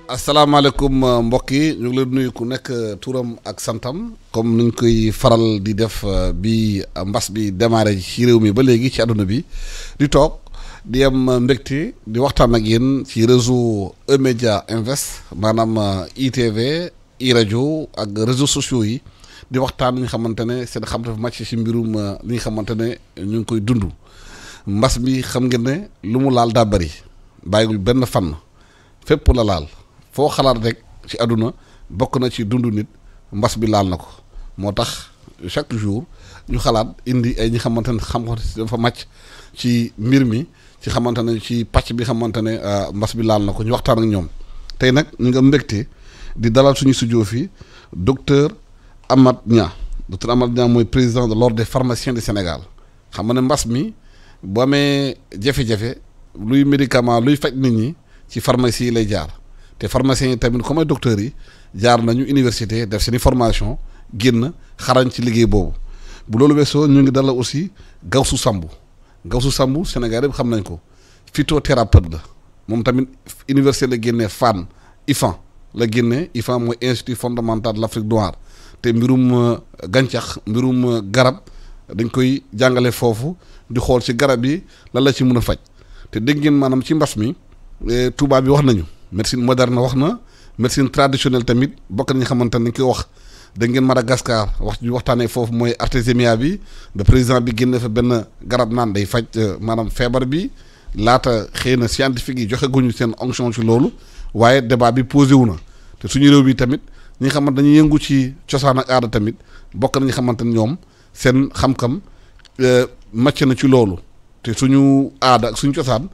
asalaamaaleykum mbokk yi ñu ngi leen nuyu ku nekk turam ak santam comme niñ koy faral di def bi mbas bi démarré ci réew mi ba léegi ci àdduna bi di toog di am mbégte di waxtaan ak yéen ci réseau E-Media Invest maanaam ITV iRadio ak réseaux sociaux yi di waxtaan li nga xamante ne seen xam dafa màcc ci mbirum li nga xamante ne ñu ngi koy dund mbas mi xam ngeen ne lu mu laal daa bëri bàyyiwul benn fànn fépp la laal. foo xalaat rek ci àdduna bokk na ci dundu nit mbas bi laal na ko moo tax chaque jour ñu xalaat indi ay ñi xamante ne xam-xam dafa màcc ci mbir mi ci xamante ne ci pàcc bi xamante ne mbas bi laal na ko ñu waxtaan ak ñoom tey nag ñu nga mbégte di dalal suñu studio fii docteur Amath Niang docteur Amath Niang mooy président de l'ordre des pharmaciens du Sénégal xam nga ne mbas mi bu amee jafe-jafe luy médicament luy faj nit ñi ci pharmacie yi lay jaar. te pharmaciens yi tamit comme ay docteurs yi jaar nañu université def seeni formation génn xarañ ci liggéey boobu bu loolu weesoo ñu ngi dala aussi Gawsu Samb Sénégal yëpp xam nañ ko phytothérapeute la moom tamit université la génnee Fann IFAN la génnee IFAN mooy institut fondamental de l'Afrique noire te mbirum gàncax mbirum garab dañ koy jàngale foofu di xool ci garab yi lan la ci mën a faj te dégg ngeen maanaam ci mbas mi tubaab bi wax nañu médecine moderne wax na médecine traditionnelle tamit bokk nañu xamante ne dañ koy wax da ngeen Madagascar waxtaanee foofu mooy artésimia bi ba président bi génne fa benn garab naan day faj maanaam feebar bi laata xëy na scientifique yi joxe guñu seen onction ci loolu waaye débat bi posé wu na te suñu réew bi tamit ñi nga xamante dañuy yëngu ci cosaan ak aada tamit bokk nañu xamante ne ñoom seen xam-xam màcc na ci loolu te suñu aada ak suñu cosaan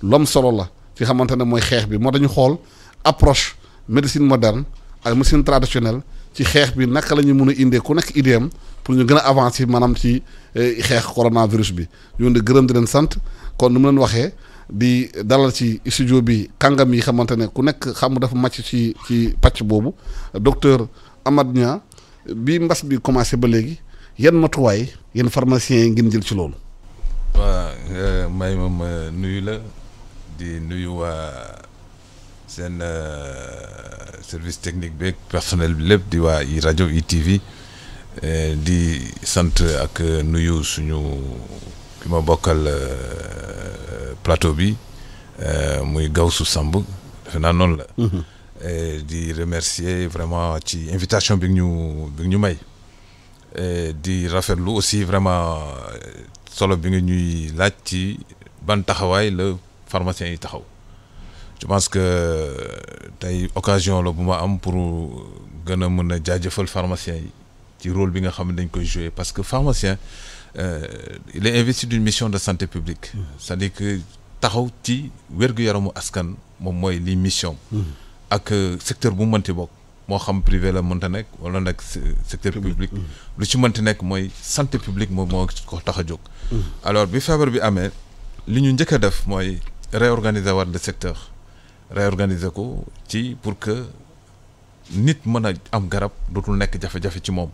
lom solo la ci xamante ne mooy xeex bi moo tax ñu xool approche médecine moderne ak médecine traditionnelle ci xeex bi naka la ñu mën a indee ku nekk idéem pour ñu gën a avancer maanaam ci xeex coronavirus bi ñu di gërëm di leen sant kon nu mu leen waxee di dalal ci studio bi kàngam yi xamante ne ku nekk xam dafa màcc ci pàcc boobu docteur Amath Niang bi mbas bi commencé ba léegi yan matuwaay yan pharmaciens yi ngeen jël ci loolu. waaw may moom nuyu la. di nuyu waa seen service technique beeg personnel bi lépp di waa iRadio ITV di sant ak nuyu suñu ki ma bokkal plateau bi muy Gawsu Samb defe naa noonu la. di remercier vraiment ci invitation bi ñu may di rafetlu aussi vraiment solo bi nga ñuy laaj ci ban taxawaay la. pharmaciens yi taxaw je pense que tey occasion la bu ma am pour gën a mën a jaajëfal pharmaciens yi ci rôle bi nga xam ne dañ koy jouer parce que pharmacien il est investi d'une mission de santé publique c'est-à-dire que taxaw ci wér-gu-yaramu askan moom mooy li mission ak secteur bu mënti bokk moo xam privé la mënta nekk wala nag secteur public lu ci mënti nekk mooy santé publique moom moo ko tax a jóg alors bi feebar bi amee li ñu njëkk a def mooy réorganiser waat le secteur réorganiser ko ci pour que nit mën a am garab dootul nekk jafe-jafe ci moom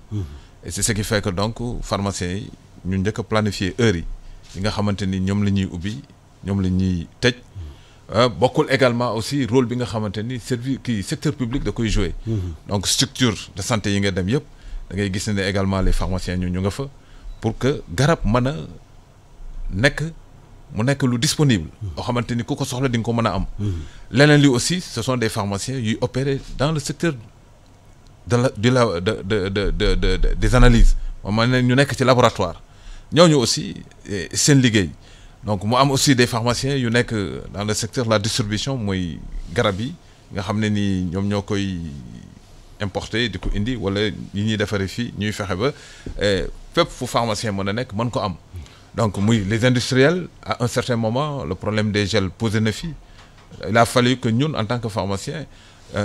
et c'est ce qui fait que donc pharmaciens yi ñu njëkk a planifier heures yi nga xamante ni ñoom la ñuy ubbi ñoom la ñuy tëj bokkul également aussi rôle bi nga xamante ni secteur public da koy jouer donc structure de santé yi nga dem yëpp da ngay gis ne également les pharmaciens ñu nga fa pour que garab mën a mu nekk lu disponible boo xamante ni ku ko soxla di nga ko mën a am leneen li aussi ce sont des pharmaciens yuy opérer dans le secteur des analyses moom ne ñu nekk ci laboratoire ñooñu aussi seen liggéey donc mu am aussi des pharmaciens yu nekk dans le secteur de la distribution mooy garab yi nga xam ne ni ñoom ñoo koy importer di ko indi wala yi ñuy defaree fii ñuy fexe ba fépp fu pharmacien mën a nekk mën ko am donc muy les industriels à un certain moment le problème des gels posé na fii il a fallu que ñun en tant que pharmacien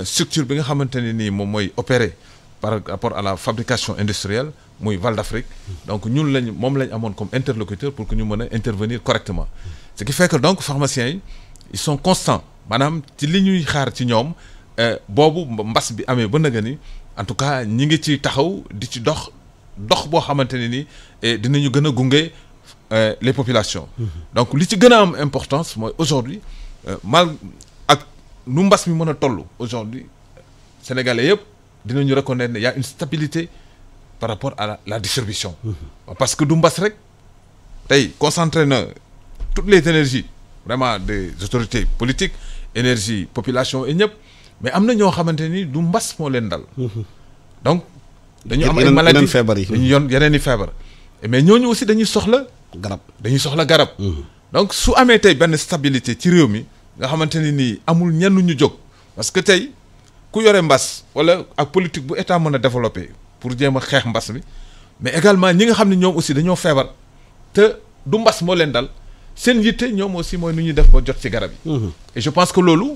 structure bi nga xamante ne nii moom mooy opérer par rapport à la fabrication industrielle muy Val d'Afrique donc ñun moom lañ amoon comme interlocuteur pour que ñu mën a intervenir correctement ce qui fait que donc pharmaciens yi ils sont constants maanaam ci li ñuy xaar ci ñoom boobu mbas bi amee ba naga ni en tout cas ñi ngi ci taxaw di ci dox boo xamante ne ni dinañu gën a gunge les populations donc li ci gën a am importance mooy aujourd'hui mal ak nu mbas mi mën a toll aujourd'hui sénégalais yëpp dinañu reconnaître ne y a une stabilité par rapport à la distribution. Parce que du mbas rek tey concentré na toutes les énergies vraiment des autorités politiques énergie population et ñëpp mais am na ñoo xamante ni du mbas moo leen dal. donc dañu am ay maladies dañu yoon yeneen i feebar. mais ñooñu aussi dañuy soxla garab. donc su amee tey benn stabilité ci réew mi nga xamante ni nii amul ñenn ñu jóg parce que tey ku yore mbas wala ak politique bu état mën a développer pour jéem a xeex mbas mi mais également ñi nga xam ne ñoom aussi dañoo feebar te du mbas moo leen dal seen yitte ñoom aussi mooy nu ñuy def ba jot ci garab yi. et je pense que loolu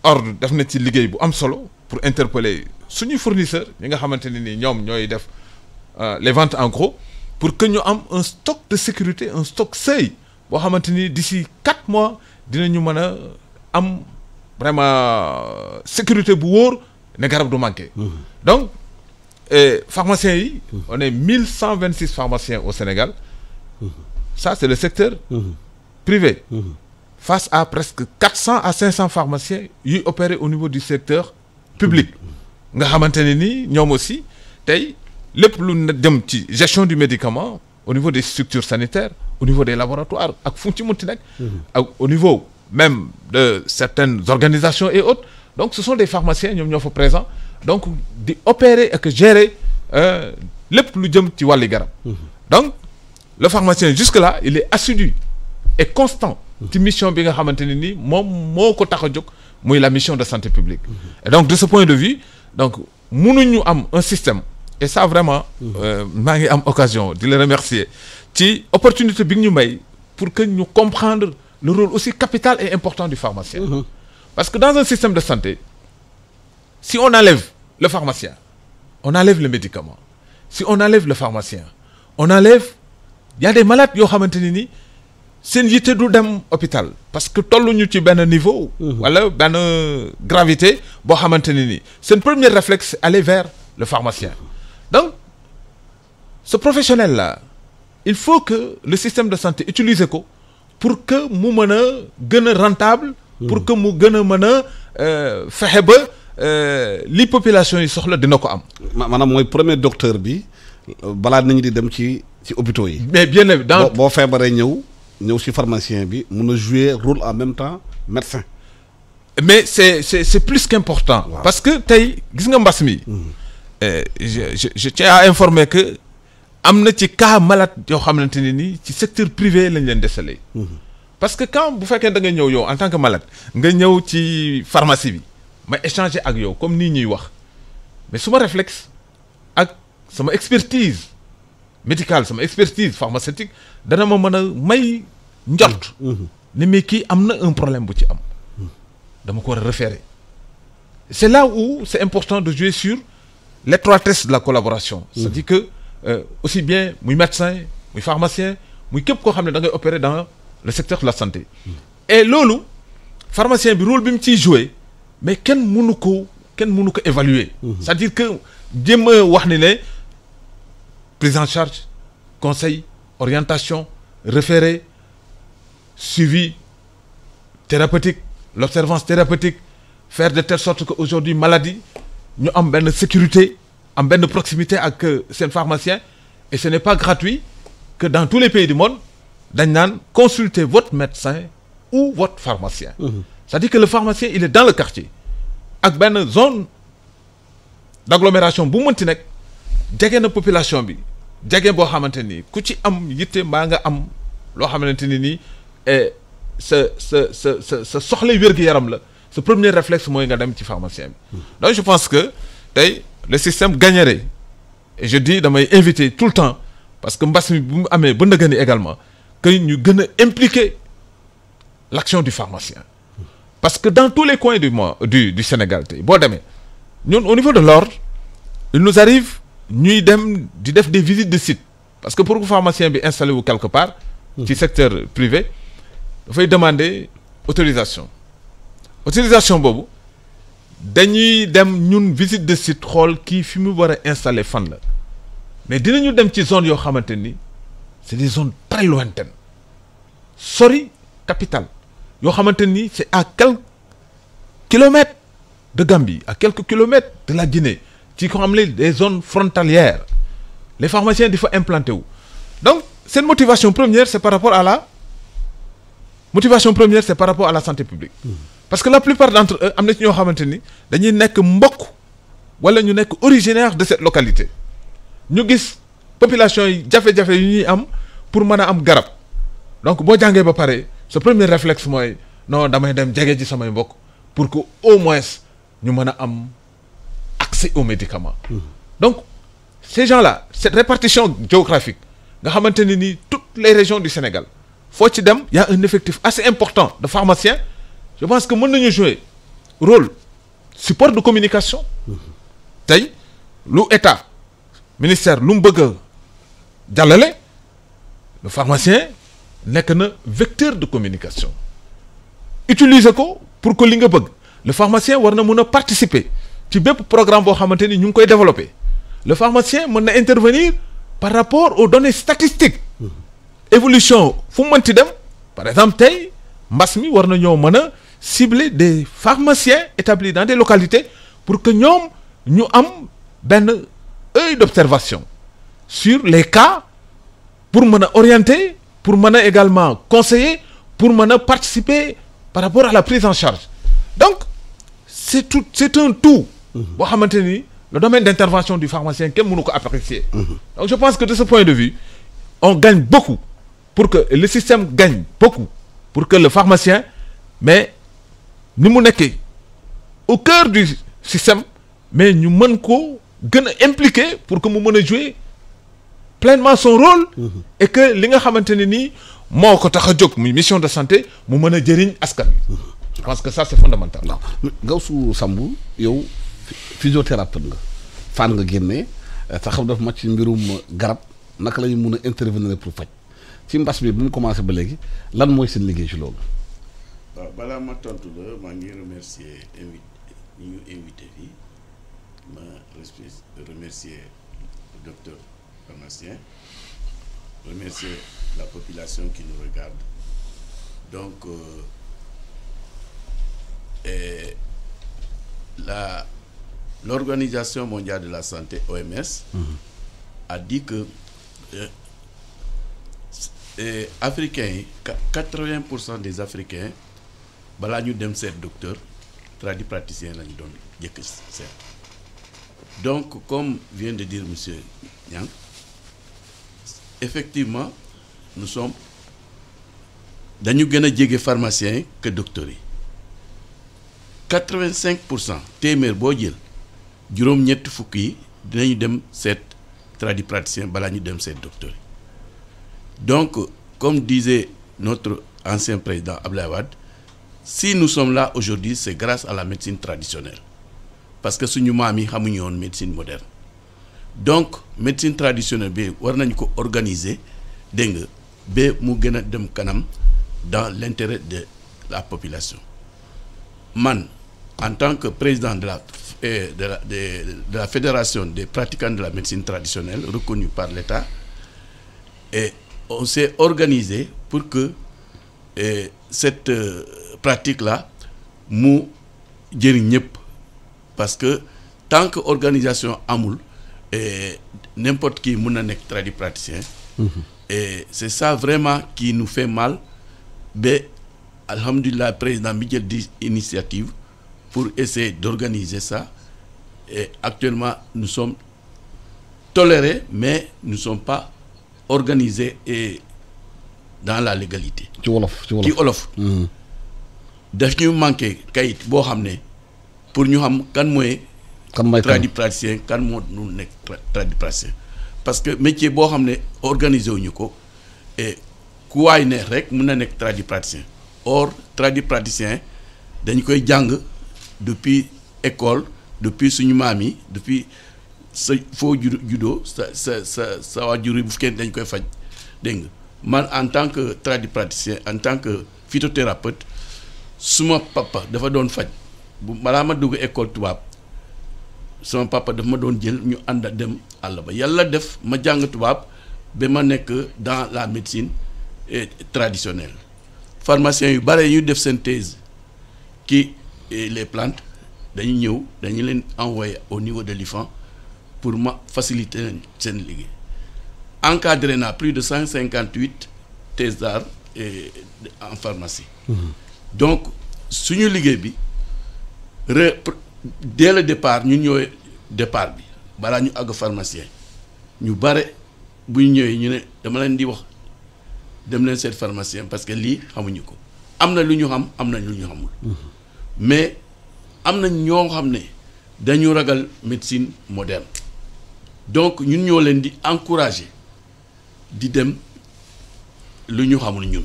ordre def na ci liggéey bu am solo pour interpeller suñuy fournisseurs ñi nga xamante ne ni ñoom ñooy def les ventes en gros pour que ñu am un stock de sécurité un stock seuil boo xamante ni d'ici 4 mois dinañu mën a am vraiment sécurité bu wóor ne garab du manqué. donc pharmaciens yi. on est 1126 pharmaciens au Sénégal. Ça c'est le secteur privé. Face à presque 400 à 500 pharmaciens yuy opérer au niveau du secteur public. nga xamante ne ni ñoom aussi tey lépp lu na jëm ci gestion du médicament au niveau des structures sanitaires au niveau des laboratoires ak fu mu ci munti nekk. ak au niveau même de certaines organisations et autres donc ce sont des pharmaciens ñoom ñoo fa présents donc di opérer ak gérer lépp lu jëm ci wàlli garab. donc le pharmacien jusque-là il est assidu et constant. ci mission bi nga xamante ne ni moom moo ko tax a jóg muy la mission de santé publique. et donc de ce point de vue donc mënuñu am un système et ça vraiment maa ngi am occasion di le remercier ci opportunité bi ñu may pour que ñu comprendre le rôle aussi capital et important du pharmacien. Parce que dans un système de santé si on enlève le pharmacien on enlève le médicament si on enlève le pharmacien on enlève il y a des malades yoo xamante ne ni seen yitte du dem hôpital parce que tolluñu ci benn niveau. wala benn gravité boo xamante ne ni seen premier réflexe c'est aller vers le pharmacien. donc ce professionnel là il faut que le système de santé utilise ko pour que mu mën a gën a rentable. pour que mu gën a mën a fexe ba li population yi soxla dina ko am. maanaam mooy premier docteur bi balaa nañu di dem ci hôpitaux yi. mais bien évidemment boo feebaree ñëw ci pharmacien bi mun a jouer rôle en même temps médecin. mais c'est plus qu'important. Wow. Parce que tey gis nga mbas mi. je tiens à informer que am na ci cas malade yoo xamante ne ni ci secteur privé lañ leen décelé. parce que quand bu fekkee da nga ñëw yow en tant que malade nga ñëw ci pharmacie bi ma échanger ak yow comme nii ñuy wax mais suma réflexe ak sama expertise médicale sama expertise pharmaceutique dana ma mën a may njort ni mais kii am na un problème bu ci am dama ko war a référer c'est là où c'est important de jouer sur l'étroitesse de la collaboration c'est-à-dire que aussi bien muy médecin muy pharmacien muy képp koo xam ne da ngay opérer dans le secteur de la santé et loolu pharmacien bi rôle bi mu ciy jouer mais kenn mënu ko évaluer c'est-à-dire que jéem a wax ni ne prise en charge conseil orientation référé suivi thérapeutique l'observance thérapeutique faire de telle sorte que aujourd'hui maladie ñu am benn sécurité am benn proximité ak seen pharmacien et ce n'est pas gratuit que dans tous les pays du monde dañ naan consulter votre médecin ou votre pharmacien. C'est-à-dire que le pharmacien il est dans le quartier ak benn zone d'agglomération bu mënti nekk jege na population bi jege boo xamante ni ku ci am yitte mbaa nga am loo xamante ni nii sa soxla wér-gu-yaram la sa premier réflexe mooy nga dem ci pharmacien bi. donc je pense que tey le système gagnerait et je dis damay inviter tout le temps parce que mbas mi bu mu amee ba ndëgëni également que ñu gën a impliquer l'action du pharmacien parce que dans tous les coins du Sénégal tey boo demee ñun au niveau de l'ordre il nous arrive ñuy dem di def des visites de site parce que pour que pharmacien bi installé wu quelque part ci secteur privé dafay demander autorisation boobu dañuy dem ñun visite de site xool kii fi mu war a installer fan la mais dinañu dem ci zone yoo xamante ni c'est des zones très lointaines sori capitale yoo xamante ni c'est à quelques kilomètres de Gambie, à quelques kilomètres de la Guinée, ci ko xam ne des zones frontalières les pharmaciens di fa implanté wu. Donc cette motivation première c'est par rapport à la santé publique. Parce que la plupart d'entre eux am na ci ñoo xamante ni dañuy nekk mbokk wala ñu nekk originaire de cette localité ñu gis population yi jafe-jafe yu ñuy am pour mën a am garab donc boo jàngee ba pare ce premier réflexe mooy non damay dem jege ci samay mbokk pour que au moins ñu mën a am accès aux médicaments. Donc ces gens-là cette répartition géographique nga xamante ne ni toutes les régions du Sénégal foo ci dem y a un effectif assez important de pharmaciens. Je pense que mën nañu jouer rôle support de communication tey lu état ministère lu mu bëgg a jàllale le pharmacien nekk na vecteur de communication utiliser ko pour que li nga bëgg le pharmacien war na mën a participer ci bépp programme boo xamante ni ñu ngi koy développer le pharmacien mën na intervenir par rapport aux données statistiques évolution fu mu mënti dem par exemple tey mbas mi war na ñoo mën a cibler des pharmaciens établis dans des localités pour que ñoom ñu am benn œil d'observation sur les cas pour mën a orienter pour mën a également conseiller pour mën a participer par rapport à la prise en charge donc c'est un tout boo xamante ni le domaine d'intervention du pharmacien kenn mënu ko apprécier donc je pense que de ce point de vue on gagne beaucoup pour que le système gagne beaucoup pour que le pharmacien mais ni mu nekkee au cœur du système mais ñu mën ko gën a impliquer pour que mu mën a jouer pleinement son rôle et que li nga xamante ne nii moo ko tax a jóg muy mission de santé mu mën a jëriñ askan wi je pense que ça c'est fondamental. Gawsu Samb yow physiothérapeute nga fan nga génnee te xam daf màcc ci mbirum garab naka la ñu mun a intervenir pour faj ci mbas bi bu mu commencé ba léegi lan mooy seen liggéey ci loolu. waaw balaa ma tontu la maa ngi remercier ñi ñu invité fii ma remercier le docteur pharmacien remercier la population qui nous regarde donc l'Organisation mondiale de la santé OMS a dit que africains yi 80% des africains balaa ñu dem seet docteur tradipraticien la ñu doon jëkk seet donc comme vient de dire monsieur Niang effectivement nous sommes dañu gën a jege pharmaciens yi que docteurs yi 85% téeméer boo jël juróom-ñetti fukk yi dinañu dem seet tradipraticien balaa ñu dem seet docteur yi donc comme disait notre ancien président Abdoulaye Wade si nous sommes là aujourd'hui c'est grâce à la médecine traditionnelle parce que suñu maam yi xamuñu woon médecine moderne donc médecine traditionnelle bi war nañ ko organiser dégg nga ba mu gën a dem kanam dans l'intérêt de la population man en tant que président de la fédération des pratiquants de la médecine traditionnelle reconnue par l'État et on s'est organisé pour que cette pratique-là mu jëriñ ñëpp parce que tant que organisation amul n'importe qui mun na nekk tradipraticien et c'est ça vraiment qui nous fait mal ba alhamdulilah président bi jël di initiative pour essayer d'organiser ça et actuellement nous sommes tolérés mais nous ne sommes pas organisés et dans la légalité. ci wolof daf ñu manqué kayit boo xam ne pour ñu xam kan mooy tradipraticien kan moo nu nekk tradipraticien parce que métier boo xam ne organisé wuñu ko et ku waay ne rek mun na nekk tradipraticien or tradipraticien dañ koy jàng depuis école depuis suñu maam yi depuis sa foo juddoo sa waajur yi bu fekkee dañ koy faj dégg nga man en tant que tradipraticien en tant que phytothérapeute suma papa dafa doon faj bu balaa ma dugg école tubaab sama papa dafa ma doon jël ñu ànd dem àll ba yàlla def ma jàng tubaab ba ma nekk dans la médecine traditionnelle pharmacien yu bare yu def seen thèse ki et les plantes dañu ñëw dañu leen envoyer au niveau de l'IFAN pour faciliter seen liggéey encadré naa plus de 158 thèses d'art en pharmacie. Donc suñu liggéey bi dès le départ ñun ñooy départ bi balaa ñu àgg pharmacien ñu bare bu ñu ñëwee ñu ne dama leen di wax dem leen seet pharmacien parce que lii xamuñu ko am na lu ñu xam am na lu ñu xamul. Mais am na ñoo xam ne dañu ragal médecine moderne donc ñun ñoo leen di encourager di dem lu ñu xamul ñun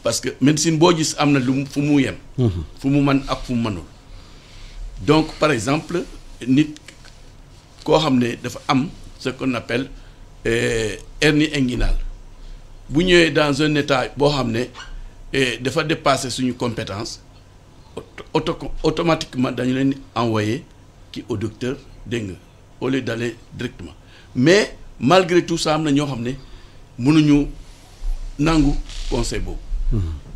parce que médecine boo gis am na lu fu mu yem. fu mu mën ak fu mu mënul. Donc par exemple nit koo xam ne dafa am ce qu'on appelle hernie inguinale bu ñëwee dans un état boo xam ne dafa dépasser suñu compétence automatiquement dañu leen envoyer ki au docteur dégg nga au lieu d'aller directement mais malgré tout ça am na ñoo xam ne mënuñu nangu conseil boobu.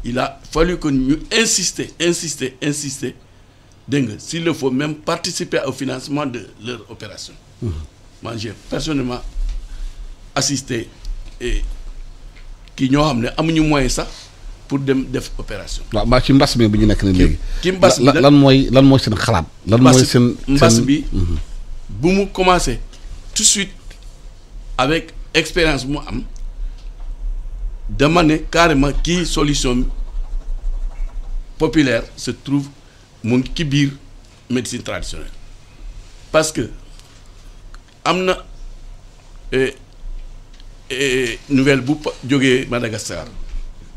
Il a fallu que ñu insister dégg nga s'il le faut même participer au financement de leur opération. Moi j'ai personnellement assisté kii ñoo xam ne amuñu moyen sax pour dem def opération. waaw mbaa ci mbas mi bu ñu nekk nii léegi. ci mbas bi lan mooy seen xalaat. lan mooy seen mbas bi bu mu commencé tout de suite avec expérience bu mu am dama ne carrément kii solution populaire se trouve mu ngi ci biir médecine traditionnelle parce que am na nouvelle bu jógee Madagascar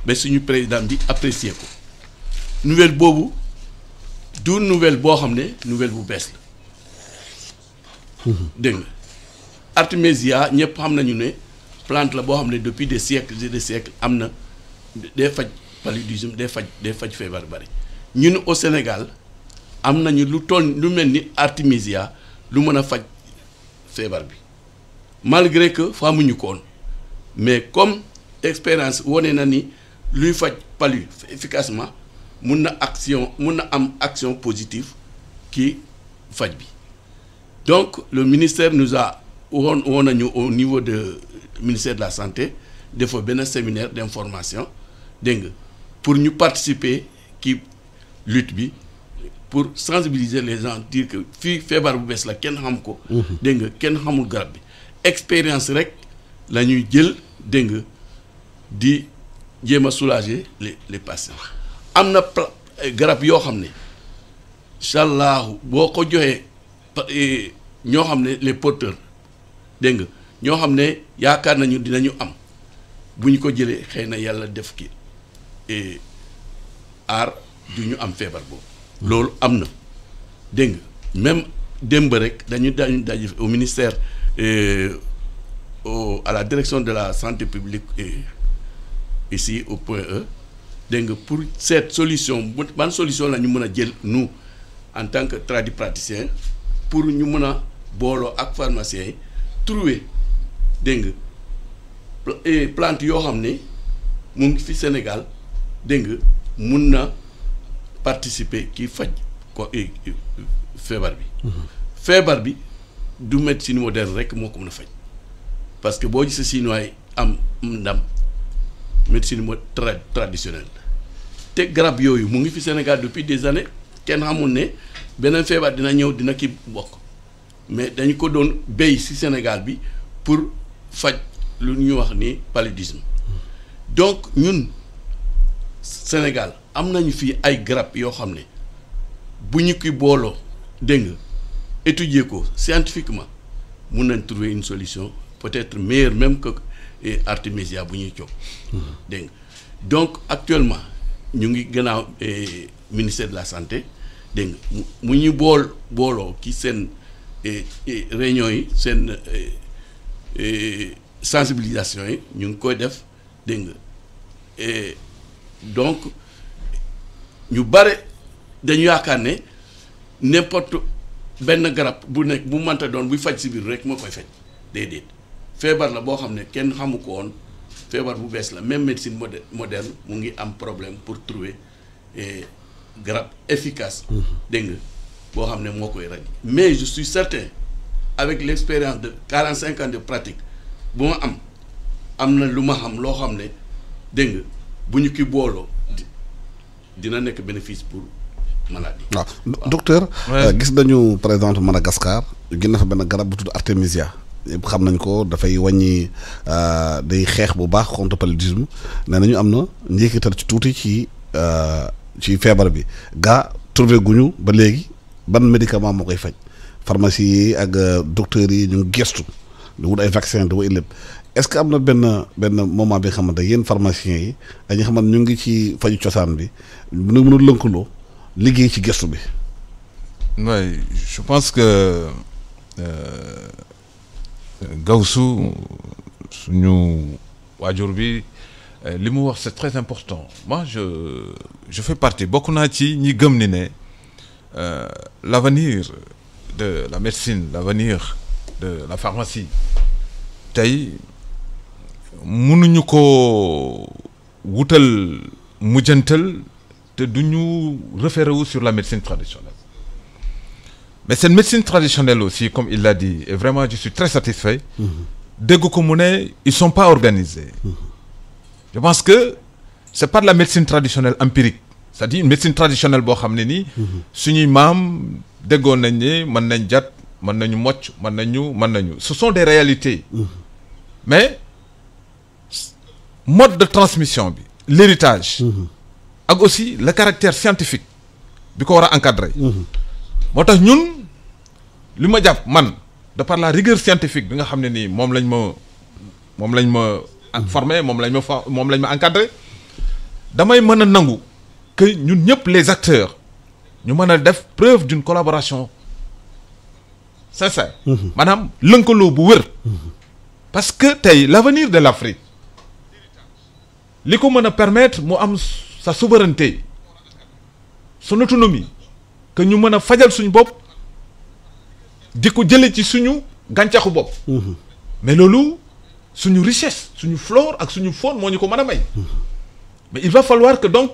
ba suñu président bi apprécier ko nouvelle boobu du nouvelle boo xam ne nouvelle bu bees la. dégg nga Artemisia ñëpp xam nañu ne plante la boo xam ne depuis des siècles et des siècles am na day faj paludisme day faj feebar bari ñun au Sénégal am nañu lu toll lu mel ni Artemisia lu mën a faj feebar bi malgré que xamuñu ko woon mais comme expérience wone na ni luy faj palu efficacement mun na am action positive ki faj bi donc le ministère nous a woon nañu au niveau de ministère de la santé dafa benn séminaire d'information dégg nga pour ñu participer ki lutte bi pour sensibiliser les gens dire que fii feebar bu bees la kenn xam ko. dégg nga kenn xamul garab bi expérience rek la ñuy jël dégg nga di jéem a soulager les patients am na garab yoo xam ne incha allah boo ko joxee ñoo xam ne les porteurs dégg nga ñoo xam ne yaakaar nañu dinañu am bu ñu ko jëlee xëy na yàlla def ki aar du ñu am feebar boobu. loolu am na dégg nga même démb rek dañu daje au ministère à la direction de la santé publique ici au point E dégg nga pour cette solution ban solution la ñu mën a jël nous en tant que tradipraticien pour ñu mën a booloo ak pharmaciens yi trouver dégg nga plante yoo xam ne mu ngi fi Sénégal dégg nga mun na participer ki faj ko feebar bi. feebar bi du médecine moderne rek moo ko mën a faj parce que boo gisee Chinois yi am ndam médecine traditionnelle te garab yooyu mu ngi fi Sénégal depuis des années kenn xamul ne beneen feebar dina ñëw dina ki bokk mais dañu ko doon béy ci Sénégal bi pour faj lu ñu wax ni paludisme donc ñun Sénégal am nañu fii ay garab yoo xam ne bu ñu ki booloo dégg nga étudier ko scientifiquement mun nañ trouver une solution peut-être meilleure même que Artemisia bu ñuy coow. dégg nga donc actuellement ñu ngi gannaaw ministère de la santé dégg nga mu ñu booloo ki seen réunion yi seen sensibilisation yi ñu ngi koy def dégg nga donc ñu bare dañu yaakaar ne n'importe benn garab bu nekk bu mënta doon buy faj si biir rek moo koy faj déedéet feebar la boo xam ne kenn xamu ko woon feebar bu bees la même médecine moderne mu ngi am problème pour trouver garab efficace. dégg nga boo xam ne moo koy raj mais je suis certain avec l'expérience de 45 ans de pratique bu ma am na lu ma xam loo xam ne dégg nga bu ñu ki booloo dina nekk bénéfice pour maladie. waaw docteur. gis nañu par exemple Madagascar gis na fa benn garab bu tudd artémisia yëpp xam nañ ko dafay wàññi day xeex bu baax contre paludisme nee nañu am na njeexital ci tuuti ci feebar bi gaa trouvé guñu ba léegi ban médicament moo koy faj pharmacie yi ak docteurs yi ñu ngi gestu di wut ay vaccin di wut lépp est-ce que am na benn moment bi nga xamante yéen pharmaciens yi dañuy xamante ñu ngi ci faju cosaan bi nu mënul lënkaloo liggéey ci gestu bi. oui je pense que Gawsu suñu waajur bi li mu wax c'est très important moi je fais partie bokk naa ci ñi gëm ni ne l'avenir de la médecine l'avenir de la pharmacie tey mënuñu ko wutal mujjantal te duñu référé wu sur la médecine traditionnelle mais cette médecine traditionnelle aussi comme il l'a dit et vraiment je suis très satisfait dégg ko mu ne ils sont pas organisés je pense que c'est pas de la médecine traditionnelle empirique c'est-à-dire une médecine traditionnelle boo xam ne nii suñuy maam déggoon nañ ne mën nañ jat mën nañu mocc mën nañu ce sont des réalités mais mode de transmission bi l'héritage ak aussi le caractère scientifique bi ko war a encadrer moo tax ñun li ma jàpp man de par la rigueur scientifique bi nga xam ne nii moom lañ ma formé moom lañ ma encadré damay mën a nangu que ñun ñëpp les acteurs ñu mën a def preuve d'une collaboration sincère maanaam lënkaloo bu wér parce que tey l'avenir de l'Afrique li ko mën a permettre mu am sa souveraineté son autonomie que ñu mën a fajal suñu bopp di ko jële ci suñu gàncaxu bopp mais loolu suñu richesse suñu flore ak suñu faune moo ñu ko mën a may mais il va falloir que donc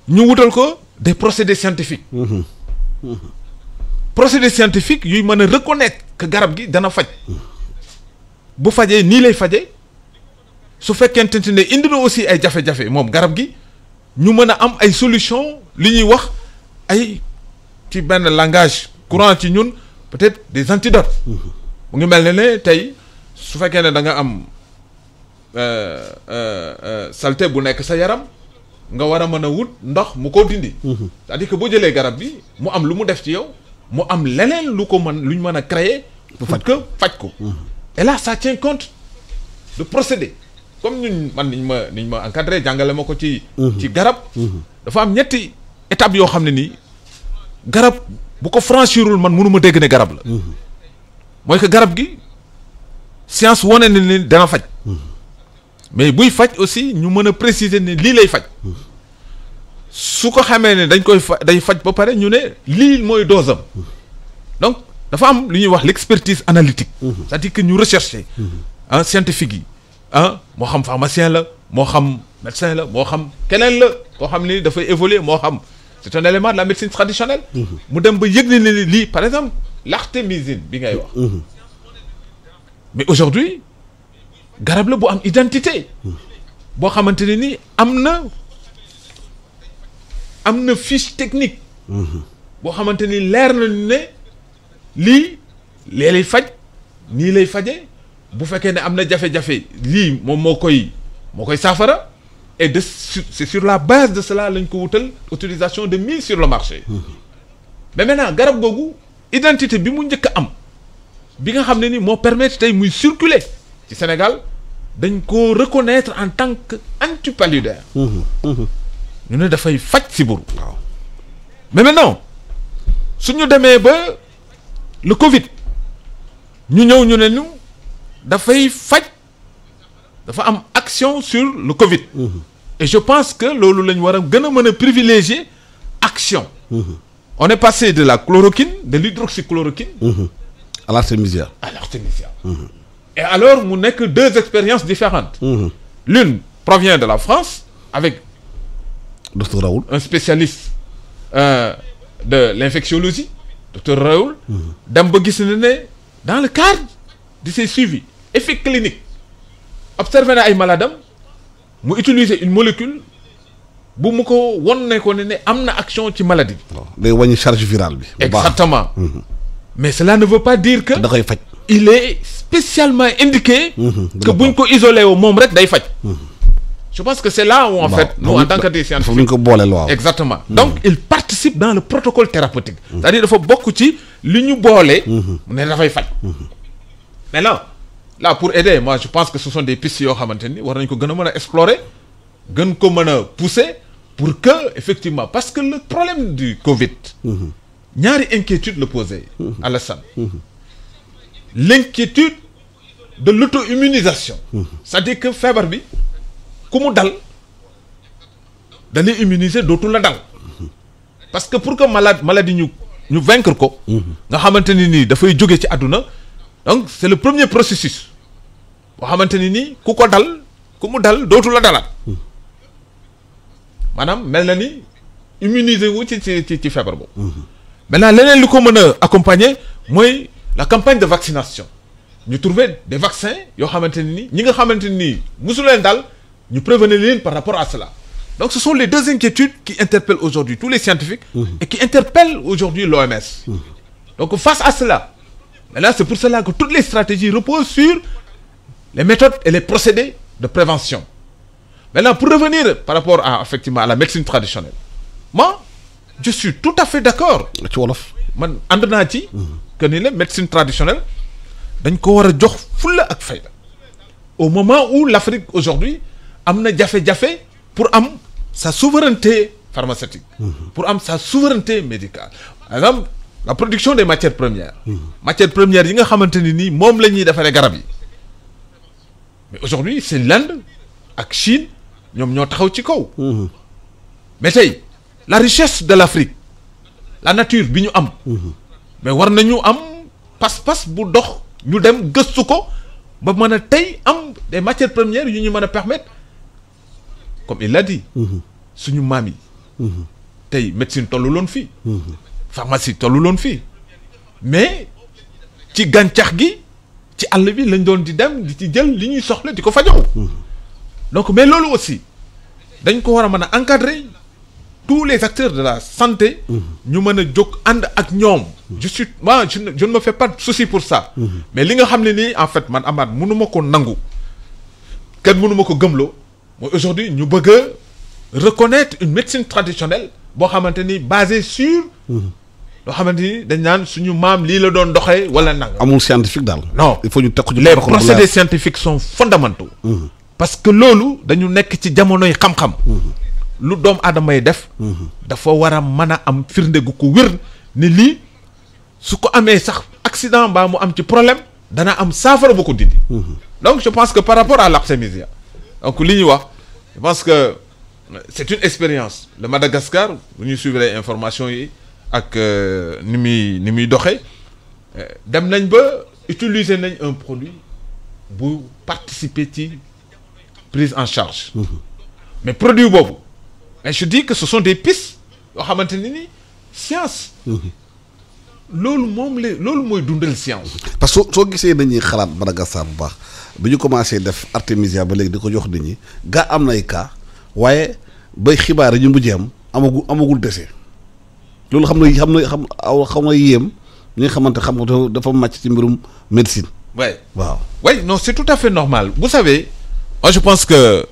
ñu wutal ko des procédés scientifiques procédés scientifiques yuy mën a reconnaître que garab gi dana faj bu fajee nii lay fajee su fekkente ne indi na aussi ay jafe-jafe moom garab gi ñu mën a am ay solution li ñuy wax ay ci benn langage courant ci ñun peut-être des antidotes mu ngi mel ne tey su fekkee ne da nga am saleté bu nekk sa yaram nga war a mën a wut ndox mu ko dindi c'est-à-dire que boo jëlee garab bi mu am lu mu def ci yow mu am leneen lu ñu mën a créer pour que faj ko et là ça tient compte de procédé comme ñun man niñ ma encadré jàngale ma ko ci garab dafa am ñetti étapes yoo xam ne nii garab bu ko franchirul man mënu ma dégg ne garab la mooy que garab gi science wane na ni dana faj mais buy faj aussi ñu mën a préciser ne lii lay faj su ko xamee ne day faj ba pare ñu ne lii mooy dose am donc dafa am lu ñuy wax l'expertise analytique c'est-à-dire que ñu rechercher scientifique yi moo xam pharmacien la moo xam médecin la moo xam keneen la koo xam ni dafay évoluer moo xam c'est un élément de la médecine traditionnelle mu dem ba yëg ne ni lii par exemple l'artémisine bi ngay wax mais aujourd'hui garab la bu am identité boo xamante ne ni am na fiche technique boo xamante ni leer na ne lii lay faj nii lay faje bu fekkee ne am na jafe-jafe lii moom moo koy saafara et c'est sur la base de cela lañ ko wutal autorisation de mise sur le marché mais maintenant garab googu identité bi mu njëkk a am bi nga xam ne ni moo permettre tey muy circuler ci Sénégal dañ ko reconnaître en tant que antipaludéen ñu ne dafay faj sibiru mais maintenant suñu demee ba le Covid ñu ñëw ñu ne ñu dafay faj dafa am action sur le Covid et je pense que loolu lañ war a gën a mën a privilégier action on est passé de la chloroquine de l'hydroxychloroquine à l'artémisia et alors mu nekk deux expériences différentes l'une provient de la France avec docteur Raoul un spécialiste de l'infectiologie docteur Raoul dem ba gis ne dans le cadre de ses suivis effets cliniques observé na ay malades mu utiliser une molécule bu mu ko won ne ko ne am na action ci maladie bi. day wàññi charge virale bi. exactement. mais cela ne veut pas dire que. da koy faj. il est spécialement indiqué. que buñ ko isolé woo moom rek day faj. je pense que c'est là où en fait nous en tant que des scientifiques ñu ko booleel waaw. exactement donc il participe dans le protocole thérapeutique. c'est-à-dire dafa bokk ci li ñu boole. ne dafay faj. maintenant là pour aider moi je pense que ce sont des pistes yoo xamante ni war nañ ko gën a mën a explorer gën ko mën a pousser pour que effectivement parce que le problème du Covid. ñaari inquiétude le posé. Alassane. L'inquiétude de l'auto-immunisation. c'est-à-dire que feebar bi ku mu dal dañuy immuniser dootul la dal. parce que pour que maladie ñu vaincre ko. nga xamante ni nii dafay jóge ci àdduna. donc c'est le premier processus boo xamante ni nii ku mu dal dootul la dalaat. maanaam mel na ni immuniser wu ci feebar boobu. maintenant leneen li ko mën a accompagner mooy la campagne de vaccination ñu trouver des vaccins yoo xamante ni ñi nga xamante ni musu leen daal ñu prévenir leen par rapport à cela. donc ce sont les deux inquiétudes qui interpellent aujourd'hui tous les scientifiques. Et qui interpellent aujourd'hui l'OMS. donc face à cela maintenant c'est pour cela que toutes les stratégies reposent sur les méthodes et les procédés de prévention. Maintenant, pour revenir par rapport à effectivement à la médecine traditionnelle, moi, je suis tout à fait d'accord. ci wolof man ànd naa ci. que ni la médecine traditionnelle dañ ko war a jox fulla ak fayda. au moment où l'Afrique aujourd'hui am na jafe-jafe pour am sa souveraineté pharmaceutique. pour am sa souveraineté médicale. par exemple la production des matières premières. matières premières yi nga xamante ni nii moom la ñuy defaree garab yi. mais aujourd'hui c'est l'Inde ak Chine. ñoom ñoo taxaw ci kaw. mais tey la richesse de l'Afrique la nature bi ñu am. mais war nañu am pas-pas bu dox ñu dem gëstu ko ba mën a tey am des matières premières yu ñu mën a permettre comme il l'a dit. suñu maam yi. tey médecine tollu loon fii. pharmacie tollu loon fii. mais ci gàncax gi ci àll bi lañ doon di dem di ci jël li ñuy soxla di ko fajoo. donc mais loolu aussi dañ ko war a mën a encadrer tous les acteurs de la santé. ñu mën a jóg ànd ak ñoom. je ne me fais pas de souci pour ça. mais li nga xam ne nii en fait man Amath mënuma ko nangu kenn mënuma ko gëmloo mooy aujourd'hui ñu bëgg a reconnaître une médecine traditionnelle boo xamante ni basée sur. loo xamante ni dañ naan suñu maam lii la doon doxee wala nanga. amul scientifique daal. non il faut ñu teg ko ci les procédés scientifiques sont fondamentaux. parce que loolu dañu nekk ci jamonoy xam-xam. lu doomu aadama yi def. dafa war a mën a am firnde gu ko wér ni lii su ko amee sax accident mbaa mu am ci problème dana am saafara bu ko dindi. donc je pense que par rapport à l'artémisia donc li ñuy wax je pense que c'est une expérience le Madagascar bu ñuy suivre information yi ak ni muy doxee dem nañ ba utiliser nañ un produit bu participer ci prise en charge. mais produit boobu mais je dis que ce sont des pistes yoo xamante ni science. loolu mooy dundal science. parce que soo gisee dañuy xalaat Madagascar bu baax bi ñu commencé def artémisia ba léegi di ko jox nit ñi gaa am nay cas waaye bay xibaar yi ñu mujjee am amagul décès loolu xam na yéem ñi nga xamante xam nga dafa màcc ci mbirum médecine. ouais waaw. oui non c'est tout à fait normal vous savez moi je pense que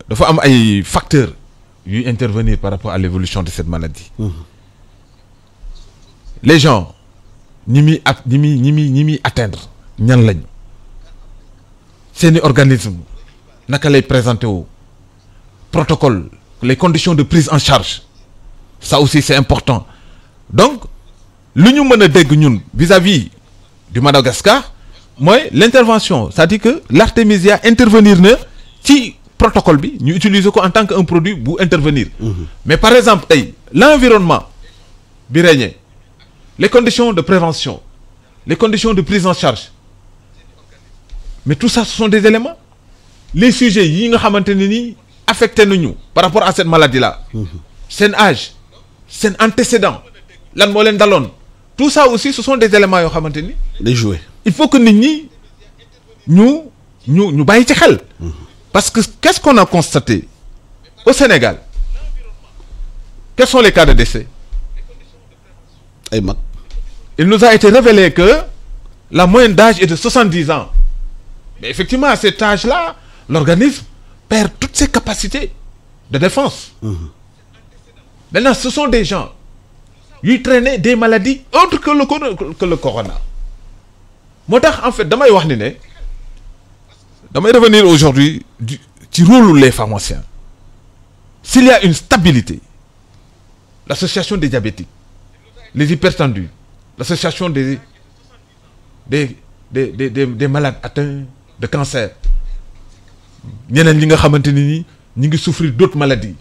dafa am ay facteurs yuy intervenir par rapport à l'évolution de cette maladie. les gens ñi muy atteindre ñan lañu seeni organisme naka lay présenter wu protocole les conditions de prise en charge ça aussi c'est important donc lu ñu mën a dégg ñun vis-à-vis du Madagascar mooy l'intervention c'est-à-dire que l'artémisia intervenir na ci protocole bi ñu utiliser ko en tant que un produit bu intervenir. mais par exemple tey l'environnement bi régné les conditions de prévention les conditions de prise en charge mais tout ça ce sont des éléments les sujets yi nga xamante ne ni affecté nañu par rapport à cette maladie là seen âge seen antécédent lan moo leen daloon tout ça aussi ce sont des éléments yoo xamante ni. day jouer. il faut que nit ñi ñu bàyyi ci xel. parce que qu'est-ce qu'on a constaté au Sénégal quels sont les cas de décès. ay mag. il nous a été révélé que la moyenne d'âge est de 70 ans mais effectivement à cet âge-là l'organisme perd toutes ses capacités de défense. Maintenant ce sont des gens yuy traîner des maladies autres que le corona. moo tax en fait damay wax ni ne damay revenir aujourd'hui ci rôle les pharmaciens. S'il y a une stabilité, l'association des diabétiques, les hypertendus, l'association des malades atteints de cancer, ñeneen ñi nga xamante ni ñi ngi souffrir d'autres maladies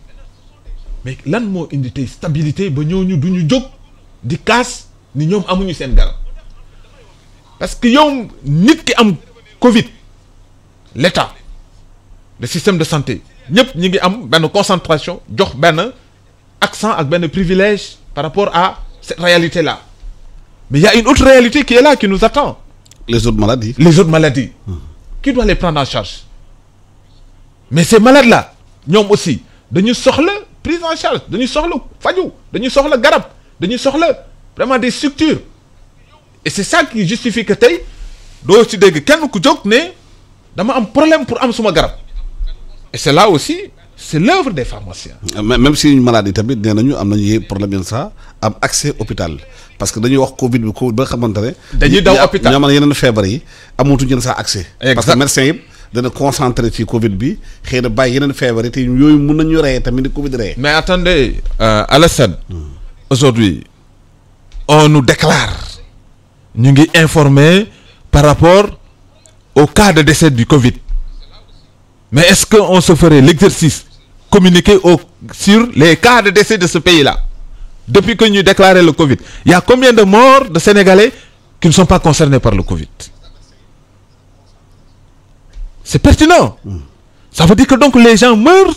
mais lan moo indi tey stabilité ba ñooñu du ñu jóg di kaas ni ñoom amuñu seen garab parce que yow nit ki am Covid l'État le système de santé ñëpp ñi ngi am benn concentration jox benn accent ak benn privilège par rapport à cette réalité là mais il y a une autre réalité qui est là qui nous attend. Les autres maladies. Qui doit les prendre en charge? Mais ces malades là ñoom aussi dañu soxla prise en charge dañu soxla faju dañu soxla garab dañu soxla vraiment des structures et c'est ça qui justifie que tey doo ci dégg kenn ku jóg ne dama am problème pour am suma garab et c'est là aussi c'est l'œuvre des pharmaciens. même si une maladie tamit nee nañu am nañu problème yenn saa am accès hôpital parce que dañuy wax Covid ba nga xamante ne. dañuy daw hôpital ñoo yeneen feebar yi amatuñu yenn saa accès. parce que médecin yëpp dana concentré ci Covid bi xëy na bàyyi yeneen feebar yi te yooyu mun nañu reyee tamit ni Covid reyee. mais attendez Alassane. Aujourd'hui on nous déclare ñu ngi informé par rapport au cas de décès du Covid mais est-ce que on se ferait l'exercice communiquer sur les cas de décès de ce pays-là depuis que ñu déclaré le Covid il y a combien de morts de Sénégalais qui ne sont pas concernés par le Covid? C'est pertinent. Ça veut dire que donc les gens meurent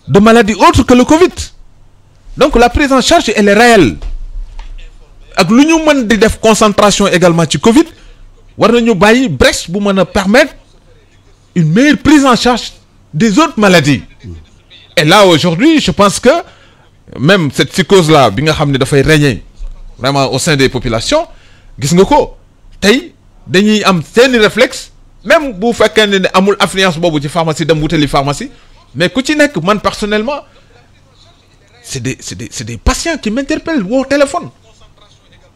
de maladies autres que le Covid. Donc la prise en charge elle est réelle ak lu ñu mën di def concentration également ci Covid war nañu bàyyi brèche bu mën a permettre une meilleure prise en charge des autres maladies. Et là aujourd'hui je pense que même cette psychose là bi nga xam ne dafay régner vraiment au sein des populations gis nga ko tey dañuy am seeni réflexe même bu fekkee ne amul affluence boobu ci pharmacie dem wutali pharmacie mais ku ci nekk man personnellement c'est des patients qui m'interpellent au téléphone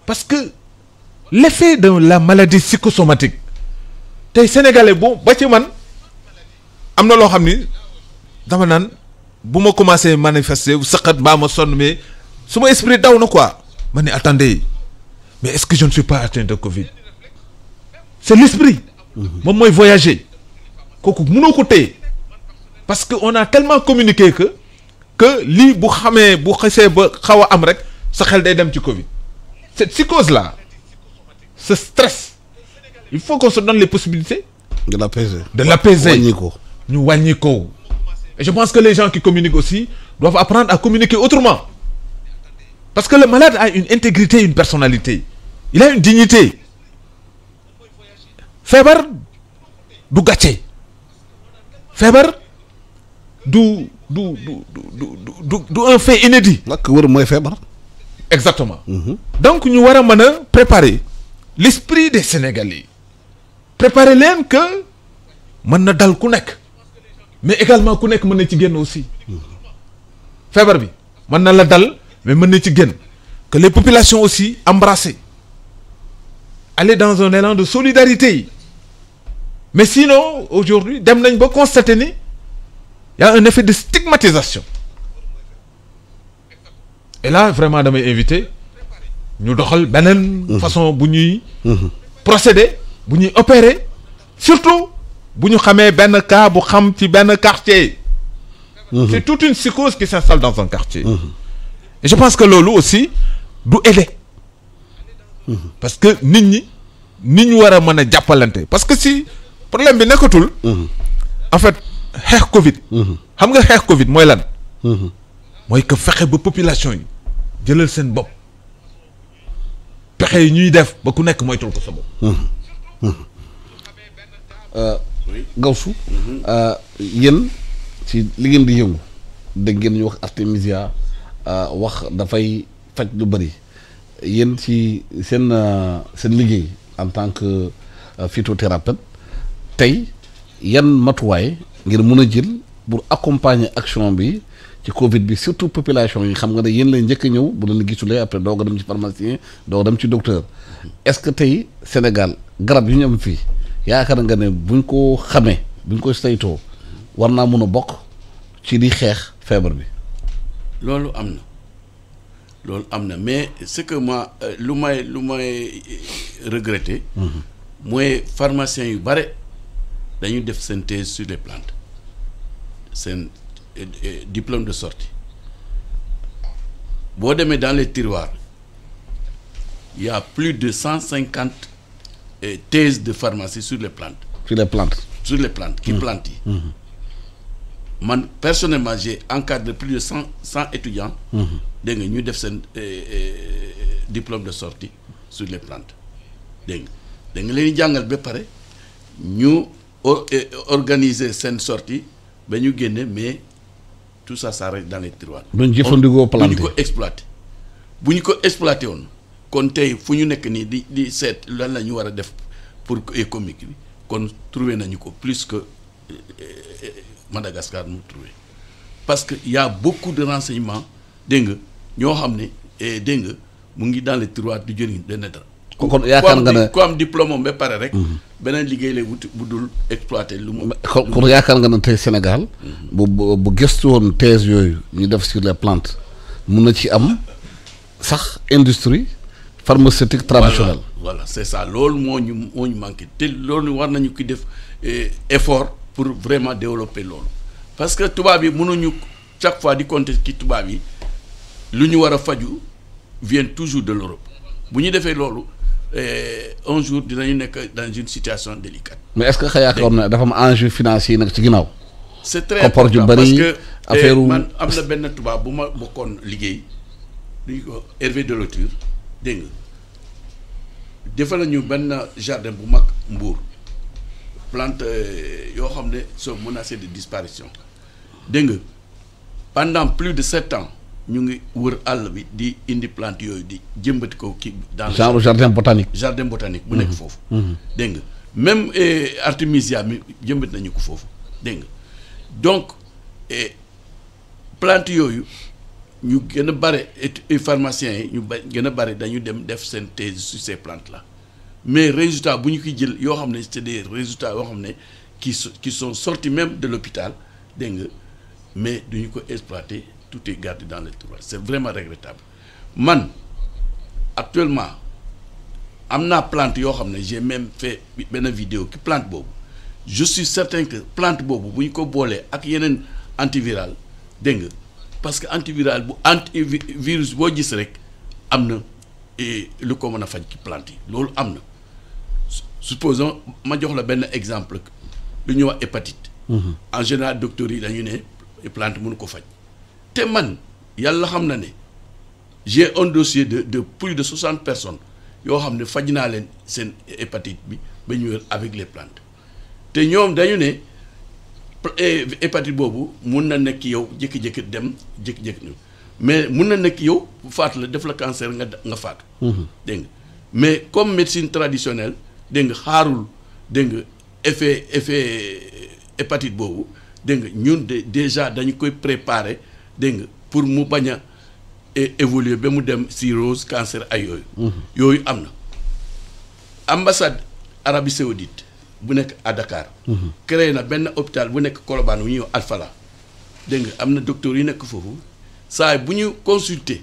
parce que l'effet de la maladie psychosomatique tey sénégalais bu ba ci man am na loo xam ni dama naan bu ma commencé manifester sëqat mbaa ma sonn mais suma esprit daw na quoi ma ne attendez mais est-ce que je ne suis pas atteint de Covid? C'est l'esprit moom mooy voyager kooku mënoo ko téye parce que on a tellement communiqué que lii bu xamee bu xasee ba xaw a am rek sa xel day dem ci Covid. Cette psychose là ce stress il faut qu'on se donne les possibilités de l'apaiser wàññi ko ñu wàññi ko et je pense que les gens qui communiquent aussi doivent apprendre à communiquer autrement parce que le malade a une intégrité une personnalité il a une dignité feebar du gàcce feebar du un fait inédit. lakk wër mooy feebar. Exactement. Donc ñu war a mën a préparer l'esprit des Sénégalais préparer leen que mën na dal ku nekk mais également ku nekk mën na ci génn aussi feebar bi mën na la dal mais mën na ci génn que les populations aussi embrasser aller dans un élan de solidarité mais sinon aujourd'hui dem nañ ba constater ni il y a un effet de stigmatisation et là vraiment damay inviter ñu doxal beneen façon bu ñuy procéder bu ñuy opérer surtout bu ñu xamee benn cas bu xam ci benn quartier c'est toute une psychose qui s'installe dans un quartier et je pense que loolu aussi du aider parce que nit ñu war a mën a jàppalante parce que si problème bi nekkatul en fait xeex Covid xam nga xeex Covid mooy lan mooy que fexe ba population yi jëlal seen bopp pexe yi ñuy def ba ku nekk moytul ko sa bopp. Gawsu yéen ci li ngeen di yëngu dégg ngeen ñu wax artémisia wax dafay faj lu bëri yéen ci seen liggéey en tant que phytothérapeute tey yan matuwaay ngir mën a jël pour accompagner action bi ci Covid bi surtout population yi xam nga ne yéen lay njëkk a ñëw bu leen gisulee après doog a dem ci pharmacien doog a dem ci docteur est-ce que tey Sénégal garab yu ñu am fii yaakaar nga ne buñ ko xamee buñ ko saytoo war naa mun a bokk ci di xeex feebar bi. loolu am na mais ce que moi lu may regretter. mooy pharmaciens yu bare dañu def seen thèse sur les plantes seen diplôme de sortie boo demee dans les tiroirs il y a plus de 150 thèses de pharmacie sur les plantes. Sur les plantes qui plantent yi. Man personnellement j'ai encadré plus de 100 étudiants. dégg nga ñu def seen diplôme de sortie sur les plantes dégg nga da nga leen di jàngal ba pare ñu organiser seen sortie ba ñu génne mais tout ça reste dans les tiroirs. duñ jëfandikoo plante bu ñu ko exploité bu ñu ko exploité woon kon tey fu ñu nekk nii di seet lan la ñu war a def pour économique bi kon trouvé nañu ko plus que Madagascar mu trouvé parce que y a beaucoup de renseignements dégg nga ñoo xam ne dégg nga mu ngi dans les tiroirs du jëriñ benn dara. kon yaakaar nga ne ku am diplôme ba pare rek. beneen liggéey lay wuti bu dul exploité lu mu. kon yaakaar nga ne tey Sénégal. bu gëstu woon thèse yooyu ñu def sur les plantes mun na ci am sax industrie pharmaceutique traditionnelle. voilà c'est ça loolu moo ñu manqué te loolu war nañu ki def effort pour vraiment développer loolu parce que tubaab yi mënuñu chaque fois di compter ci tubaab yi lu ñu war a faju vient toujours de l'Europe bu ñu defee loolu. Un jour dinañu nekk dans une situation délicate. mais est-ce que yaakaar na dafa am enjeu financier nag ci ginnaaw. c'est très important parce que man am na benn tubaab bu ma bokkoon liggéey lu ñu ko Hervé Deloture dégg nga defal nañu benn jardin bu mag Mbour plante yoo xam ne sont menacées de disparition dégg nga pendant plus de 7 ans. ñu ngi wër àll bi di indi plante yooyu di jëmbati ko kii dans le jardin botanique bu nekk foofu dégg nga même artémisia mi jëmbat nañu ko foofu dégg nga donc plante yooyu ñu gën a bare pharmaciens yi ñu gën a bare dañu dem def seen thèse sur ces plantes là mais résultats bu ñu koy jël yoo xam ne c'est des résultats yoo xam ne qui sont sortis même de l'hôpital dégg nga mais duñu ko exploiter. Tout est gardé dans les tiroirs c'est vraiment regrettable man actuellement am naa plante yoo xam ne j'ai même fait benn vidéo ki plante boobu je suis certain que plante boobu bu ñu ko boolee ak yeneen antiviral dégg nga parce que antiviral bu antivirus boo gis rek am na lu ko mën a faj ci plante yi loolu am na supposons ma jox la benn exemple lu ñuy wax hépatite. En général docteurs yi dañu ne plante mënu ko faj. te man yàlla xam na ne j'ai un dossier de plus de 60 personnes yoo xam ne faj naa leen seen hépatite bi ba ñu wér avec les plantes te ñoom dañu ne hépatite boobu mun na nekk yow jékki-jékki dem jékki-jékki ñëw mais mun na nekk yow faatu la def la cancer nga faatu. dégg nga mais comme médecine traditionnelle dégg nga xaarul dégg nga effet hépatite boobu dégg nga ñun déjà dañu koy préparer. dégg nga pour mu bañ a évoluer ba mu dem cirrhose cancer ay yooyu. yooyu am na ambassade Arabie Saoudite bu nekk à Dakar. créé na benn hôpital bu nekk Colobane bu ñuy wax Alfala dégg nga am na docteur yu nekk foofu saa bu ñu consulter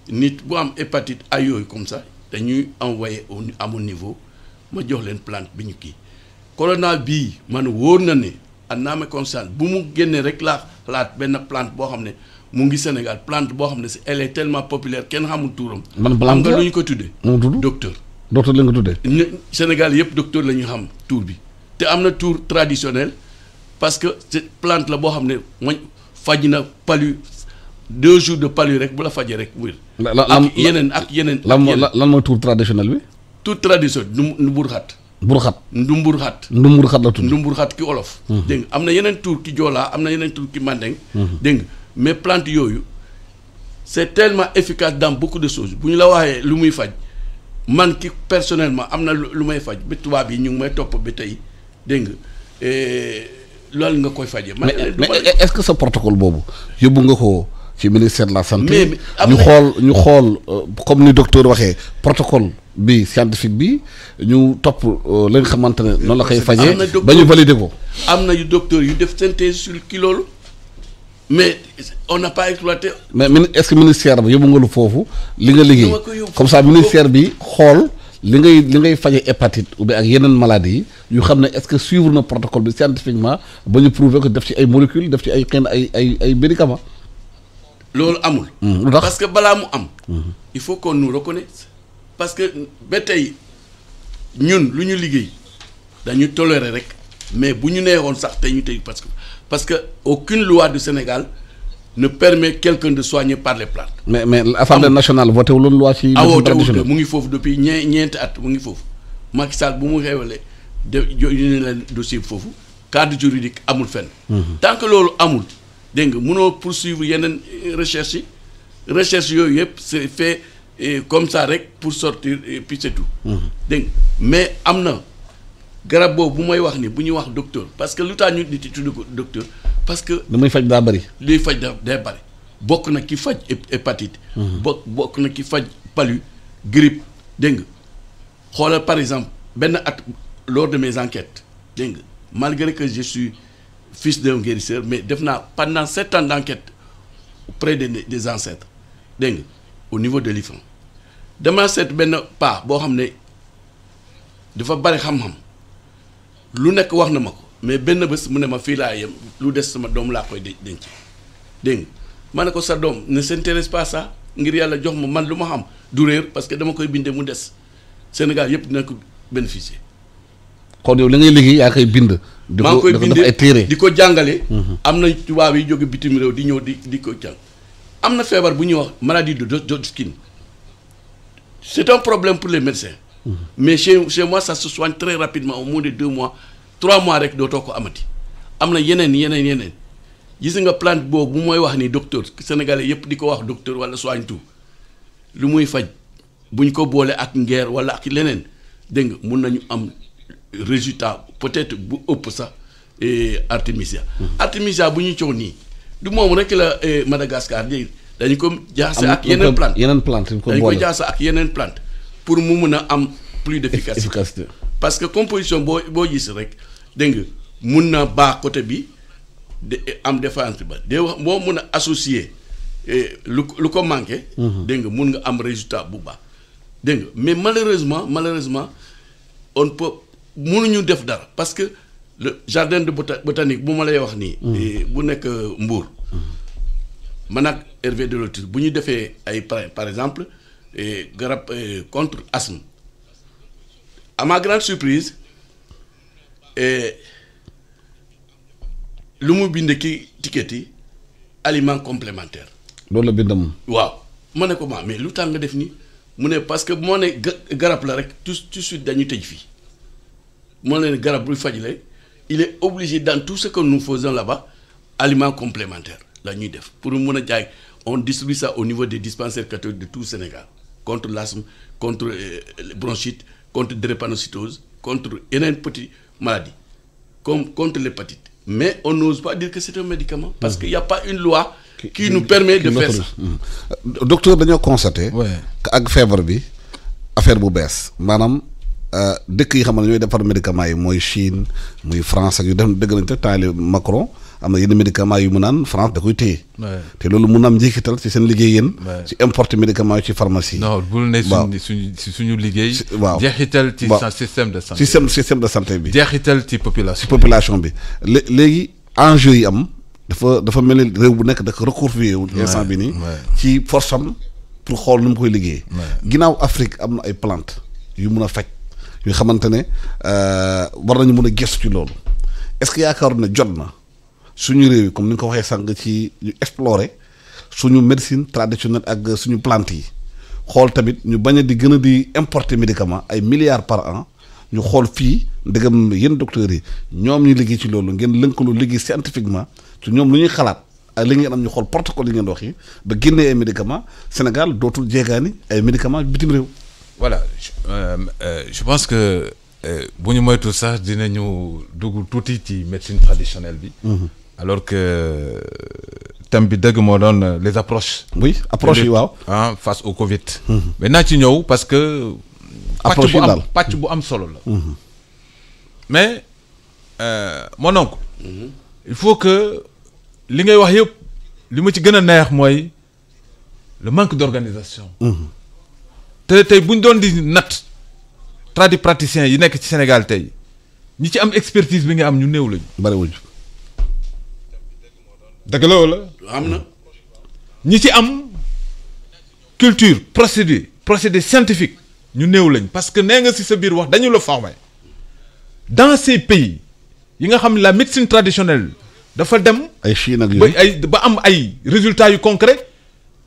nit bu am hépatite ay yooyu comme ça dañuy envoyer à mon niveau ma jox leen plante bi ñu kii corona bii man wóor na ne. en âme et conscience bu mu génnee rek laa xalaat benn plante boo xam ne mu ngi Sénégal plante boo xam ne elle est tellement populaire kenn xamul tuuram. man plante nga lu ñu ko tuddee. docteur la nga tuddee. Sénégal yëpp docteur la ñu xam tur bi te am na tur traditionnel parce que cette plante la boo xam ne mooy faj na palu 2 jours de palu rek bu la fajee rek wér. ak yeneen. lan mooy tour traditionnel bi. tour traditionnel Ndumburxat. Ndumburxat la tudd. Ndumburxat ki olof. dégg nga am na yeneen tour ki joolaa am na yeneen tour ki mandeng. dégg nga mais plante yooyu c'est tellement efficace dans beaucoup de choses bu ñu la waxee lu muy faj man ki personnellement am na lu may faj ba tubaab yi ñu ngi may topp ba tey dégg nga loolu nga koy fajee. mais est-ce que sa protocole boobu yóbbu nga ko ci ministère de la santé. ñu xool comme ni docteur waxee protocole bi scientifique bi ñu topp la nga xamante ne noonu la koy fajee. ba ñu valider ko. am na yu docteur yu def synthèse sur ki loolu mais on n'a pas exploité. mais est-ce que ministère bi yóbbu nga lu foofu li nga liggéey comme ça ministère bi xool li ngay faje hépatite ou bien ak yeneen maladies yi yu xam ne est-ce que suivre na protocole bi scientifiquement ba ñu prouver que def ci ay molécules def ci ay xëy na ay médicaments. loolu amul. lu tax parce que balaa mu am. il faut qu'on nous reconnaisse parce que ba tey ñun lu ñu liggéey dañu tolérer rek mais bu ñu neexoon sax tey ñu tey parce que aucune loi du Sénégal ne permet quelqu'un de soigner par les plantes. mais l'Assemblée nationale voté wu loon loi ci. traditionnel mu ngi foofu depuis ñeenti at mu ngi foofu Macky Sall bu mu xewalee yónnee leen dossier foofu cadre juridique amul fenn. tant que loolu amul dégg nga mënoo poursuivre yeneen recherche yooyu yëpp c'est fait comme ça rek pour sortir et puis c'est tout. dégg nga mais am na garab boobu bu may wax ni bu ñuy wax docteur parce que lu tax ñu nit yi tudd ko docteur parce que. damay faj daa bëri. liy faj day bëri bokk na ki faj hépatite. bokk na ki faj palu grippe dégg nga xoolal par exemple benn at lors de mes enquêtes dégg nga malgré que je suis fils d'un guérisseur mais def naa pendant 7 ans d'enquête auprès des ancêtres dégg nga au niveau de l'IFAN dama seet benn paa boo xam ne dafa bari xam-xam lu nekk wax na ma ko mais benn bés mu ne ma fii laa yem lu des sama doom laa koy denc dégg nga ma ne ko sa doom ne s'intéresse pas ça ngir yàlla jox ma man lu ma xam du réer parce que dama koy bindee mu des Sénégal yëpp dina ko bénéficier. kon yow li ngay liggéey yaa koy bind. maa ngi koy bindee di ko jàngale. am na tubaab yi jóge bitim réew di ñëw di ko jàng. am na feebar bu ñuy wax maladie de Hodgkin c'est un problème pour les médecins. mais chez moi ça se soigne très rapidement au moins de 2 mois 3 mois rek dootoo ko amati. am na yeneen gis nga plante boobu bu mooy wax ni docteur sénégalais yëpp di ko wax docteur wala soigne tout lu muy faj buñ ko boole ak ngeer wala ak leneen dégg nga mun nañu am résultat peut-être bu ëpp sax artémisia. artémisia bu ñu coow nii du moom rek la Madagascar dañu ko jaase ak yeneen plante dañu ko jaase ak yeneen plante pour mu mun a am plus d'efficacité parce que composition boo gis rek dégg nga mun na baax côté bi am défense ba de wax moo mun a associer lu ko manqué. dégg nga mun nga am résultat bu baax dégg nga mais malheureusement on peut mënuñu def dara parce que le jardin de botanique bu ma lay wax nii. bu nekk Mbour. man ak Hervé Delotis bu ñu defee ay par exemple garab contre asthme à ma grande surprise lu mu bind ki ticket yi aliment complémentaire. loolu la bindam. waaw ma ne ko mais lu tax nga def nii mu ne parce que moo ne garab la rek tout de suite dañuy tëj fii moo ne garab buy faj la il est obligé dans tout ce que nous faisons là-bas aliment complémentaire la ñuy def pour mun a jaay on distribue ça au niveau des dispensaires catholiques de tout Sénégal contre l'asthme contre bronchite contre drépanocytose contre yeneen petites maladies comme contre l'hépatite mais on n'ose pas dire que c'est un médicament parce qu'il n'y a pas une loi qui nous permet de faire ça. Docteur dañoo constaté que ak feebar bi affaire bu bees maanaam dëkk yi xam ne ñooy defar médicaments yi mooy Chine muy France ak yu def dëgg nañ te temps Macron am na yenn médicaments yu mu naan France da koy téye. te loolu mun na am njeexital ci seen liggéey yéen. ci importer médicaments yi ci pharmacie. non bul ne suñu liggéey. waaw jeexital ci système de santé. système de santé bi. jeexital ci population. ci population bi léegi enjeu yi am dafa mel ni réew bu nekk da ko recouvré wu. instant bi nii ci force am pour xool nu mu koy liggéey. ginnaaw Afrique am na ay plantes yu mun a faj yu xamante ne war nañu mun a gëstu ci loolu est-ce que yaakaar na jot na. suñu réew yi comme ni nga ko waxee sànq ci ñu explorer suñu médecine traditionnelle ak suñu plante yi xool tamit ñu bañ a di gën a di importer médicament ay milliards par an ñu xool fii ndegam yéen docteurs yi ñoom ñu liggéey ci loolu ngeen lëkkaloo liggéey scientifiquement ci ñoom lu ñuy xalaat ak li ngeen am ñu xool protocole yi ngeen wax yi ba génnee ay médicaments Sénégal dootul jéegaani ay médicaments bitim réew. Voilà je pense que bu ñu moytu sax dinañu dugg tuuti ci médecine traditionnelle bi. Alors que thème bi dëgg moo doon les approches. oui approche yi waaw. face au Covid. mais naa ci ñëw parce que. approche yi daal pàcc bu am solo la. mais mon oncle. il faut que li ngay wax yëpp li ma ci gën a neex mooy le manque d'organisation. te tey bu ñu doon di natt tradipraticiens yi nekk ci Sénégal tey ñi ci am expertise bi nga am ñu néew lañu. bariwuñu. dëgg la wala. am na. ñi ci am culture procédé scientifique ñu néew lañ parce que nee nga ci sa biir wax dañu la former dans ces pays yi nga xam ne la médecine traditionnelle dafa dem. ay Chine ak yooyu ba am ay résultats yu concrets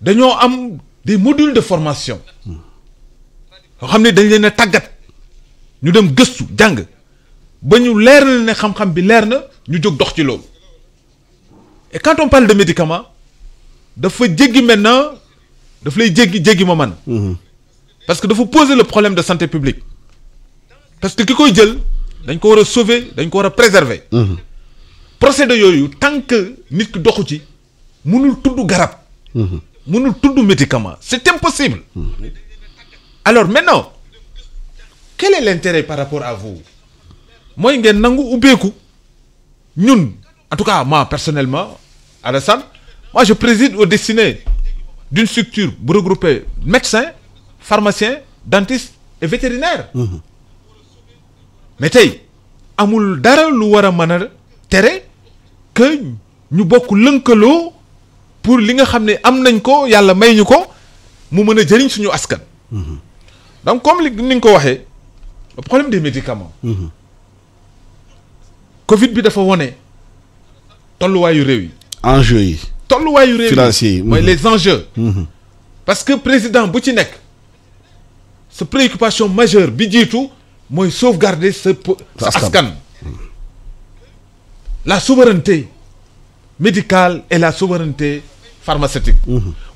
dañoo am des modules de formation yoo xam ne dañ leen a tàggat ñu dem gëstu jàng ba ñu leer na ne xam-xam bi leer na ñu jóg dox ci loolu. Et quand on parle de médicaments dafa jéggi maintenant daf lay jéggi ma man parce que dafa poser le problème de santé publique parce que ki koy jël dañ ko war a sauver dañ ko war a préserver. procédé yooyu tant que nit ki doxu ci mënul tudd garab. mënul tudd médicament c'est impossible. Alors maintenant quel est l'intérêt par rapport à vous mooy ngeen nangu ubbeeku ñun en tout cas moi personnellement Alassane moi je préside aux destinées d'une structure bu regrouper médecins pharmaciens dentistes et vétérinaires. mais tey amul dara lu war a mën a tere que ñu bokk lënkaloo pour li nga xam ne am nañ ko yàlla may ñu ko mu mën a jëriñ suñu askan. donc comme li ni nga ko waxee le problème des médicaments. Covid bi dafa wone tolluwaayu réew yi. enjeux yi. tolluwaayu réew yi financiers yi. mooy les enjeux. parce que président bu ci nekk sa préoccupation majeure bi jiitu mooy sauvegarder sa askan. la souveraineté médicale et la souveraineté pharmaceutique.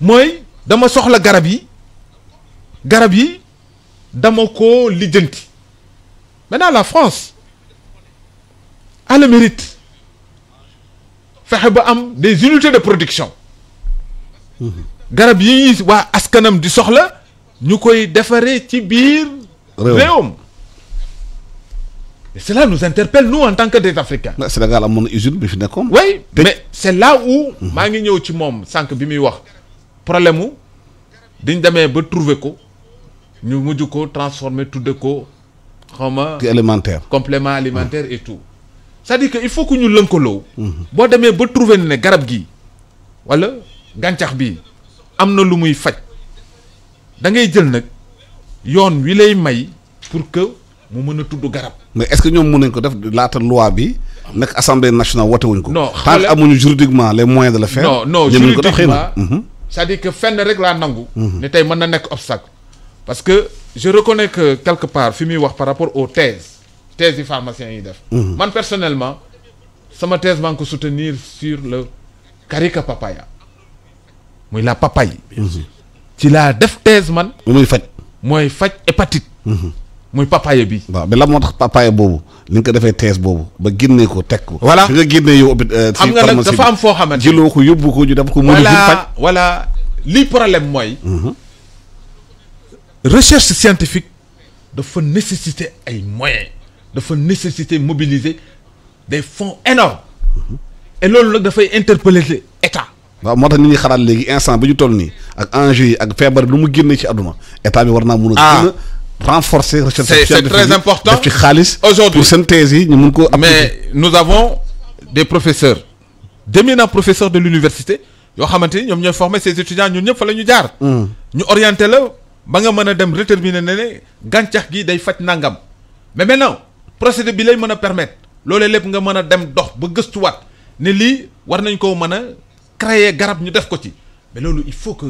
mooy dama soxla garab yi dama ko lijjanti. maintenant la France a le mérite fexe ba am des unités de production. garab yi waa askanam di soxla ñu koy defaree ci biir réewam. et cela nous interpelle nous en tant que des Africains. Sénégal amoon na usine bi fi nekkoon. oui mais c'est là où. maa ngi ñëw ci moom sànq bi muy wax problème mu diñ demee ba trouver ko ñu mujj ko transformer tudde ko xawma alimentaire complément alimentaire et tout. c'est-à-dire que il faut que ñu lënkaloo. boo demee ba trouver ne garab gi wala gàncax bi am na lu muy faj da ngay jël nag yoon wi lay may pour que mu mën a tudd garab. mais est-ce que ñoom mën nañ ko def laata loi bi nekk assemblée nationale wote wuñ ko. non tant que amuñu juridiquement les moyens de le faire. non juridiquement c'est-à-dire que fenn rek laa nangu. ne tey mën na nekk obstacle. parce que je reconnais que quelque part fi muy wax par rapport aux thèses yi pharmaciens yi def. man personnellement sama thèse maa ngi ko soutenir sur le carica papaya muy la papaye. ci laa def thèse man. muy faj. mooy faj hépatite. muy papaye bi. waaw mais la moo tax papaye boobu li nga ko defee thèse boobu ba génnee ko teg ko. voilà fi nga génnee yow. xam nga nag dafa am foo xamante jëloo ko yóbbu ko ñu def ko. mën a faj voilà lii problème mooy. recherche scientifique dafa nécessiter ay moyens dafa nécessiter mobiliser des fonds énormes et loolu nag dafay interpeller état. waaw moo tax nit ñi xalaat léegi instant bi ñu toll nii ak enjeux yi ak feebar lu mu génnee ci àdduna état bi war naa mun a. gën a renforcer recherche scientifique c'est très important def ci xaalis. aujourd'hui pour synthèse yi ñu mun ko. mais nous avons des professeurs d'éminents professeurs de l'université yoo xamante ni ñoom ñooy former ces étudiants ñun ñëpp fa la ñu jaar. ñu orienté la ba nga mën a dem déterminer ne gàncax gi day faj nangam mais maintenant procédé bi lay mën a permettre loolee lépp nga mën a dem dox ba gëstuwaat ne lii war nañ koo mën a créer garab ñu def ko ci mais loolu il faut que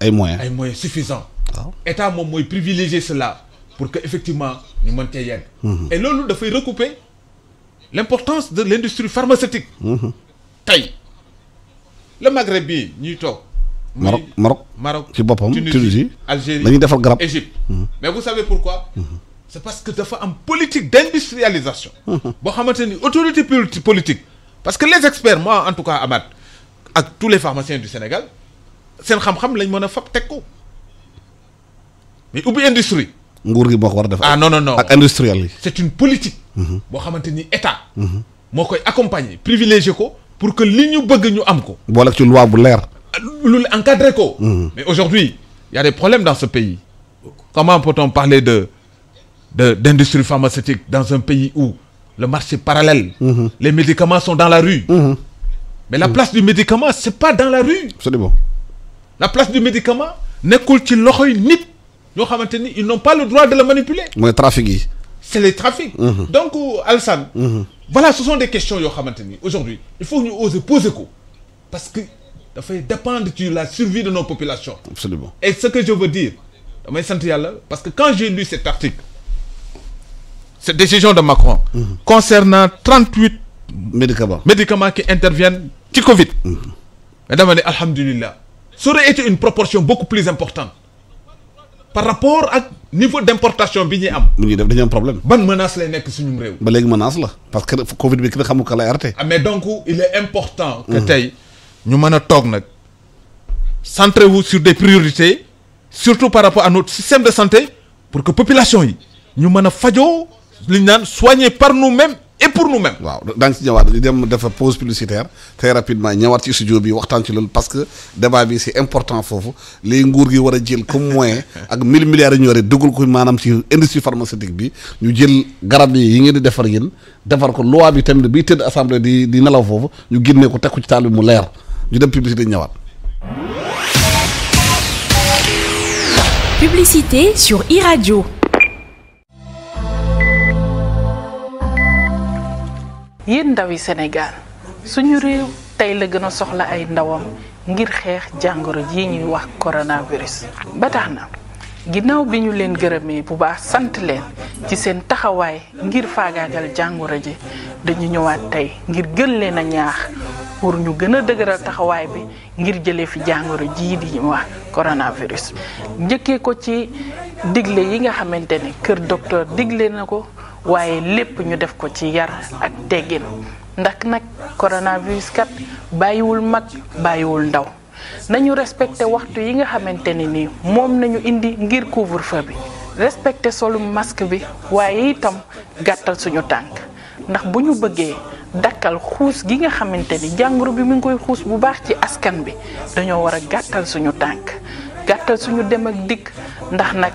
ay moyens suffisants. waaw état moom mooy privilégier cela pour que effectivement ñu mën cee yegg. et loolu dafay recouper l'importance de l'industrie pharmaceutique. tey le Maghreb bii ñuy toog. Maroc ci boppam Tunisie Algérie dañuy defar garab Égypte. mais vous savez pourquoi. c'est parce que dafa am politique d'industrialisation. boo xamante ni autorité politique. parce que les experts moi en tout cas Amath ak tous les pharmaciens du Sénégal seen xam-xam lañ mën a fab teg ko mais ubbi industrie. nguur gi moo ko war a def. non ak industriel yi. c'est une politique. boo xamante ni état. moo koy accompagner privilégier ko pour que li ñu bëgg ñu am ko. boole ci loi bu leer. lu encadré ko. mais aujourd'hui il y a des problèmes dans ce pays. comment peut-on parler d'industrie pharmaceutique dans un pays où le marché parallèle. Les médicaments sont dans la rue. mais la place du médicament c'est pas dans la rue. absolument. la place du médicament nekkul ci loxoy nit ñoo xamante ni ils n'ont pas le droit de le manipuler. mooy trafic yi. c'est les trafics. donc Alassane. voilà ce sont des questions yoo xamante ni aujourd'hui il faut ñu oser poser ko parce que dafay dépendre de la survie de nos populations. absolument. et ce que je veux dire damay sant yàlla parce que quand j'ai lu cet article cette décision de Macron. concernant 38 médicaments qui interviennent ci Covid. mais dama ne alhamdulillah ça aurait été une proportion beaucoup plus importante par rapport ak niveau d'importation bi ñuy am. mu ñuy def dañu am problème. ban menace lay nekk suñu réew. ba léegi menace la parce que Covid bi ki nga xamul ko lay arrêté. mais donc il est important. que tey ñu mën a toog nag centrez-vous sur des priorités surtout par rapport à notre système de santé pour que population yi ñu mën a fajoo li ñu naan soigner par nous-mêmes et pour nous-mêmes. waaw daa ngi ci ñëwaat di dem dafa pause publicitaire très rapidement ñëwaat ci studio bi waxtaan ci loolu parce que débat bi c'est important foofu léegi nguur gi war a jël comme moyen ak 1000 milliards yi ñu war a dugal ko maanaam ci industrie pharmaceutique bi ñu jël garab yi ngeen di defar yéen defar ko loi bi tamit biy tëdd assemblée di nelaw foofu ñu génne ko teg ko ci taal bi mu leer ñu dem publicité ñëwaat. Publicité sur iRadio. yéen ndawi Sénégal suñu réew tey la gën a soxla ay ndawam ngir xeex jàngoro ji ñuy wax coronavirus ba tax na ginnaaw bi ñu leen gërëmee bu baax sant leen ci seen taxawaay ngir faagaagal jàngoro ji dañu ñëwaat tey ngir gën leen a ñaax pour ñu gën a dëgëral taxawaay bi ngir jëlee fi jàngoro jii di ñu wax coronavirus. njëkkee ko ci digle yi nga xamante ne kër docteur digle na ko waaye lépp ñu def ko ci yar ak teggin ndax nag coronavirus kat bàyyiwul mag bàyyiwul ndaw nañu respecté waxtu yi nga xamante ne ni moom nañu indi ngir couvre-feu bi respecté solum masque bi waaye itam gàttal suñu tànk ndax bu ñu bëggee dakkal xuus gi nga xamante ni jàngoro bi mu ngi koy xuus bu baax ci askan bi dañoo war a gàttal suñu tànk gàttal suñu dem ak dikk ndax nag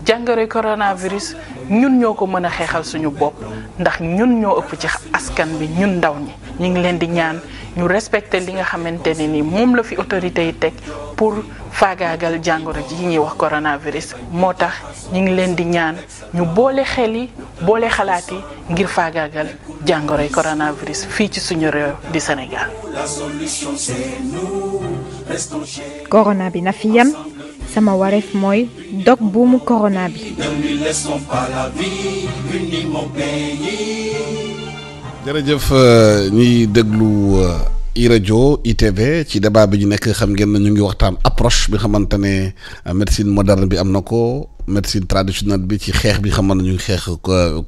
jàngoro coronavirus ñun ñoo ko mën a xeexal suñu bopp ndax ñun ñoo ëpp ci askan bi ñun ndaw ñi ñu ngi leen di ñaan ñu respecté li nga xamante ne ni moom la fi autorité yi teg pour faagaagal jàngoro ji ñuy wax coronavirus moo tax ñu ngi leen di ñaan ñu boole xel yi boole xalaat yi ngir faagaagal jàngoroy coronavirus fii ci suñu réew di Sénégal. corona bi na fi yam sama wareef mooy dog buumu corona bi. jërëjëf ñiy déglu iRadio ITV ci débat bi ñu nekk xam ngeen ne ñu ngi waxtaan approche bi xamante ne médecine moderne bi am na ko médecine traditionnelle bi ci xeex bi xamante ne ñu ngi xeex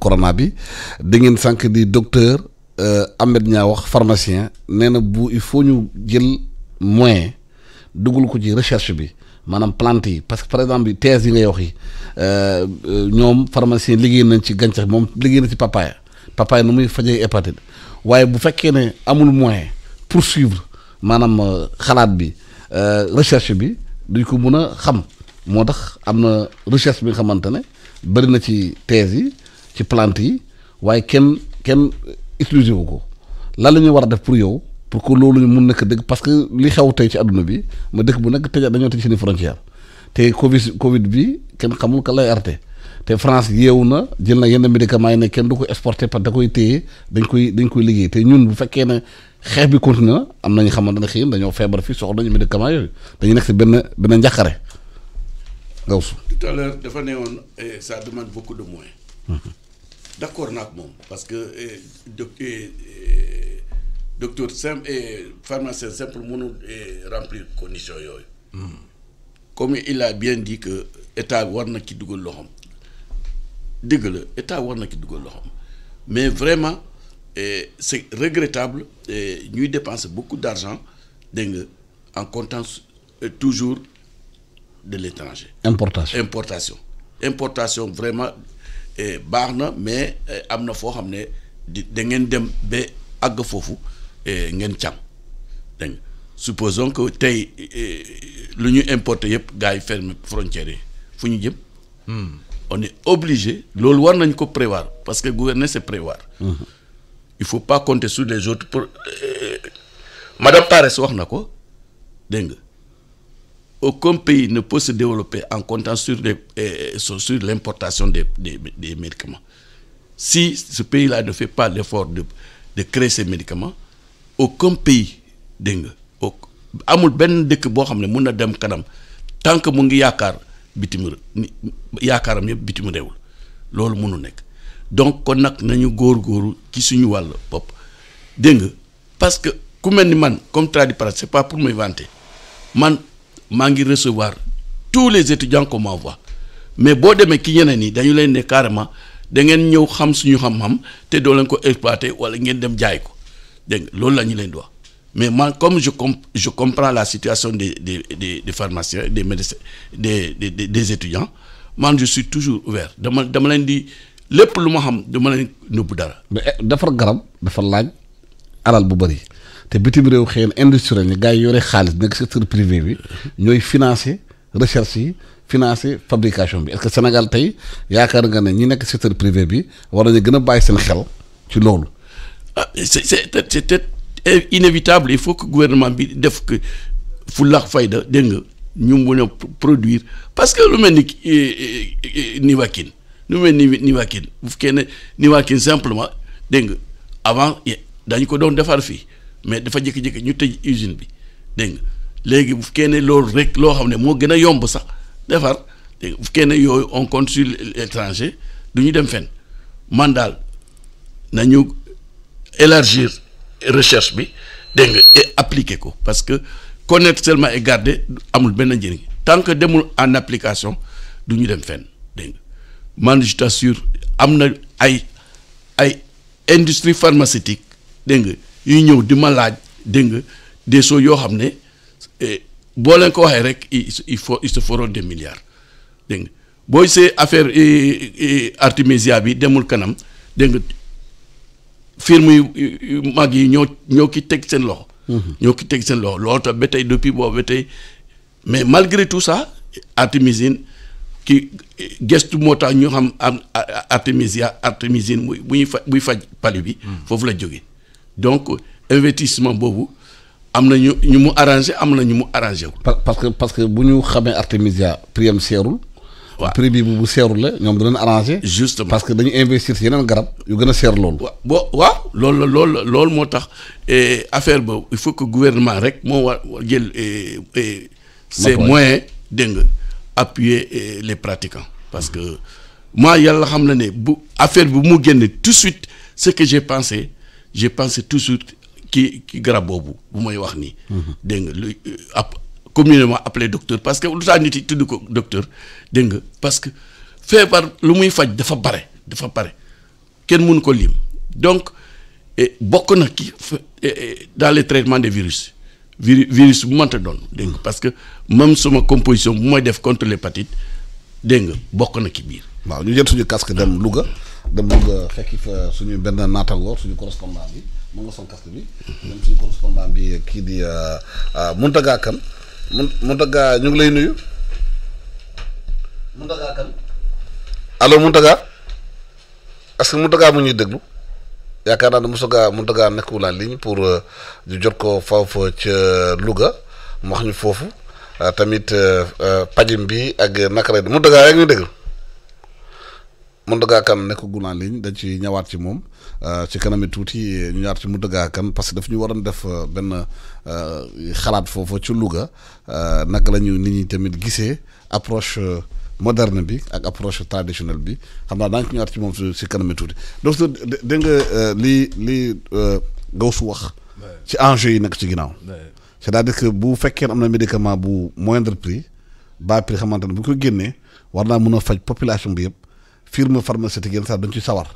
corona bi da ngeen sànq di docteur Ahmed Niang wax pharmacien nee na bu il faut ñu jël moyen dugal ko ci recherche bi maanaam plante yi parce que par exemple thèse yi ngay wax yi ñoom pharmacien liggéey nañ ci gàncax moom liggéey na ci papaye nu muy fajee hépatite waaye bu fekkee ne amul moyen poursuivre maanaam xalaat bi recherche bi duñ ko mën a xam moo tax am na recherche bi nga xamante ne bëri na ci thèse yi ci plante yi waaye kenn utiliser wu ko lan la ñuy war a def pour yow pour que loolu ñu mun nekk dëgg parce que li xew tey ci adduna bi ma dëkk bu nekk tëj dañoo tëj seeni frontière te Covid bi kenn xamul ka lay arte te France yeewu na jël na yenn médicaments yi ne kenn du ko exporter parce que da koy téye dañ koy liggéey te ñun bu fekkee ne xeex bi continué na am nañu xamante ne xëy dañoo feebar fii soxla nañu médicament yooyu dañuy nekk si benn njàqare Gaoussou. tout à l'heure dafa ne woon ça demande beaucoup de moyens. d'accord naa ak moom parce que docteur simple pharmacien simple mënul remplir conditions yooyu. comme il a bien dit que état war na ki dugal loxoom dëgg la état war na ki dugal loxoom mais vraiment c'est regrettable ñuy dépenser beaucoup d'argent dégg nga en comptant toujours de l'étranger. Importation vraiment baax na mais am na foo xam ne da ngeen dem ba àgg foofu ngeen càng dégg nga supposons que tey lu ñu importer yëpp gars yi fermer frontières yi fu ñu jëm. On est obligé loolu war nañ ko prévoir parce que gouverner c'est prévoir. Il faut pas compter sur les autres pour Madame Pares wax na ko dégg nga aucun pays ne peut se développer en comptant sur l'importation des médicaments. Si ce pays-là ne fait pas l'effort de créer ces médicaments, aucun pays dégg nga amul benn dëkk boo xam ne mun na dem kanam tant que mu ngi yaakaaram yëpp bitim réew loolu mënu nekk donc kon nag nañu góor-góoru ci suñu wàll bopp dégg nga parce que ku mel ni man comme tradipraticien c'est pas pour me vanter man maa ngi recevoir tous les étudiants qu'on m'envoie mais boo demee ki ñeneen ñi dañu leen ne carrément da ngeen ñëw xam suñu xam-xam te doo leen ko exploiter wala ngeen dem jaay ko dégg nga loolu la ñu leen di wax mais man comme je comprends la situation des pharmaciens des médecins des étudiants man je suis toujours ouvert dama leen di lépp lu ma xam dama leen nëbbu dara. mais defar garab dafa laaj alal bu bëri te bitim réew xëy na industriel ñi gars yi yore xaalis nekk secteur privé bi ñooy financer recherche yi financer fabrication bi est-ce que Sénégal tey yaakaar nga ne ñi nekk secteur privé bi war nañu gën a bàyyi seen xel ci loolu. ah c'est inévitable il faut que gouvernement bi def que fullax fayda dégg nga ñu mën a produire parce que lu mel ni Nivaquine lu mel ni Nivaquine bu fekkee ne Nivaquine simplement dégg nga avant dañu ko doon defar fii mais dafa jékki-jékki ñu tëj usine bi dégg nga léegi bu fekkee ne loolu rek loo xam ne moo gën a yomb sax defar dégg nga bu fekkee ne yooyu on compte sur l'étranger du ñu dem fenn man daal nañu élargir recherche bi dégg nga et appliquer ko parce que connaître seulement et garder amul benn njëriñ tant que demul en application du ñu dem fenn dégg nga man je t'assure am na ay industrie pharmaceutique dégg nga yu ñëw di ma laaj dégg nga des choses yoo xam ne boo leen ko waxee rek ils se feront des milliards dégg nga booy see affaire artémisia bi demul kanam dégg nga firme yu mag yi ñoo ki teg seen loxo. ñoo ki teg seen loxo loolu tax ba tey depuis boobu ba tey mais malgré tout ça artémisine ki gestu moo tax ñu xam am artémisine buy faj palu bi. foofu la jógee donc investissement boobu am na ñu mu arrangé am na ñu mu arrangé wul. parce que bu ñu xamee artémisia prix am seerul. waaw prix bi bu seerul la ñoom dinañ arrangé. justement parce que dañu investir ci yeneen garab yu gën a seer loolu. waaw loolu moo tax affaire boobu il faut que gouvernement rek moo war jël ses moyens dégg nga appuyer les pratiquants parce que moi yàlla xam na ne bu affaire bi mu génne tout de suite ce que j'ai pensé tout de suite ki garab boobu bu may wax nii. dégg nga lu communément appelé docteur parce que lu tax nit yi tudd ko docteur dégg nga parce que feebar lu muy faj dafa bare kenn mënu ko lim donc bokk na ki dans les traitements des virus bu mënta doon dégg nga parce que même sama composition bu may def contre l'hépatite dégg nga bokk na ki biir. waaw ñu jël suñu casque dem Louga fekki fa suñu benn naataango suñu correspondant bi mën nga sol casque bi dem suñu correspondant bi kii di Mountaga Kane Mountaga ñu ngi lay nuyu Mountaga Kane allo Mountaga est-ce que Mountaga mu ñuy déglu yaakaar naa ne Mountaga nekkul en ligne pour ñu jot ko foofu ca Louga mu wax ñu foofu tamit pajim bi ak naka lay Mountaga yaa ngi ñu déglu Mountaga Kane nekk gu naa ligne dañ ci ñëwaat ci moom ci kanami tuuti ñu ñëwaat ci Mountaga Kane parce que daf ñu waroon def benn xalaat foofu ci Louga naka la ñu nit ñi tamit gisee approche moderne bi ak approche traditionnelle bi xam naa daañu ko ñëwaat ci moom ci kanami tuuti donc dégg nga li Gawsu wax ci enjeu yi nekk ci ginnaaw c'est-à-dire que bu fekkee am na médicament bu moindre prix bas prix xamante ne bu ko génnee war naa mën a faj population bi yëpp firme pharmaceutique yenn saa dañ ci sawar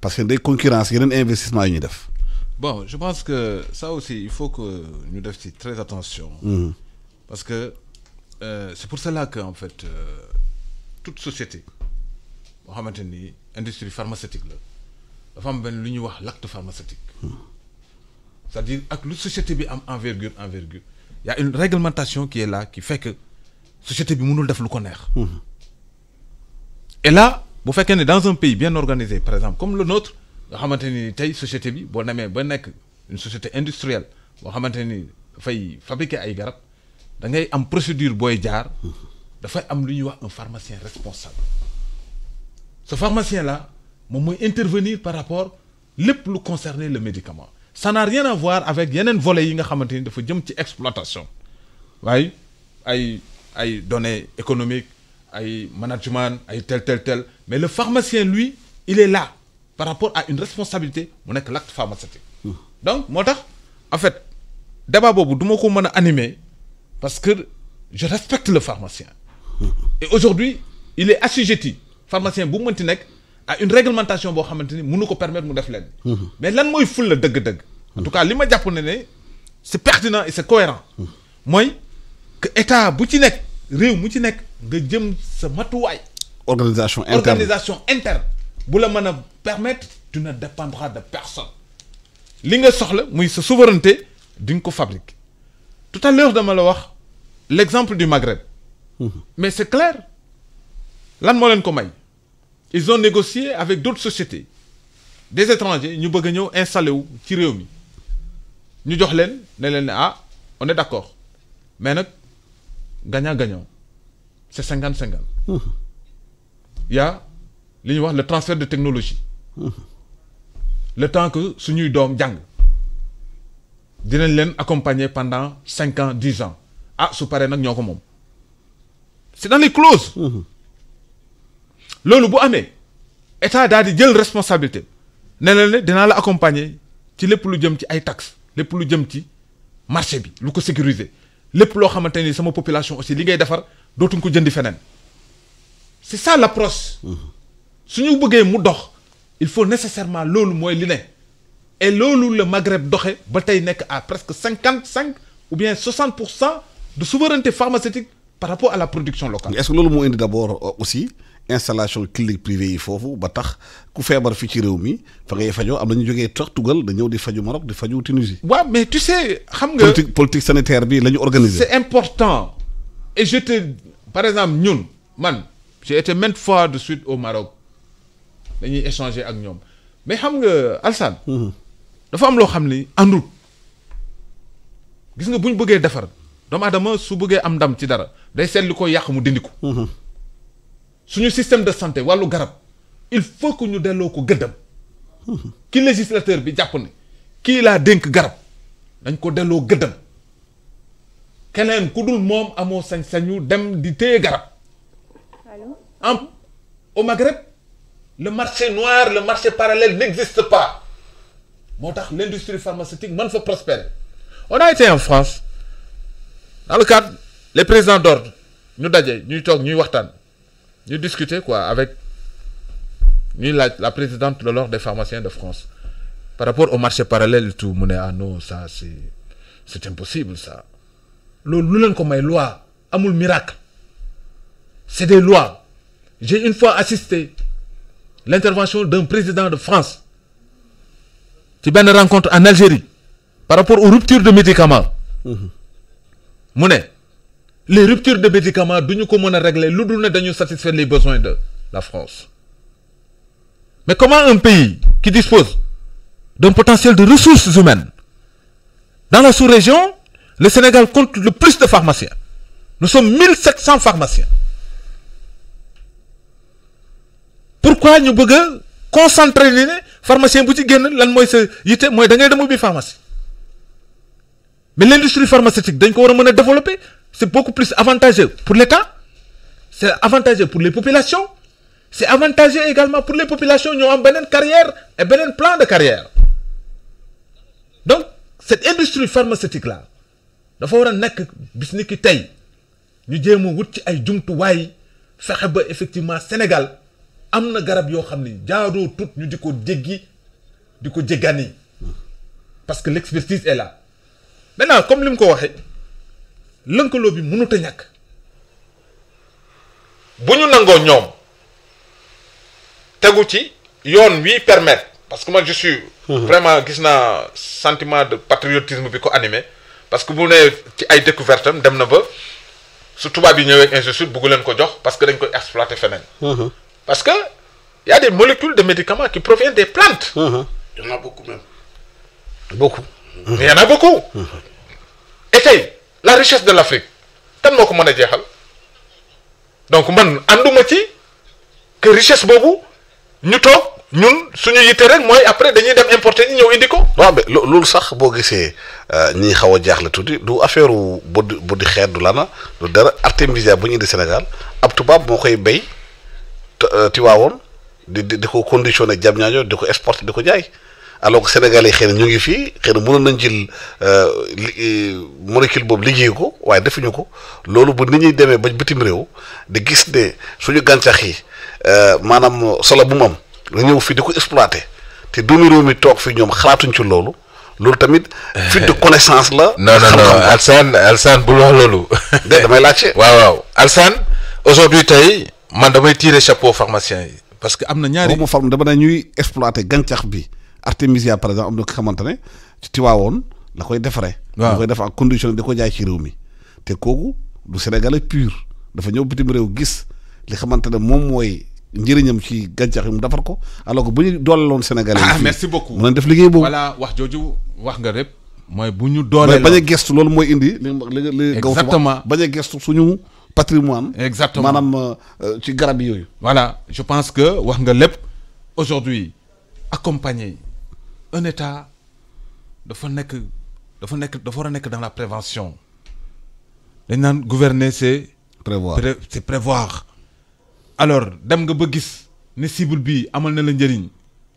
parce que day concurrence yeneen investissement yi ñuy def. Bon, je pense que ça aussi il faut que ñu def ci très attention. Parce que c'est pour cela que en fait toute société boo xamante ni industrie pharmaceutique la dafa am benn lu ñuy wax l'acte pharmaceutique. C'est-à-dire ak lu société bi am envergure il y a une réglementation qui est là qui fait que société bi mënul def lu ko neex. Et là bu fekkee ne dans un pays bien organisé par exemple comme le nôtre nga xamante ni tey société bi boo demee ba nekk une société industrielle boo xamante ni dafay fabriquer ay garab da ngay am procédure booy jaar dafay am lu ñuy wax un pharmacien responsable. Ce pharmacien là moom mooy intervenir par rapport lépp lu concerner le médicament. Ça n'a rien à voir avec yeneen volets yi nga xamante ni dafa jëm ci exploitation waaye ay données économiques ay management ay tel mais le pharmacien lui il est là par rapport à une responsabilité mu nekk l'acte pharmaceutique. Donc moo tax en fait débat boobu du ma ko mën a animer parce que je respecte le pharmacien. Et aujourd'hui il est assujetti pharmacien bu mënti nekk à une réglementation boo xamante ni mënu ko permettre mu def leen. Mais lan mooy ful la dëgg-dëgg. En tout cas li ma jàpp ne c'est pertinent et c'est cohérent. mooy que état bu ci nekk réew mu ci nekk nga jëm sa matuwaay. organisation interne bu la mën a permettre tu ne dépendras de personne. li nga soxla muy sa souveraineté di nga ko fabriquer. Tout à l'heure dama la wax l'exemple du Maghreb. Mais c'est clair lan moo leen ko may. Ils ont négocié avec d'autres sociétés des étrangers ñu bëgg a ñëw installé wu ci réew mi ñu jox leen ne leen ne on est d'accord mais nag gagnant-gagnant c'est 50-50. Il y a li ñuy wax le transfert de technologie. Le temps que suñuy doom jàng dinañ leen accompagner pendant 5 ans 10 ans su paree nag ñoo ko moom. C'est dans les clauses. Loolu bu amee état daal di jël responsabilité ne leen ne dinaa la accompagner ci lépp lu jëm ci ay taxes lépp lu jëm ci marché bi lu ko sécuriser lépp loo xamante ni sama population aussi li ngay defar dootuñ ko jëndi feneen. C'est ça l'approche. su ñu bëggee mu dox il faut nécessairement loolu mooy li ne et loolu le Maghreb doxe ba tey nekk à presque 55 ou bien 60% de souveraineté pharmaceutique par rapport à la production locale. Est-ce que loolu moo indi d'abord aussi installation clinique privée yi foofu ba tax ku feebar fii ci réew mi fa ngay fajoo am na ñu jógee tax tugal da ñëw di faju Maroc di faju Tunisie. waaw mais tu sais xam nga. politique sanitaire bi la ñu organiser. C'est important et par exemple ñun man j'ai été maintes fois de suite au Maroc dañuy échanger ak ñoom mais xam nga Alsane. dafa am loo xam ni àndul gis nga bu ñu bëggee defar doomu aadama su bëggee am ndam ci dara day seet li ko yàq mu dindi ko. suñu système de santé wàllu garab il faut que ñu delloo ko gëddam. ki législateur bi jàpp ne kii laa dénk garab dañ ko delloo gëddam keneen ku dul moom amoo sañ-sañu dem di téye garab. Au Maghreb le marché noir le marché parallèle n'existe pas moo tax l'industrie pharmaceutique mën fa prospérer. On a été en France dans le cadre les présidents d'ordre ñu daje ñuy toog ñuy waxtaan ñu discuter quoi avec ñuy laaj la présidente de l'ordre des pharmaciens de France par rapport au marché parallèle et tout mu ne non ça c'est impossible ça loolu lu leen ko may loi amul miracle c'est des lois. J'ai une fois assisté l'intervention d'un président de France ci benn rencontre en Algérie par rapport aux ruptures de médicaments. mu ne les ruptures de médicaments du ñu ko mën a régler lu dul ne dañu satisfaire les besoins de la France. Mais comment un pays qui dispose d'un potentiel de ressources humaines dans la sous-région, le Sénégal compte le plus de pharmaciens. Nous sommes 1700 pharmaciens. pourquoi ñu bëgg a concentrer ni ne pharmacien bu ci génn lan mooy sa yitte mooy da ngay dem ubbi pharmacie mais l'industrie pharmaceutique dañ ko war a mën a développer c'est beaucoup plus avantageux pour l'État c'est avantageux pour les populations c'est avantageux également pour les populations ñoo am beneen carrière et beneen plan de carrière donc cette industrie pharmaceutique là dafa war a nekk bis ni ki tey ñu jéem a wut ci ay jumtuwaay fexe ba effectivement Sénégal am na garab yoo xam ni jaaroo tut ñu di ko jéggi di ko jéggani parce que l'expertise est là maintenant comme li mu ko waxee lënkaloo bi mënut a ñàkk bu ñu nangoo ñoom tegu ci yoon wi permettre parce que moi je suis vraiment gis naa sentiment de patriotisme bi ko animé parce que bu ne ci ay découverte am dem na ba su tubaab yi ñëwee ainsi de suite bëggu leen ko jox parce que dañ koy exploiter feneen parce que y a des molécules de médicaments qui proviennent des plantes Il y en a beaucoup même. beaucoup. il y en a beaucoup et tey la richesse de l'Afrique kan moo ko mën a jeexal donc man ànduma ci que richesse boobu ñu toog ñun suñu yitte rek mooy après dañuy dem importer ñi ñëw indi ko. waaw mais loolu sax boo gisee ñi xaw a jaaxle tuuti du affaire bu di xeet du lana du dara artémisia bu ñu indi Sénégal ab tubaab moo koy béy Tiwaawoon di ko conditionné jam ñaajo di ko exporter di ko jaay alors que Sénégalais yi xëy na ñu ngi fii xëy na mënoon nañ jël molécule boobu liggéey ko waaye defuñu ko loolu bu nit ñuy demee ba bitim réew di gis ne suñu gàncax yi maanaam solo bu mu am nga ñëw fii di ko exploité te doomi réew mi toog fii ñoom xalaatuñ ci loolu tamit fuite de connaissance la. non Alsane bul wax loolu. damay laajte. waaw Alsane aujourd'hui tey man damay tirer chapeau pharmacien yi parce que am na ñaari. boobu forme dama ne ñuy exploité gàncax bi artémisia par exemple am na ko xamante ne ci Tiwaawoon la koy defaree. waaw la koy def ak condition di ko jaay ci réew mi te kooku du sénégalais pur dafa ñëw bitim réew gis li xamante ne moom mooy. njëriñam ci gàncax yi mu defar ko alors que bu ñu dooleeloon Sénégalais yi. merci beaucoup mën nañ def liggéey boobu. voilà wax jooju wax nga rek mooy bu ñu dooleeloon bañ a gestu loolu mooy indi. li exactement bañ a gestu suñu patrimoine. exactement maanaam ci garab yooyu. voilà je pense que wax nga lépp aujourd'hui accompagner un état dafa war a nekk dans la prévention dañ naan gouverner c'est prévoir. alors dem nga ba gis ne cible bi amal na la njëriñ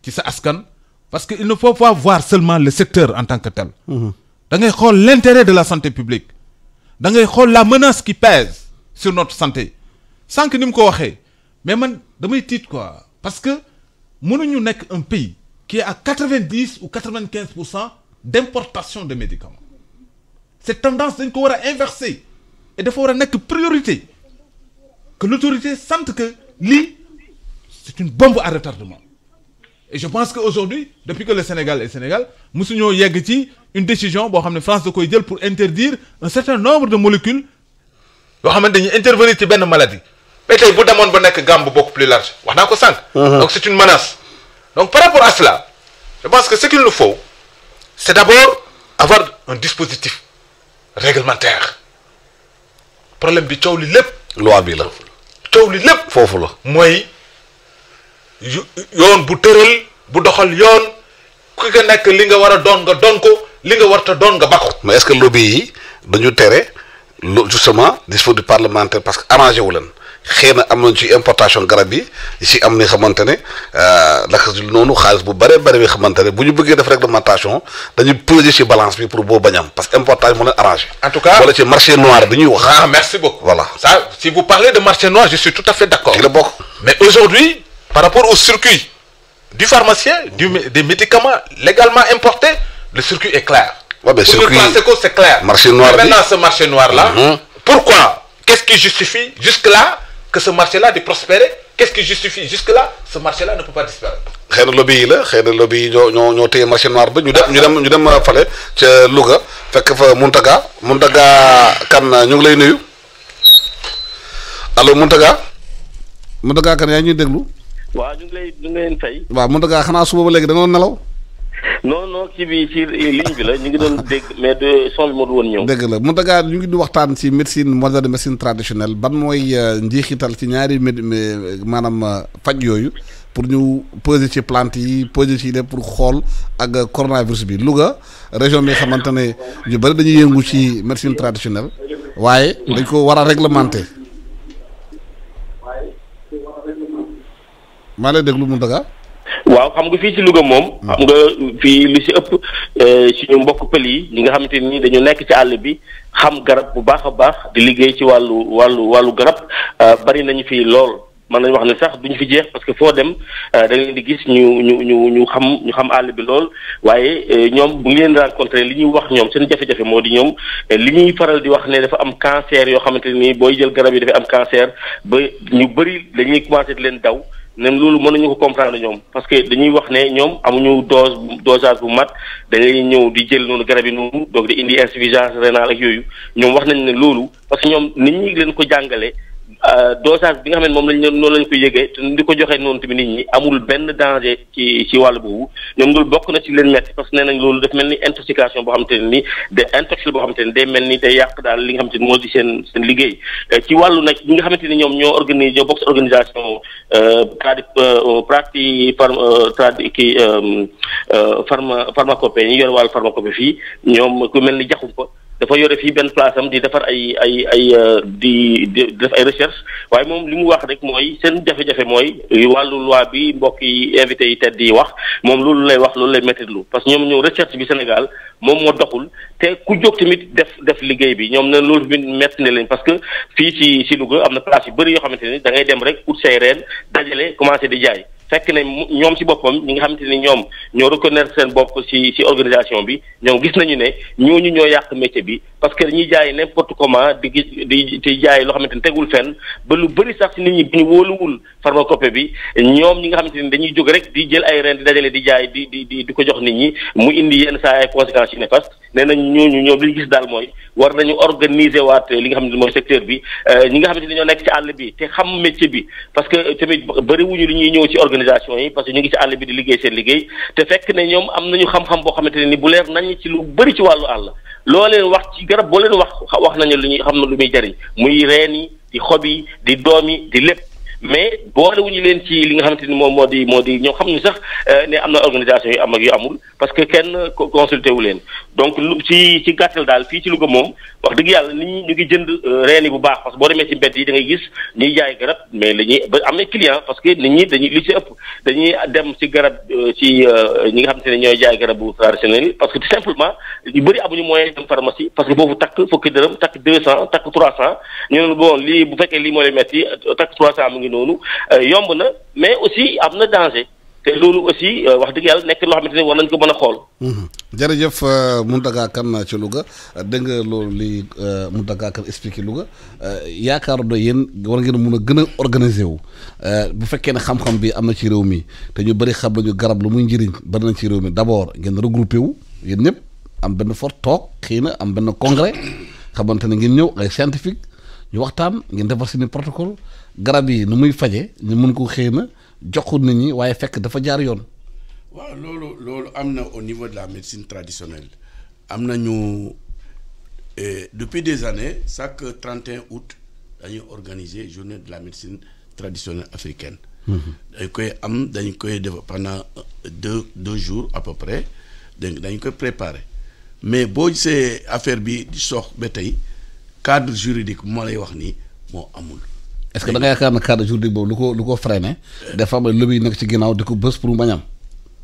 ci sa askan parce que il ne faut pas voir seulement le secteur en tant que tel. da ngay xool l'intérêt de la santé publique da ngay xool la menace qui pèse sur notre santé sànq ni mu ko waxee mais man damay tiit quoi parce que mënuñu nekk un pays qui est à 90 ou 95% d'importation de médicaments cette tendance dañ ko war a inverser et dafa war a nekk priorité. que l'autorité sente que lii c'est une bombe à retardement et je pense que aujourd'hui depuis que le Sénégal est Sénégal mosuñoo yegg ci une décision boo xam ne France da koy jël pour interdire un certain nombre de molécules yoo xam ne dañuy intervenir ci benn maladie mais tey bu demoon ba nekk gamme bu beaucoup plus large wax naa ko sànq. donc c'est une menace donc par rapport à cela je pense que ce qu'il nous faut c'est d'abord avoir un dispositif réglementaire problème bi coow li lépp loi bi la. coow li lépp foofu la mooy yoon bu tëral bu doxal yoon ku nga nekk li nga war a doon nga doon ko li nga warta doon nga bako mais est-ce que lobby yi dañu tere justement dispositif parlementaire parce que arrangé wu leen xëy na am nañ ci importation garab yi si am ni xamante ne laka noonu xaalis bu bare bi xamante ne bu ñu bëggee def réglementation dañuy peser ci balance bi pour boo bañ am parce que importation moo leen arrangé. en tout cas wala ci marché noir dañuy wax. merci beaucoup. voilà ça si vous parlez de marché noir je suis tout à fait d'accord. ci la bokk. mais aujourd'hui par rapport au circuit du pharmacien des médicaments légalement importés le circuit est clair. Ouais, mais circuit c'est clair. marché noir mais maintenant ce marché noir là. Pourquoi qu'est-ce qui justifie jusque-là que ce marché-là de prospérer? Qu'est-ce qui justifie jusque-là ce marché-là ne peut pas disparaître? xëy na lobby yi la xëy na lobby yi ñoo téye marché noir ba ñu dem fale ca Louga fekk fa Mountaga Kane ñu ngi lay nuyu allo Mountaga Kane yaa ñuy déglu. waaw ñu ngi leen fay. waaw Mountaga xanaa suba ba léegi da nga doon nelaw. non kii bi ci ligne bi la ñu ngi doon dégg mais de son bi moo du woon ñëw. dëgg la Mountaga ñu ngi di waxtaan ci médecine moderne médecine traditionnelle ban mooy njeexital ci ñaari maanaam faj yooyu pour ñu peser ci plante yi peser ci lépp pour xool ak coronavirus bi Louga région bi xamante ne ñu bëri dañuy yëngu ci médecine traditionnelle waaye dañ ko war a réglementer. maa lay déglu Mountaga. waaw xam nga fii ci Louga moom. xam nga fii li ci ëpp suñu mbokk pël yi ñi nga xamante ni dañu nekk ci àll bi xam garab bu baax a baax di liggéey ci wàllu garab bari nañu fii lool. mën nañu wax ne sax duñu fi jeex parce que foo dem da ngeen di gis ñu xam àll bi lool waaye ñoom bu ngeen rencontré li ñuy wax ñoom seen jafe-jafe moo di ñoom li ñuy faral di wax ne dafa am cancer yoo xamante ni booy jël garab yi dafay am cancer ba ñu bëri dañuy commencé di leen daw nem loolu mën nañu ko comprendre ñoom parce que dañuy wax ne ñoom amuñu dosage bu mat da ngay ñëw di jël noonu garab yi noonu donc di indi insuffisance rénale ak yooyu ñoom wax nañ ne loolu parce que ñoom nit ñi leen ko jàngale dosage bi nga xam ne moom noonu lañ ko yëgee te di ko joxee noonu tamit nit ñi amul benn danger ci wàllu boobu ñoom loolu bokk na ci leen metti parce que nee nañ loolu daf mel ni intoxication boo xamante ne ni de intox boo xamante ne day mel ni day yàq daal li nga xamante ni moo di seen liggéey ci wàllu nag ñi nga xamante ni ñoom ñoo bokk ci organisation pharmacopée ñu yor wàllu pharmacopée fii ñoom ku mel ni Jaxumpa dafa yore fii benn place am di defar di def ay recherche waaye moom li mu wax rek mooy seen jafe-jafe mooy wàllu loi bi mbokk yi invité yi tedd yi wax moom loolu lay wax loolu lay méttitlu parce que ñoom ñëw recherche bi Sénégal moom moo doxul te ku jóg tamit def liggéey bi ñoom ne loolu tamit métti na leen parce que fii ci Louga am na place yu bëri yoo xamante ni da ngay dem rek pour say reen dajale commencé di jaay fekk ne ñoom ci boppam ñi nga xamante ni ñoom ñoo reconnaître seen bopp ci organisation bi ñoom gis nañu ne ñooñu ñoo yàq métier bi parce que dañuy jaay n'importe comment di jaay loo xamante ni tegul fenn ba lu bëri sax ci nit ñi bi ñu wóoluwul pharmacopée bi ñoom ñi nga xamante ni dañuy jóg rek di jël ay reen di dajale di jaay di ko jox nit ñi mu indi yenn saa ay conséquences yu néfastes nee nañ ñooñu ñoom li ñu gis daal mooy war nañu organiser waat li nga xam ne mooy secteur bi ñi nga xamante ni ñoo nekk ci àll bi te xam métier bi parce que tamit bëri wuñu li ñuy ñëw ci organisation yi parce que ñu ngi ci àll bi di liggéey seen liggéey te fekk ne ñoom am nañu xam-xam boo xamante ne ni bu leer nañ ci lu bëri ci wàllu àll loo leen wax ci garab boo leen wax nañu lu ñuy xam na lu muy jariñ muy reen yi di xob yi di doom yi di lépp mais boolewuñu leen ci li nga xamante ni moom moo di ñoom xam ñu sax ne am na organisation yu am ak yu amul parce que kenn consulté wu leen donc ci gàttal daal fii ci Louga moom wax dëgg yàlla nit ñi ñu ngi jënd reen yi bu baax parce que boo demee ci mbedd yi da ngay gis ñuy jaay garab mais am na client parce que nit ñi li ci ëpp dañuy dem ci garab ci ñi nga xamante ne ñooy jaay garab bu traditionnel yi parce que tout simplement yu bëri amuñu moyen dem pharmacie parce que foofu takk fukki dërëm takk 200 takk 300 ñu ne bon lii bu fekkee lii moo lay metti takk 300 mu ngi noonu yomb na mais aussi am na danger te loolu aussi wax dëgg yàlla nekk loo xamante ne war nañ ko mën a xool. jërëjëf Mountaga Kane ci Louga dégg nga loolu li Mountaga Kane expliqué Louga yaakaar do yéen war ngeen mun a gën a organiser wu bu fekkee ne xam-xam bi am na ci réew mi te ñu bëri xam nañu garab lu muy njëriñ bari na ci réew mi d'abord ngeen regroupé wu yéen ñëpp am benn fort toog xëy na am benn congrès xamante ne ngeen ñëw ay scientifique ñu waxtaan ngeen defar seeni protocole garab yi nu muy faje ñu mun ko xëy na joxu nit ñi waaye fekk dafa jaar yoon. waaw loolu am na au niveau de la médecine traditionnelle am nañu depuis des années chaque 31 août dañuy organiser journée de la médecine traditionnelle africaine. dañ koy def pendant deux jours à peu près dañ koy préparer mais boo gisee affaire bi di sox ba tey cadre juridique moo lay wax nii moo amul. est-ce que da nga yaakaar ne cadre juridique boobu lu ko freiné dafa am lobby nekk ci ginnaaw di ko bës pour mu bañ am.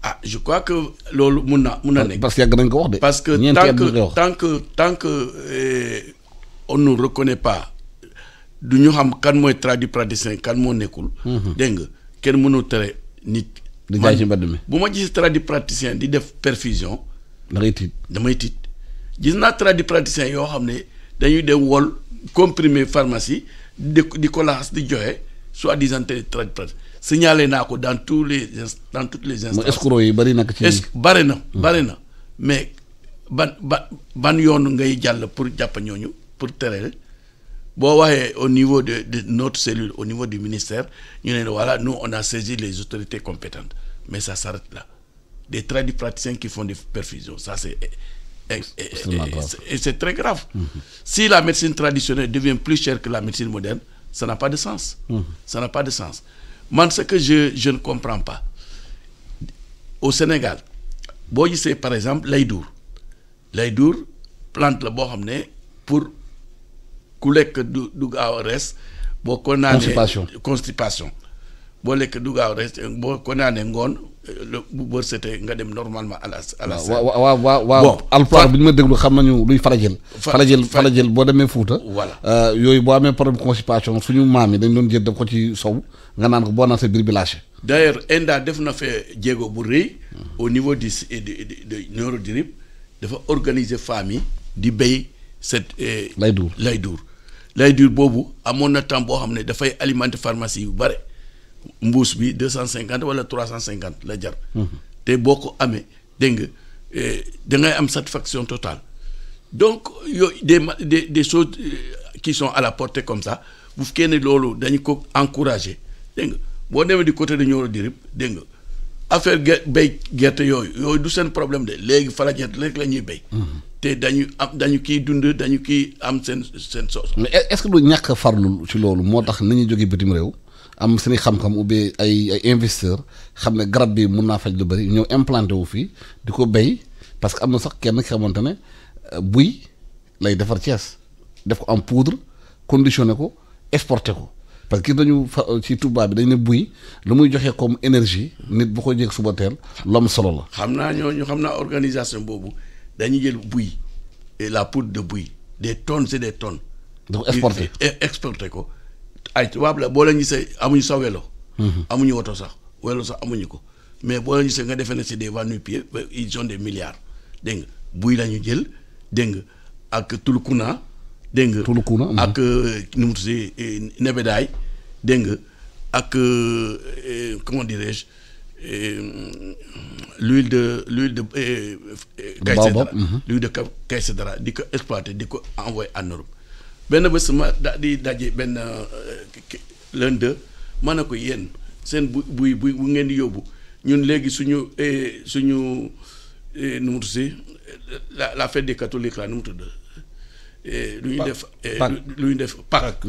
ah je crois que loolu mun na nekk. parce que yàgg nañ ko wax de. parce que tant que on ne reconnaît pas du ñu xam kan mooy tradipraticien kan moo nekkul. dégg nga kenn mënul tere nit. di jaay ci mbedd mi bu ma gis tradipraticien di def perfusion. damay tiit gis naa tradipraticien yoo xam ne dañuy dem wol comprimé pharmacie di ko laxas di joxe soi-disant tradipraticien signalé naa ko dans toutes les instances. mooy escroc yi bari nag ci. bari na mais ban yoon ngay jàll pour jàpp ñooñu pour tere boo waxee au niveau de notre cellule au niveau du ministère ñu ne voilà nous on a saisi les autorités compétentes mais ça s'arrête là des tradipraticiens qui font des perfusions. Ça, c'est très grave. Si la médecine traditionnelle devient plus chère que la médecine moderne, ça n'a pas de sens. Ça n'a pas de sens. Moi, ce que je ne comprends pas, au Sénégal, c'est par exemple l'aydour. L'aydour, plante la boo xam ne pour ku lekk du gaaw a rees boo ko naanee constipation boo lekk du gaaw a rees boo ko naanee ngoon bu bër setee nga dem normalement à la waaw alpulaar bi ñu ma déglu xam nañu luy farajël boo demee Fuuta voilà yooyu boo amee problème constipation suñu maam yi dañ doon jël def ko ci sow nga naan ko boo naan sa biir bi lâché. D'ailleurs ENDA def na fee jéego bu rëy au niveau de Neurodirib dafa organiser femmes yi di béy cette laydour boobu amoon na temps boo xam ne dafay alimenter pharmacie yu bare mbuus bi 250 wala 350 la jar. te boo ko amee dégg nga da ngay am satisfaction totale donc yooyu des choses qui sont à la portée comme ça bu fekkee ne loolu dañu ko encourager dégg nga boo demee di côté de Neurodirib dégg nga affaire béy gerte yooyu du seen problème de léegi falañet rek la ñuy béy. te dañu kiy dund dañu kiy am seen soos. mais est-ce que du ñàkk farlu ci loolu moo tax ni ñuy jógee bitim réew am seen xam-xam ubbi ay investisseurs xam ne garab bi mun naa faj lu bëri ñëw implanté wu fii di ko béy parce que am na sax kenn ki xamante ne buy lay defar Thiès def ko en poudre conditionné ko exporté ko. parce que dañu ci tubaab bi dañ ne buy lu muy joxe comme énergie nit bu ko jég suba teel lu am solo la. xam naa organisation boobu dañuy jël buy et la poudre de buy des tonnes et des tonnes. donc exporté ko ay tubaab la boo leen gisee amuñu sa welo. amuñu woto sax welo sax amuñu ko mais boo leen gisee nga defee ne c'est des va-nu-pieds ils ont des milliards dégg nga buy la ñu jël dégg nga ak tulukuna. dégg nga ak nu mu tuddee nebedaay dégg nga ak comment dirais-je l'huile de Kaysedara di ko exploiter di ko envoyer en Europe benn bés ma di daje benn l'un d'eux ma ne ko yéen seen buy bu ngeen di yóbbu ñun léegi suñu nu mu tuddee la fête des catholiques la nu mu tudd lu ñuy def Pâques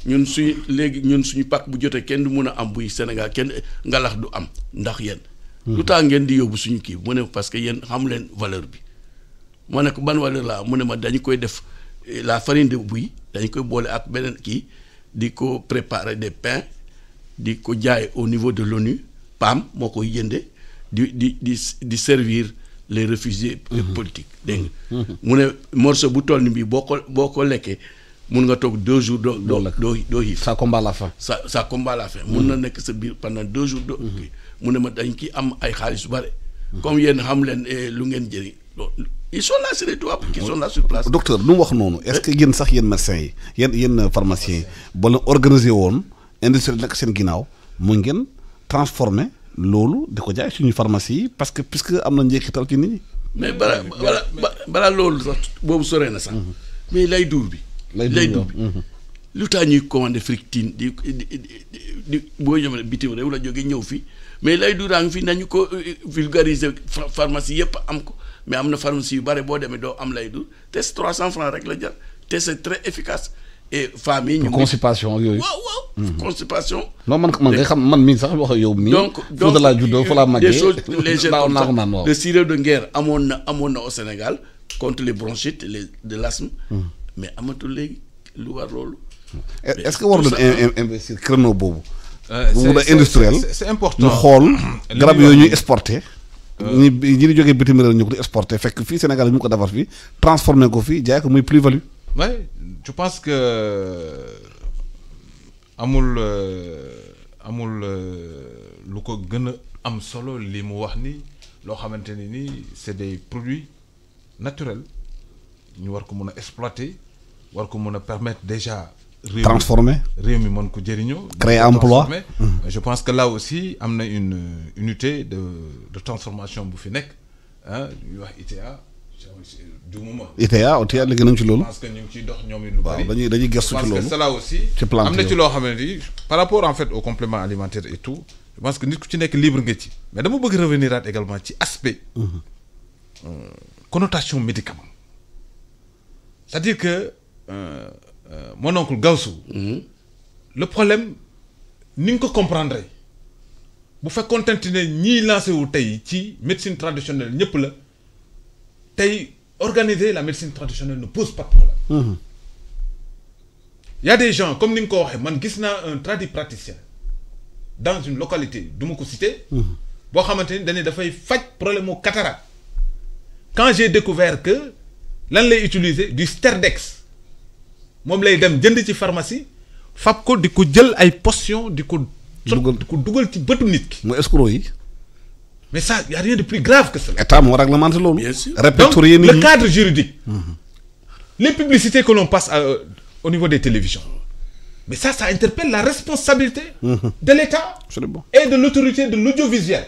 ñun suñu Pâques bu jotee kenn du mun a am buy Sénégal kenn ngalax du am ndax yéen lu tax ngeen di yóbbu suñu kii mu ne parce que yéen xam leen valeur bi ma ne ko ban valeur la mu ne ma dañu koy def la farine de buy dañu koy boole ak beneen kii di ko préparer des pains di ko jaay au niveau de l'ONU PAM moo koy jënde di servir les réfugiés politiques dégg nga mu ne morceau bu toll ni bii boo ko lekkee mun nga toog 2 jours doo xiif. ça combat la faim. ça combat la faim. mun na nekk sa biir pendant 2 jours doo mu ne ma dañ ki am ay xaalis yu bare. comme yéen xam leen lu ngeen jëriñ loolu ils sont là c'est les tubaab qui sont là sur place. docteur lu mu wax noonu est-ce que yéen sax yéen médecins yi yéen pharmaciens yi ba la organiser woon industrie nekk seen ginnaaw mu ngeen transformer loolu di ko jaay suñu pharmacie yi parce que puisque am na njeexital ci nit ñi. mais balaa loolu sax boobu soree na sax. mais lay duur bi. lay duur bi lu tax ñuy commandé fructine di boo jëmale bitim réew la jógee ñëw fii mais lay duuraa ngi fi nañu ko vulgariser pharmacie yëpp am ko mais am na pharmacie yu bare boo demee doo am lay duur te 300 francs rek la jar te c'est très efficace. et femmes yi ñu constipation yooyu. waaw constipation. non man nga xam man mii sax wax yow mii. donc de la juddoo fa la màggee des choses légères comme ça le sirop de nguer amoon na au Sénégal contre les bronchites de l'asthme mais amatul léegi lu war loolu. est-ce que war nañu investir créneau boobu. c'est industriel c'est important ñu xool garab yooyu ñuy exporter. ñi di jógee bitim réew ñu ko di exporter fekk fii Sénégal ñu ko defar fii transformer ko fii jaay ko muy plus-value. Oui, je pense que amul lu ko gën a am solo li mu wax ni loo xamante ni c'est des produits naturels ñu war ko mën a exploiter war ko mën a permettre déjà. transformer réew mi mën ko jëriñoo. créer emploi. Je pense que là aussi am na une unité de transformation bu fi nekk ah ñuy wax ITA. ITA léegi nañ ci loolu. je pense que ñu ngi ciy dox ñoom it lu bari. waaw dañuy gëstu ci loolu. parce que cela aussi. ci plante am na ci loo xamante ni par rapport en fait au complément alimentaire et tout je pense que nit ku ci nekk libre nga ci mais dama bëgg revenir également ci aspect connotation médicament c'est-à-dire que mon oncle Gawsu le problème ni nga ko comprendre bu fekkoonte ne ñiy lancé wu tey ci médecine traditionnelle ñëpp la tey organiser la médecine traditionnelle ne pose pas de problème. Il y a des gens comme ni nga ko waxee man gis naa un tradipraticien dans une localité du ma ko citer. boo xamante ni dañuy dafay faj problème mu cataracte. Quand j'ai découvert que lan lay utiliser du Sterdex moom lay dem jënd ci pharmacie fab ko di ko jël ay potions di ko. di ko dugal ci bëtu nit ki. mooy escroc yi. mais ça y a rien de plus grave que cela. état moo réglementé loolu. bien sûr répertorier donc le cadre juridique. Les publicités que l'on passe au niveau des télévisions. Mais ça interpelle la responsabilité de l'État et de l'autorité de l'audiovisuel.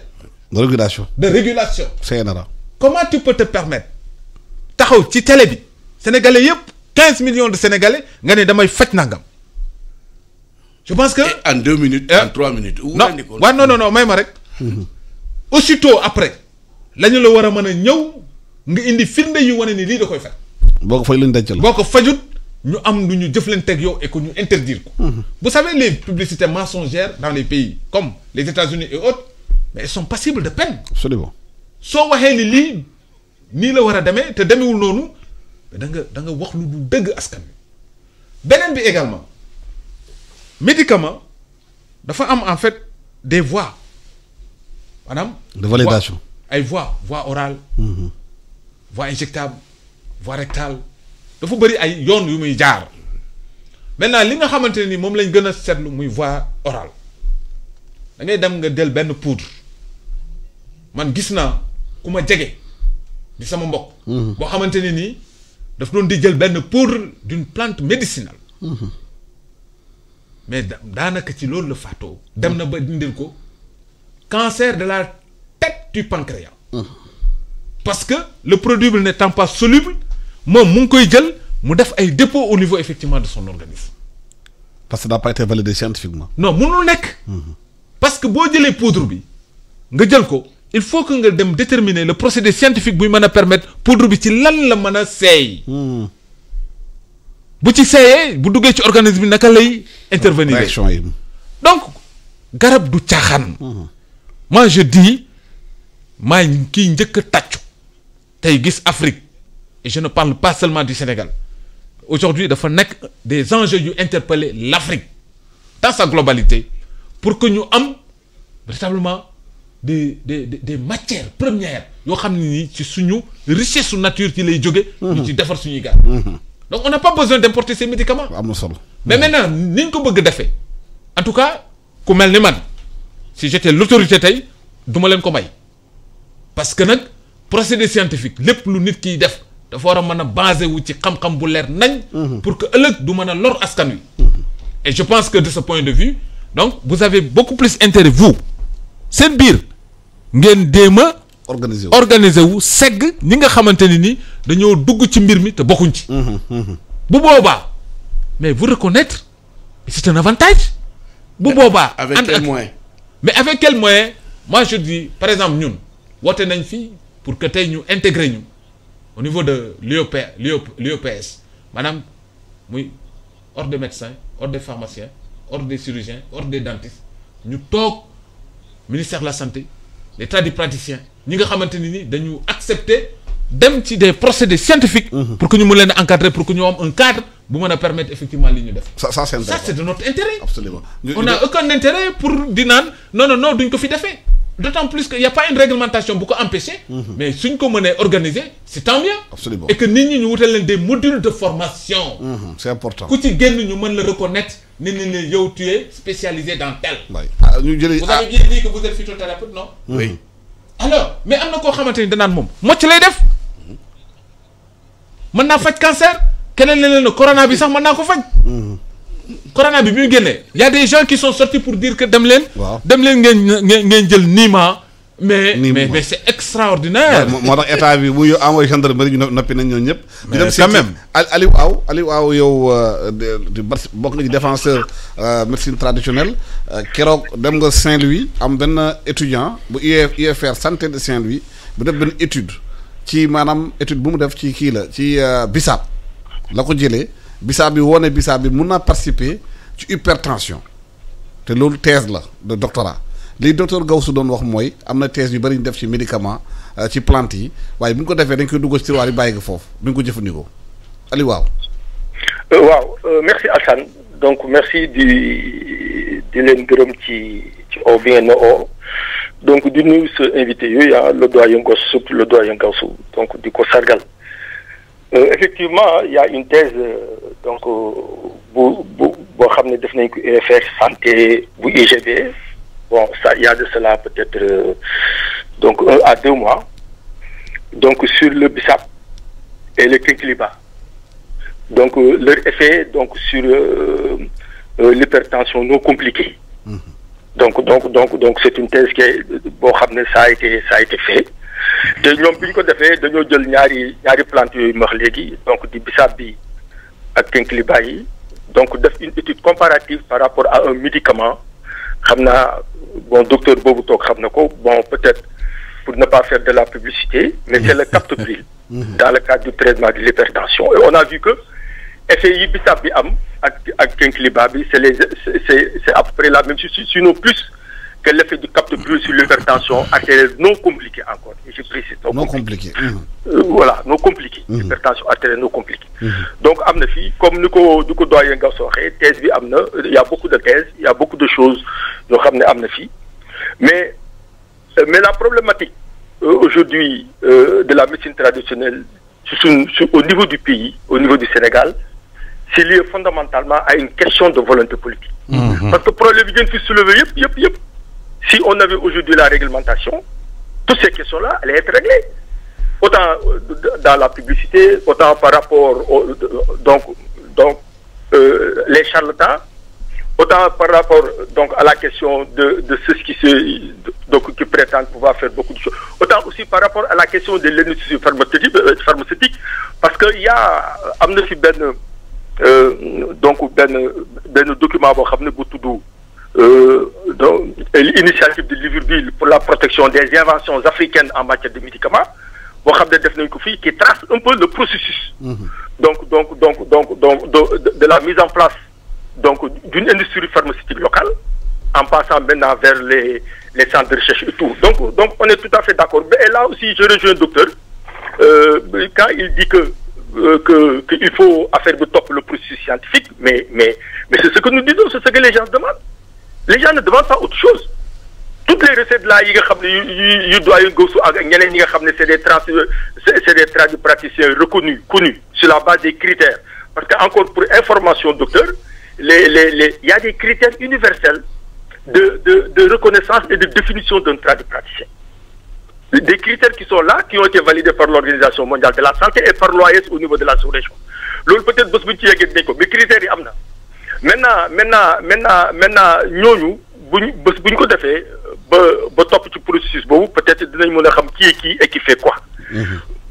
De régulation. De régulation. CNRA. Comment tu peux te permettre taxaw ci télé bi Sénégalais yëpp 15 millions de Sénégalais nga ne damay faj nangam. Je pense que. Et en 2 minutes, en 3 minutes. Non, may ma rek. Aussitôt après la ñu la war a mën a ñëw nga indi firnde yu wane ni lii da koy faj. boo ko fay luñ dencal. boo ko fajut ñu am lu ñu jëflanteeg yow et que ñu interdire ko. Vous savez les publicités mensongères dans les pays comme les États-Unis et autres mais elles sont passibles de peine. Absolument. soo waxee ni lii nii la war a demee te demewul noonu da nga wax lu du dëgg askan wi. beneen bi également médicament dafa am en fait des voies maanaam. de validation ay voies orale. voie injectable voie rectale dafa bëri ay yoon yu muy jaar maintenant li nga xamante ne ni moom lañ gën a seetlu muy voie orale da ngay dem nga del benn poudre man gis naa ku ma jege di sama mbokk. boo xamante ne nii daf doon di jël benn poudre d'une plante médicinale. mais daanaka ci loolu la faatoo. dem na ba dindil ko cancer de la tête du pancréas. parce que le produit n'étant pas soluble moom mu ngi koy jël mu def ay dépôts au niveau effectivement de son organisme. parce que ça n'a pas été validé scientifiquement. non mënul nekk. parce que boo jëlee poudre bi nga jël ko il faut que nga dem déterminer le procédé scientifique buy mën a permettre poudre bi ci lan la mën a seey. bu ci seeyee bu duggee ci organisme bi naka lay intervenir. réaction yi. donc garab du caaxaan. moi je dis maa kii njëkk a tàccu tey gis Afrique et je ne parle pas seulement du Sénégal aujourd'hui dafa nekk des enjeux yu interpeller l'Afrique dans sa globalité pour que ñu am véritablement des matières premières yoo xam ne nii ci suñu richesse su nature ci lay jóge ñu ci defar suñuy garab. Donc on n'a pas besoin d'importer ces médicaments. Mais maintenant ni ñu ko bëgg defee en tout cas ku mel ni man si j'étais l'autorité tey du ma leen ko may parce que nag procédé scientifique lépp lu nit kiy def dafa war a mën a basé wu ci xam-xam bu leer nañ. pour que ëllëg du mën a lor askan wi. Et je pense que de ce point de vue donc vous avez beaucoup plus intérêt vous seen biir ngeen déem a organiser wu segg ñi nga xamante ne ni dañoo dugg ci mbir mi te bokkuñ ci. bu boobaa mais vous reconnaître c'est un avantage. bu boobaa avec quel moyen. mais avec quel moyen moi je dis par exemple ñun woote nañ fii pour que tey ñu intégrer ñu au niveau de l'UEPS maanaam muy ordre des médecins ordre des pharmaciens ordre des chirurgiens ordre des dentistes ñu toog ministère de la santé les tradipraticiens ñi nga xamante ni dañu accepter dem ci des procédés scientifiques. pour que ñu mën leen a encadrer pour que ñu am un cadre bu mën a permettre effectivement li ñu def. ça c'est de notre intérêt. Absolument. On n'a aucun intérêt pour di naan non duñ ko fi defee d'autant plus que y a pas une réglementation bu ko empêcher. mais suñ ko mënee organiser c'est tant mieux. Absolument. Et que nit ñi ñu wutal leen des modules de formation. C'est important. ku ci génn ñu mën la reconnaître ne ne yow tu es spécialisé dans tel. ñu jëlee vous avez bien dit que vous êtes phytothérapeute non. Oui. Alors mais am na koo xamante ni danaan moom mocc lay def mën naa faj cancer keneen leneen ne corona bi sax mën naa ko faj. corona bi muy génnee y a des gens qui sont sortis pour dire que dem leen. waaw dem leen ngeen jël niima mais c'est extraordinaire. moo tax état bi bu envoyé gendarmerie ñu noppi nañ ñoom ñëpp. mais quand même Aliou Aw yow bokk nga ci défenseur médecine traditionnelle keroog dem nga Saint-Louis am benn étudiant bu UFR santé de Saint-Louis bu def benn étude ci maanaam étude bu mu def ci kii la ci bisaab la ko jëlee bisaab bi wone bisaab bi mun naa participer ci hypertension te loolu thèse la de doctorat. li docteur Gawsu doon wax mooy am na thèse yu bëri ñu def ci médicament ci plante yi waaye bu ñu ko defee dañ koy dugg ci tiroir yi bàyyi ko foofu bu ñu ko jëfandikoo Aliou waaw. Merci Alassane donc merci di leen gërëm ci oo bi ngeen ma oo donc di nuyu sa invité yooyu le doyen Goss surtout le doyen Gawsu donc di ko sargal effectivement il y a une thèse donc boo xam ne def nañ ko UFR santé bu UGB. Bon, ça, il y a de cela peut-être donc 1 à 2 mois. Donc sur le bissap et le quinquilibre. Donc leur effet donc sur l'hypertension non compliquée. Donc c'est une thèse qui est boo xam ne ça a été fait. te ñoom bi ñu ko defee dañoo jël ñaari plante yooyu ma wax léegi donc di bissap bi ak quinquilibre yi donc def une étude comparative par rapport à un médicament. xam naa bon docteur boobu toog xam na ko bon peut-être pour ne pas faire de la publicité mais c'est le captopril dans le cadre du traitement de l'hypertension et on a vu que effet yi bisaab bi am ak quinquilibre bi c'est à peu près la même chose sinon plus que l'effet du captopril sur l'hypertension artérielle non compliquée encore et je précise non compliquée voilà non compliquée hypertension artérielle non compliquée donc am na fii comme ni ko doyen nga waxee thèse bi am na il y a beaucoup de thèses il y a beaucoup de choses yoo xam ne am na fii mais la problématique aujourd'hui de la médecine traditionnelle au niveau du pays au niveau du Sénégal c'est lié fondamentalement à une question de volonté politique parce que problème yi ngeen fi soulever yëpp si on avait aujourd'hui la réglementation toutes ces questions-là allaient être réglées autant dans la publicité autant par rapport les charlatans autant par rapport donc à la question de ceux qui prétendent pouvoir faire beaucoup de choses autant aussi par rapport à la question de l'industrie pharmaceutique parce que il y a am na fi benn document boo xam ne bu tudd donc l'initiative de Libreville pour la protection des inventions africaines en matière de médicaments boo xam ne def nañ ko fii qui trace un peu le processus donc de la mise en place donc d'une industrie pharmaceutique locale en passant maintenant vers les centres de recherche et tout donc on est tout à fait d'accord et là aussi je rejoins le docteur quand il dit que il faut affaire bi topp le processus scientifique mais c'est ce que nous disons c'est ce que les gens demandent les gens ne demandent pas autre chose toutes les recettes là yi nga xam ne yu doyen Gawsu ak ñeneen ñi nga xam ne c'est des tradipraticiens reconnus connus sur la base des critères parce que encore pour information docteur il y a des critères universels de reconnaissance et de définition d'un tradipraticien des critères qui sont là qui ont été validés par l'Organisation mondiale de la santé et par l'OAS au niveau de la sous-région loolu peut-être bés bu ñu ci yeggee dinañ ko mais critères yi am na maintenant ñooñu bu ñu ko defee ba topp ci processus boobu peut-être dinañ mën a xam qui est qui et qui fait quoi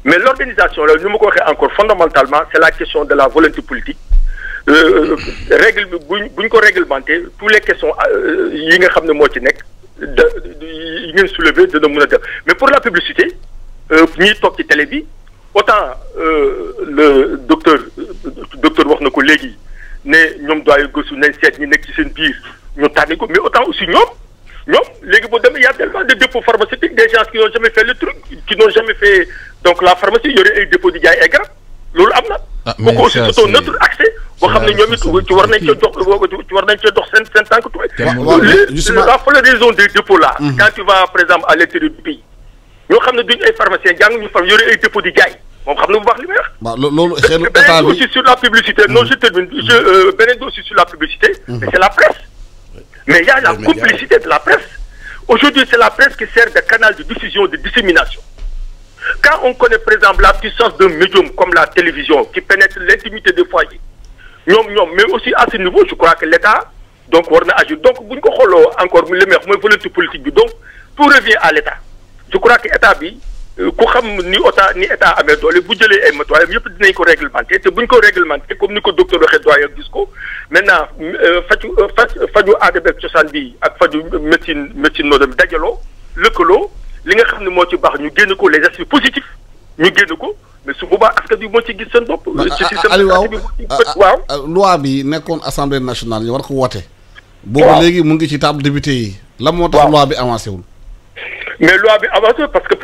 mais l'organisation là ñu ma ko waxee encore fondamentalement c'est la question de la volonté politique règle bi buñ ko réglementer tous les questions yi nga xam ne moo ci nekk yi ngeen soulever dina mën a def mais pour la publicité ñiy toog ci télé bi autant le docteur wax na ko léegi ne ñoom doyen Gawsu nañ seet ñi nekk ci seen biir ñu tànni ko mais autant aussi ñoom léegi boo demee y a tellement de dépôts pharmaceutiques des gens qui n'ont jamais fait le truc qui n'ont jamais fait donc la pharmacie yore ay dépôts di jaay ay garab loolu am na. kooku aussi c'est un autre accès boo xam ne ñoom it ci war nañ cee dox seen tànk tuuti. la floraison des dépôts là. quand tu vas par exemple à l'intérieur du pays ñoo xam ne duñ ay pharmaciens jàng ñu yore ay dépôts di jaay. moom xam na bu baax li may wax. waaw loolu xëy na état bi aussi sur la publicité non je termine beneen bi aussi sur la publicité. mais c'est la presse. mais il y a la complicité de la presse. Aujourd'hui c'est la presse qui sert de canal de diffusion de dissémination. Quand on connaît par exemple la puissance d'un médium comme la télévision qui pénètre l'intimité des foyers mais aussi à ce niveau je crois que l'État donc war na agir donc bu ñu ko xooloo encore li may wax mooy volonté politique bi donc tout revient à l'État je crois que état bi ku xam ni état amee doole bu jëlee ay matuwaayam yëpp dinañ ko réglementé te buñ ko réglementé comme ni ko docteur waxee doyen gis ko maintenant faju aada beeg cosaan bi ak faju médecine moderne bi dajaloo lëkkaloo li nga xam ne moo ci baax ñu génn ko les aspects positifs ñu génn ko mais su boobaa askan bi moo ci gis seen bopp. ci système waaw loi bi nekkoon assemblée nationale ñu war ko wote. boobu léegi mu ngi ci table député yi. la moo tax loi bi avancé wul. mais loi bi avancé parce que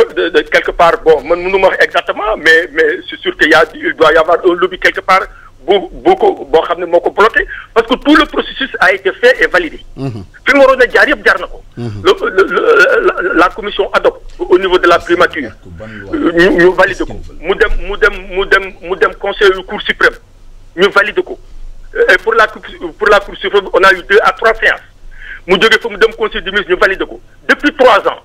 quelque part bon man mënu ma wax exactement mais c'est sûr que il doit y avoir un lobby quelque part boo xam ne moo ko bloqué parce que tout le processus a été fait et validé. fi mu waroon a jaar yëpp jaar na ko. la commission ad hoc au niveau de la primature. ñu validé ko mu dem conseil du cour suprême ñu validé ko et pour la cour suprême on a eu 2 à 3 séances mu jógee fa mu dem conseil des ministres ñu validé ko depuis 3 ans.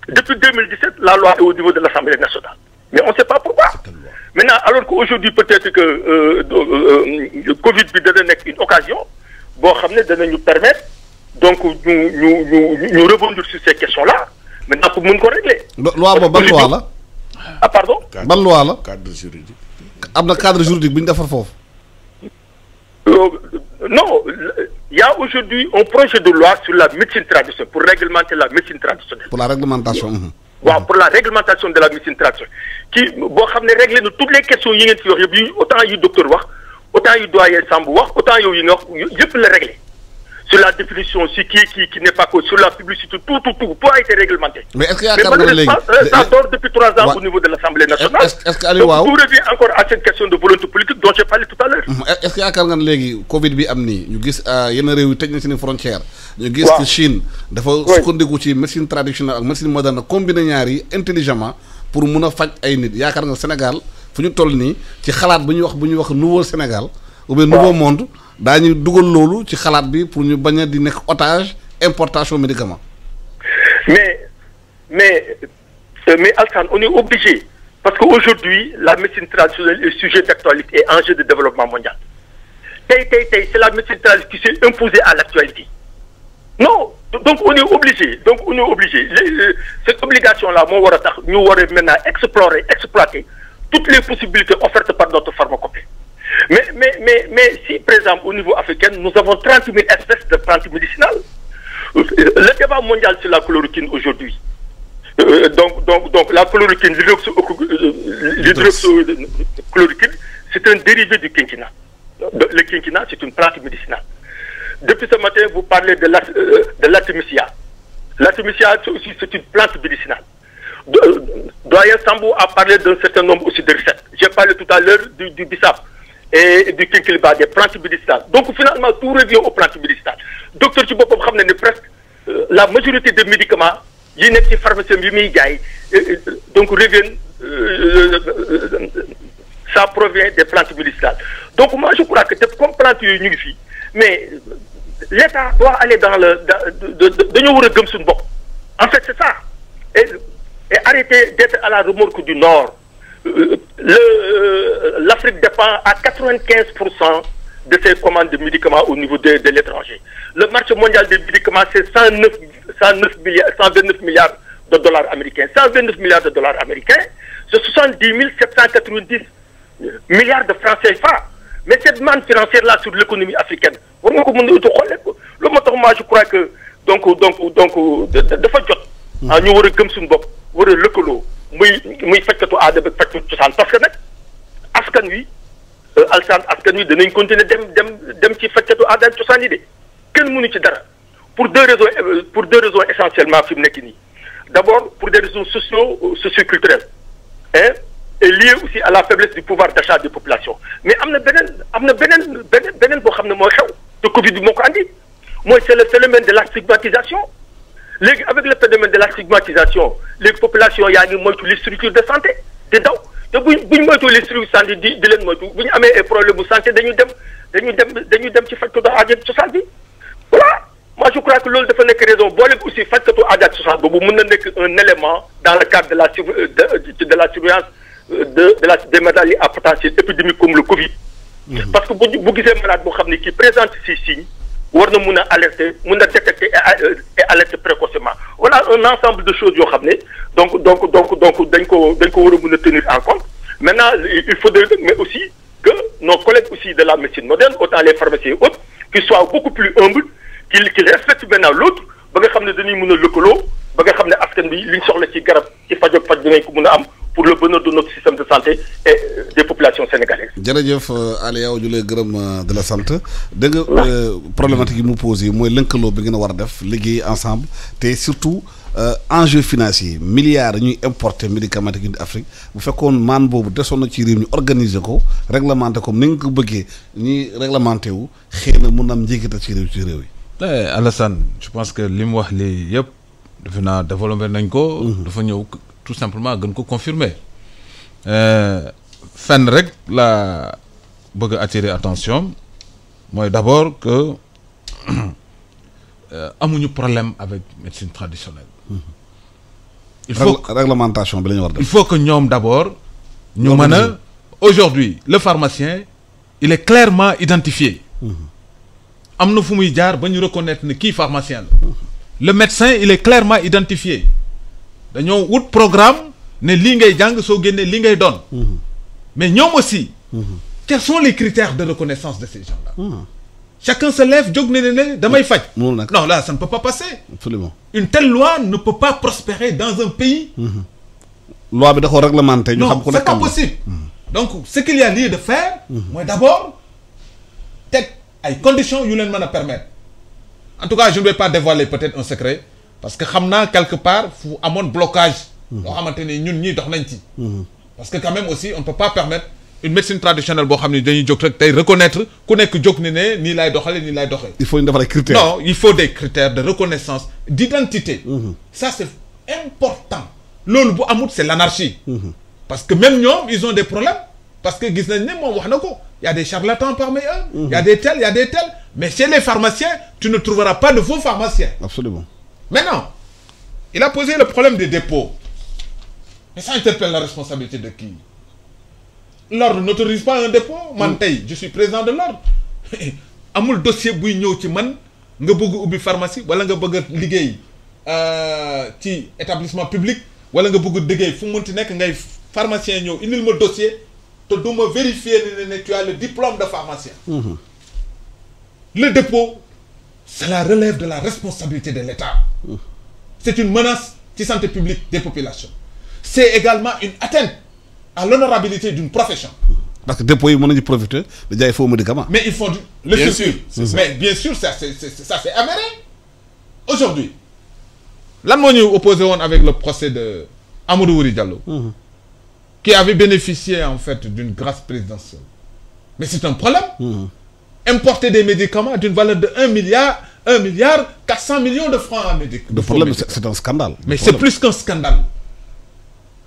Depuis 2017, la loi est au niveau de l'Assemblée nationale. Mais on ne sait pas pourquoi. Maintenant, alors qu'aujourd'hui, peut-être que Covid devait être une occasion, bon, de nous permettre, donc, nous rebondir sur ces questions-là, maintenant, pour nous régler. Loi, bonne loi, là. Ah, pardon? Bonne loi, là. Cadre juridique. Un cadre juridique, vous n'avez pas non, il y a aujourd'hui un projet de loi sur la médecine traditionnelle, pour réglementer la médecine traditionnelle. Pour la réglementation. Waaw, pour la réglementation de la médecine traditionnelle. Qui, boo xam ne régler na toutes les questions yi ngeen fi wax yëpp autant yu docteur wax, autant yu doyen Sambou wax, autant yow yi nga wax yëpp la régler. Sur la définition, sur qui n'est pas que sur la publicité, tout a été réglementé. Mais est-ce qu'il y a ça dort depuis 3 ans au niveau de l'Assemblée nationale. Est-ce que donc tout revient encore à cette question de volonté politique dont j'ai parlé tout à l'heure. Est-ce que yaakaar nga ne léegi Covid bi am nii ñu gis yenn réew yi tëj na seen frontière. ñu gis que Chine dafa sukkandiku ci médecine traditionnelle ak médecine moderne combiner ñaar yi intelligemment pour mun a faj ay nit yaakaar nga Sénégal fu ñu toll nii ci xalaat bu ñuy wax nouveau Sénégal ou bien nouveau monde. daañu dugal loolu ci xalaat bi pour ñu bañ a di nekk otage importation médicaments. mais Alassane on est obligé parce que aujourd'hui la médecine traditionnelle est sujet d'actualité et enjeu de développement mondial tey c'est la médecine traditionnelle qui s'est imposée à l'actualité non donc on est obligé cette obligation là moo war a tax ñu war a maintenant exploiter toutes les possibilités offertes par notre pharmacopée. Mais si, par exemple, au niveau africain, nous avons 30 000 espèces de plantes médicinales. Le débat mondial sur la chloroquine aujourd'hui. Donc la chloroquine, l'hydroxychloroquine, c'est un dérivé du quinquina. Le quinquina, c'est une plante médicinale. Depuis ce matin, vous parlez de l'artémisia. L'artémisia, c'est une plante médicinale. Doyen Sambou a parlé d'un certain nombre aussi de recettes. J'ai parlé tout à l'heure du bissap et du quinquilibre, des plantes médicinales. Donc finalement, tout revient aux plantes médicinales. Docteur Thibault, presque la majorité des médicaments, il y a des pharmaciens donc reviennent, ça provient des plantes médicinales. Donc moi je crois que c'est comme plante mais l'État doit aller dans en fait c'est ça. Et arrêter d'être à la remorque du Nord. L'Afrique dépend à 95% de ses commandes de médicaments au niveau de l'étranger. Le marché mondial des médicaments, c'est 129 milliards de dollars américains. 129 milliards de dollars américains, c'est 70 790 milliards de francs CFA. Mais cette demande financière-là sur l'économie africaine, moi je crois que ñu war a gëm suñu bopp war a lëkkaloo muy fajkatu aada ba fajkatu cosaan parce que nag askan wi danañ continuer dem ci fajkatu aada ak cosaan yi de kenn mënu ci dara pour deux raisons essentiellement fi mu nekk nii d'abord pour des raisons socioculturelles et liées aussi à la faiblesse du pouvoir d'achat des populations mais am na beneen boo xam ne mooy xew te Covid bi moo ko andi mooy c'est le phénomène de la stigmatisation. Avec le phénomène de la stigmatisation, les populations, il y a les structures de santé, des daw. Les structures de santé, des problèmes de santé, voilà. Moi, je crois que l'autre de raison, aussi un élément dans le cadre de la surveillance des maladies à potentiel épidémique comme le Covid. Parce que si vous avez un malade qui présente ces signes, on a alerter, on a détecter et alerter précocement. On a un ensemble de choses donc dañ ko war a mën a tenir en compte maintenant il faudrait mais aussi que nos collègues aussi de la médecine moderne autant les pharmaciens et autres qu'ils soient beaucoup plus humbles qu'ils respectent maintenant l'autre ba nga xam ne dañuy mën a lëkkaloo ba nga xam ne askan bi liñ soxla ci garab ci faj dinañ ko mën a am pour le bonheur de notre système de santé et des populations sénégalaises. jërëjëf Aly yow ñu lay gërëm de la sant dégg nga problématique yi mu posé mooy lëkkaloo bi ngeen a war a def liggéey ensemble te surtout enjeu financier milliards ñuy importer médicaments yi Afrique bu fekkoon maan boobu desoon na ci réew ñu organiser ko réglementer ko ni nga ko bëggee ñuy réglementé wu xëy na mun na am njëkkital ci réew yi. Alassane je pense que li mu wax lii yëpp defe naa développé nañ ko. dafa ñëw tout simplement gën ko confirmer fenn rek la bëgg a attirer attention mooy d'abord que amuñu problème avec médecine traditionnelle. il faut réglementation bi la ñu war a def. il faut que ñoom d'abord ñu mën a aujourd'hui le pharmacien il est clairement identifié. am na fu muy jaar ba ñu reconnaître ne kii pharmacien la. le médecin il est clairement identifié dañoo wut programme ne lii ngay jàng soo génnee lii ngay doon. mais ñoom aussi. quels sont les critères de reconnaissance de ces gens-là. chacun se lève jóg ne damay faj. non là ça ne peut pas passer. absolument une telle loi ne peut pas prospérer dans un pays. loi bi da ko réglementer. ñu xam ku nekk c'est pas possible. donc ce qu'il y a lieu de faire. mooy d'abord teg ay conditions yu leen mën a permettre. en tout cas je ne vais pas dévoiler peut-être un secret parce que xam naa quelque part fu amoon blocage. loo xamante ni ñun ñii dox nañ ci. parce que quand même aussi on ne peut pas permettre une médecine traditionnelle boo xam ne dañuy jóg rek tey reconnaître ku nekk jóg ne nii lay doxalee nii lay doxee. il faut ñu defar ay critères. non il faut des critères de reconnaissance d'identité. ça c'est important. loolu bu amut c'est l'anarchie. parce que même ñoom ils ont des problèmes parce que gis nañ ne moom wax na ko y a des charlatans parmi eux. y a des tels mais chez les pharmaciens tu ne trouveras pas de faux pharmaciens. absolument. maintenant il a posé le problème des dépôts mais ça interpelle la responsabilité de qui? L'ordre n'autorise pas un dépôt. man tey je suis président de l'ordre amul dossier buy ñëw ci man nga bëgg ubbi pharmacie wala nga bëgg a liggéey ci établissement public wala nga bëgg liggéey fu mu munti nekk ngay pharmacien ñëw indil ma dossier te du ma vérifier ne tu as le diplôme de pharmacien. Le dépôt cela relève de la responsabilité de l'État. C'est une menace ci santé publique des populations. C'est également une atteinte à l'honorabilité d'une profession. parce que dépôt yi mën nañu profiter de jaay faux médicaments. mais ils font le circuit. Mais bien sûr ça c'est avéré. Aujourd'hui lan moo ñu opposé woon avec le procès de Amadou Wuri Diallo. qui avait bénéficié en fait d'une grâce présidentielle. Mais c'est un problème. Importer des médicaments d'une valeur de 1 milliard 400 millions de francs en médicaments. Le problème c'est un scandale. Mais c'est plus qu'un scandale.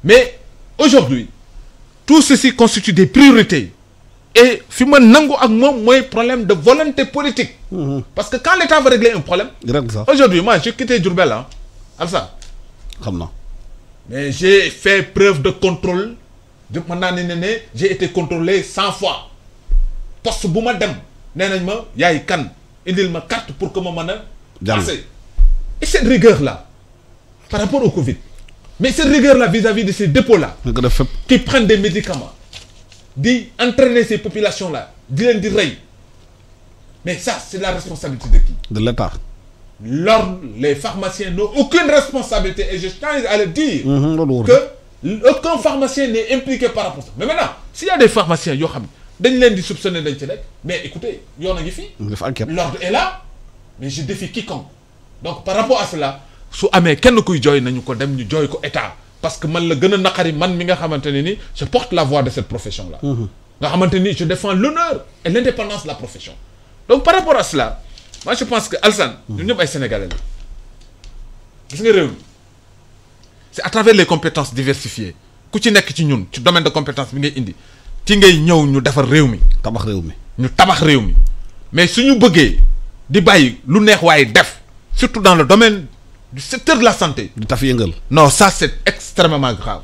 Mais aujourd'hui tout ceci constitue des priorités et fi ma nangu ak moom mooy problème de volonté politique. Parce que quand l'État veut régler un problème. Aujourd'hui moi j'ai quitté Diourbel ah Alsa. xam na. Mais j'ai fait preuve de contrôle de mën naa ne j'ai été contrôlé 100 fois poste bu ma dem nee nañ ma yaay kan indil ma carte pour que ma mën a. passer. Et cette rigueur là par rapport au Covid. Mais cette rigueur-là vis-à-vis de ces dépôts-là qui prennent des médicaments di entraîner ces populations-là di leen di rey mais ça c'est la responsabilité de qui? De l'État. L'ordre, les pharmaciens n'ont aucune responsabilité et je tiens à le dire que aucun pharmacien n'est impliqué par rapport à ça. Mais maintenant s'il y a des pharmaciens yoo xam ne dañ leen di soupçonner dañ ci rek mais écoutez yoon a ngi fii l'ordre est là mais je défie quiconque donc par rapport à cela su amee kenn kuy jooy nañu ko dem ñu jooy ko état parce que man la gën a naqari man mi nga xamante ne ni je porte la voix de cette profession là nga xamante ni je défends l'honneur et l'indépendance de la profession. Donc par rapport à cela moi je pense que Alassane ñun ñëpp ay sénégalais la gis nga réew mi c'est à travers les compétences diversifiées ku ci nekk ci ñun ci domaine de compétence bi ngay indi ci ngay ñëw ñu defar réew mi tabax réew mi ñu tabax réew mi mais suñu bëggee di bàyyi lu neex waaye def surtout dans le domaine du secteur de la santé. di taf yëngal. Non, ça c'est extrêmement grave.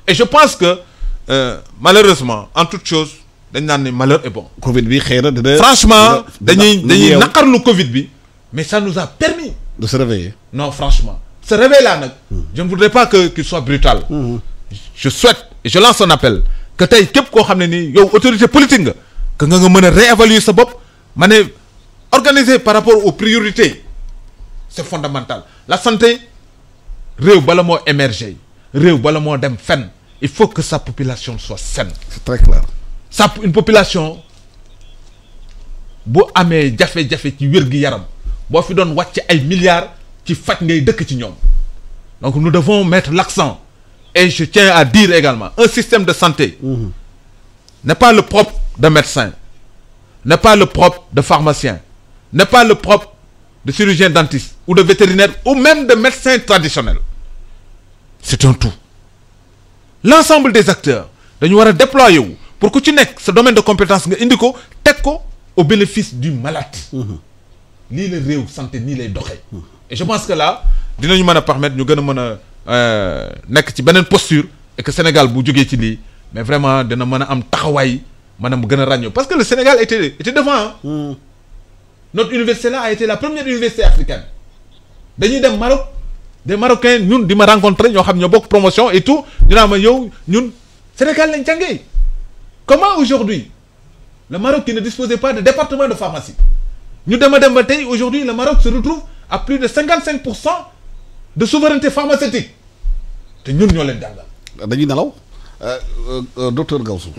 Et je pense que malheureusement en toute chose dañ naan ne malheur est bon. Covid bi xëy na dina. Franchement dañuy naqarlu Covid bi mais ça nous a permis. de se réveiller. Non franchement ce réveil-là, je ne voudrais pas qu'il soit brutal. Je souhaite et je lance un appel que tey képp koo xam ne nii yow autorité politique nga que nga mën a réévaluer sa bopp ma ne organiser par rapport aux priorités c'est fondamental. La santé réew bala moo émerger réew bala moo dem fenn il faut que sa population soit saine. C'est très clair. Une population bu amee jafe-jafe ci wér-gi-yaram boo fi doon wàcc ay milliards ci faj ngay dëkk ci ñoom. Donc nous devons mettre l'accent et je tiens à dire également un système de santé n'est pas le propre de médecin, n'est pas le propre de pharmacien, n'est pas le propre de chirurgien dentiste ou de vétérinaire ou même de médecin traditionnel. C'est un tout. L'ensemble des acteurs dañu war a déployer wu pour que ci nekk ce domaine de compétence nga indi ko teg ko au bénéfice du malade. lii la réew santé nii lay doxee. Et je pense que là dinañu mën a permettre ñu gën a mën a nekk ci beneen posture et que Sénégal bu jógee ci lii mais vraiment dina mën a am taxawaay mën a gën a ràññoo parce que le Sénégal était devant. Notre université là a été la première université africaine. dañuy dem Maroc des Marocains ñun di ma rencontrer ñoo xam ñoo bokk promotion et tout dinaa ma yow ñun Sénégal lañ jàngee. Comment aujourd'hui le Maroc qui ne disposait pas de département de pharmacie ñu dem ba tey aujourd'hui le Maroc se retrouve à plus de 55% de souveraineté pharmaceutique te ñun ñoo leen jàngal. dañuy nelaw docteur Gaoussou.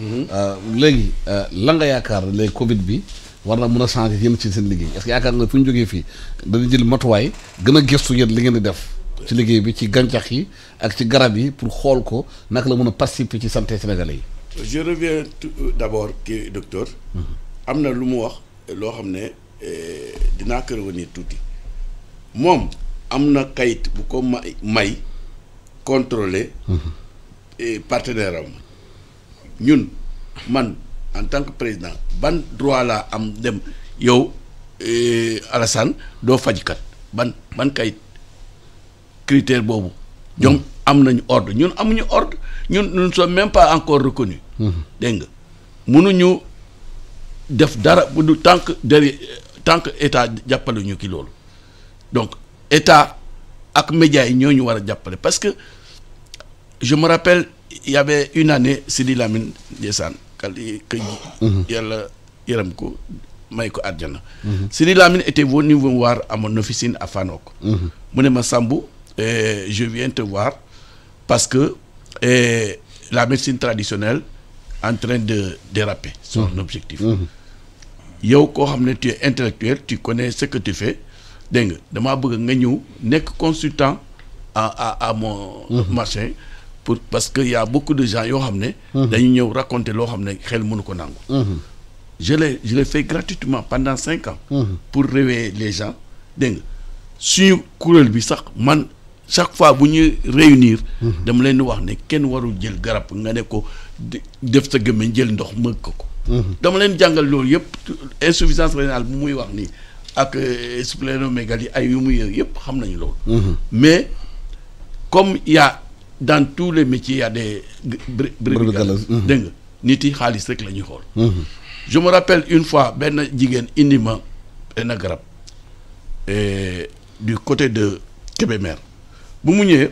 léegi la nga yaakaar léegi Covid bi war na mën a changer yéen ci seen liggéey est-ce que yaakaar nga fu ñu jógee fii dañu jël matuwaay gën a gëstu yéen li ngeen di def ci liggéey bi ci gàncax yi ak ci garab yi pour xool ko naka la mën a participer ci santé sénégalais yi. Je reviens d'abord kii docteur. am na lu mu wax loo xam ne dinaa ko revenir tuuti moom am na kayit bu ko may contrôler partenaire am ñun man en tant que président ban droit laa am dem yow Alassane doo fajkat ban kayit critère boobu ñoom am nañu ordre ñun amuñu ordre ñun nous ne sommes même pas encore reconnus dégg nga mënuñu def dara bu du tant que état jàppale ñu ki loolu donc état ak médias yi ñoo ñu war a jàppale parce que je me rappelle il y avait une année Sidi Lamine ndeysaan que yàlla yërëm ko may ko àjjana Sidi Lamine était venu me voir à mon officine à Fanok mu ne ma Sambou je viens te voir parce que la médecine traditionnelle en train de déraper son objectif yow koo xam ne tu es intellectuel tu connais ce que tu fais dégg nga damaa bëgg nga ñëw nekk consultant à mon machin parce que y a beaucoup de gens yoo xam ne dañu ñëw raconter loo xam ne xel mënu ko nangu je l'ai fait gratuitement pendant 5 ans pour réveiller les gens dégg nga suñu kuréel bi sax man chaque fois bu ñu réunir dama leen di wax ne kenn warul jël garab nga ne ko def sa gémmiñ jël ndox mëgg ko dama leen jàngal loolu yëpp insuffisance rénale bu muy wax nii ak splénomégalie ay yu muy yëpp xam nañu loolu mais comme il y a dans tous les métiers il y a des brebis galeuses dégg nga nit yi xaalis rek la ñuy xool je me rappelle une fois benn jigéen indi ma benn garab du côté de Kébémer bu mu ñëwee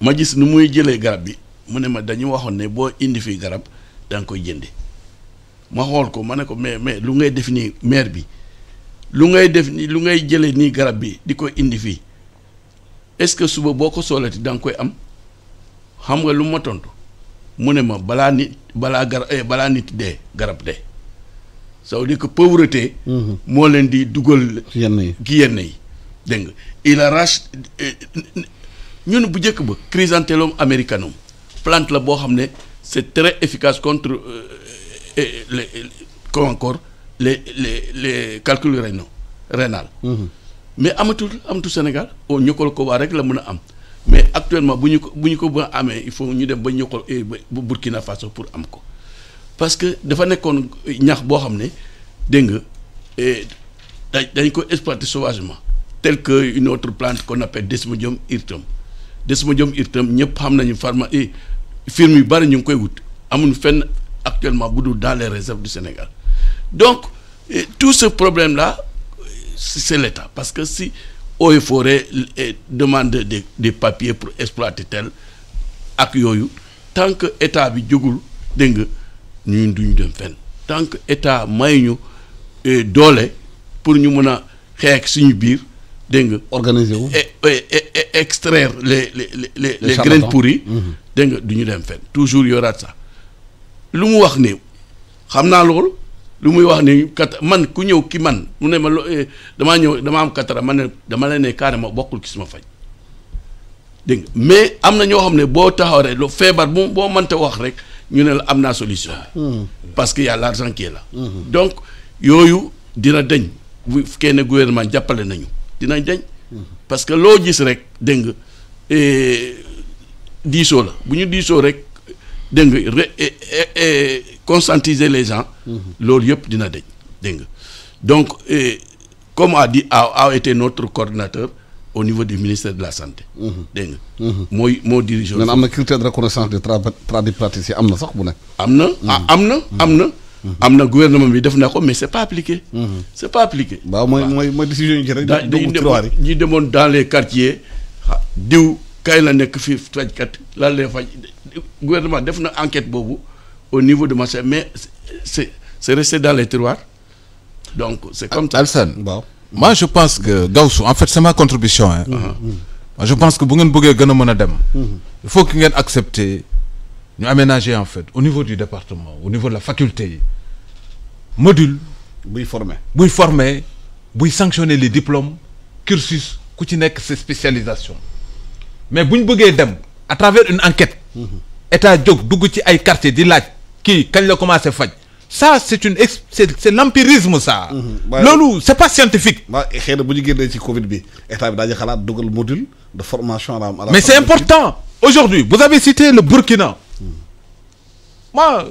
ma gis nu muy jëlee garab bi mu ne ma dañu waxoon ne boo indi fii garab da nga koy jënde ma xool ko ma ne ko mais lu ngay def nii maire bi lu ngay def nii lu ngay jëlee nii garab bi di ko indi fii est-ce que suba boo ko soolati da nga koy am xam nga lu ma tontu mu ne ma balaa nit dee garab dee ça veut dire que pauvreté moo leen di dugal ki yenn yi dégg nga il arrache ñun bu njëkk ba Chrysanthellum americanum plante la boo xam ne c'est très efficace contre les calculs rénal mais amatul Sénégal au ñokkal ko waa rek la mën a am mais actuellement bu ñu ko ba amee il faut ñu dem ba ñokkal ba Burkina Faso pour am ko parce que dafa nekkoon ñax boo xam ne dégg nga dañ ko exploiter sauvagement tel que une autre plante qu'on appelle Desmodium hirtum ñëpp xam nañu firme yu bari ñu ngi koy wut amuñu fenn actuellement bu dul dans les réserves du Sénégal donc tout ce problème là c'est l'État parce que si eaux et forêt demande des papiers pour exploiter tel ak yooyu tant que état bi jógul dégg nga ñun duñu dem fenn tant que état may ñu doole pour ñu mën a xeex suñu biir dégg nga organiser wu et extraire les graines pourries dégg nga du ñu dem fenn toujours y aura ça lu mu wax ni xam naa loolu lu muy wax ni man ku ñëw ki man mu ne ma dama am katara man ne dama la ne carrément bokkul ci suma faj dégg nga mais am na ñoo xam ne boo taxaw rek lu feebar boo mënta wax rek ñu ne la am naa solution parce que y a l'argent qui est là donc yooyu dina dañ bu fekkee ne gouvernement jàppale nañu dinañ dañ parce que loo gis rek dégg nga diisoo la bu ñu diisoo rek dégg nga conscientiser les gens loolu yëpp dina dañ dégg nga donc comme a été notre coordinateur au niveau du ministère de la santé dégg nga moo dirige nee na am na critère de reconnaissance des tradipraticiens am na sax bu nekk am na gouvernement bi def na ko mais c'est pas appliqué c'est pas appliqué waaw mooy décision yi ci rek ñi demoon dans les quartiers diw kay la nekk fii fajkat lan lay faj gouvernement def na enquête boobu au niveau de marché mais c'est resté dans les tiroirs donc c'est comme ça. Alassane waaw moi je pense que Gawsu en fait c'est ma contribution hein. Moi je pense que bu ngeen bëggee gën a mën a dem il faut que ngeen accepter ñu aménager en fait au niveau du département au niveau de la faculté yi module buy former buy sanctionner les diplômes cursus ku ci nekk ses spécialisations mais bu ñu bëggee dem à travers une enquête état jóg dugg ci ay quartier di laaj kii kañ la commencé faj ça c'est l'empirisme ça loolu c'est pas scientifique xëy na bu ñu génnee ci Covid bi état bi daañu xalaat dugal module de formation à la mais c'est important aujourd'hui vous avez cité le Burkina moi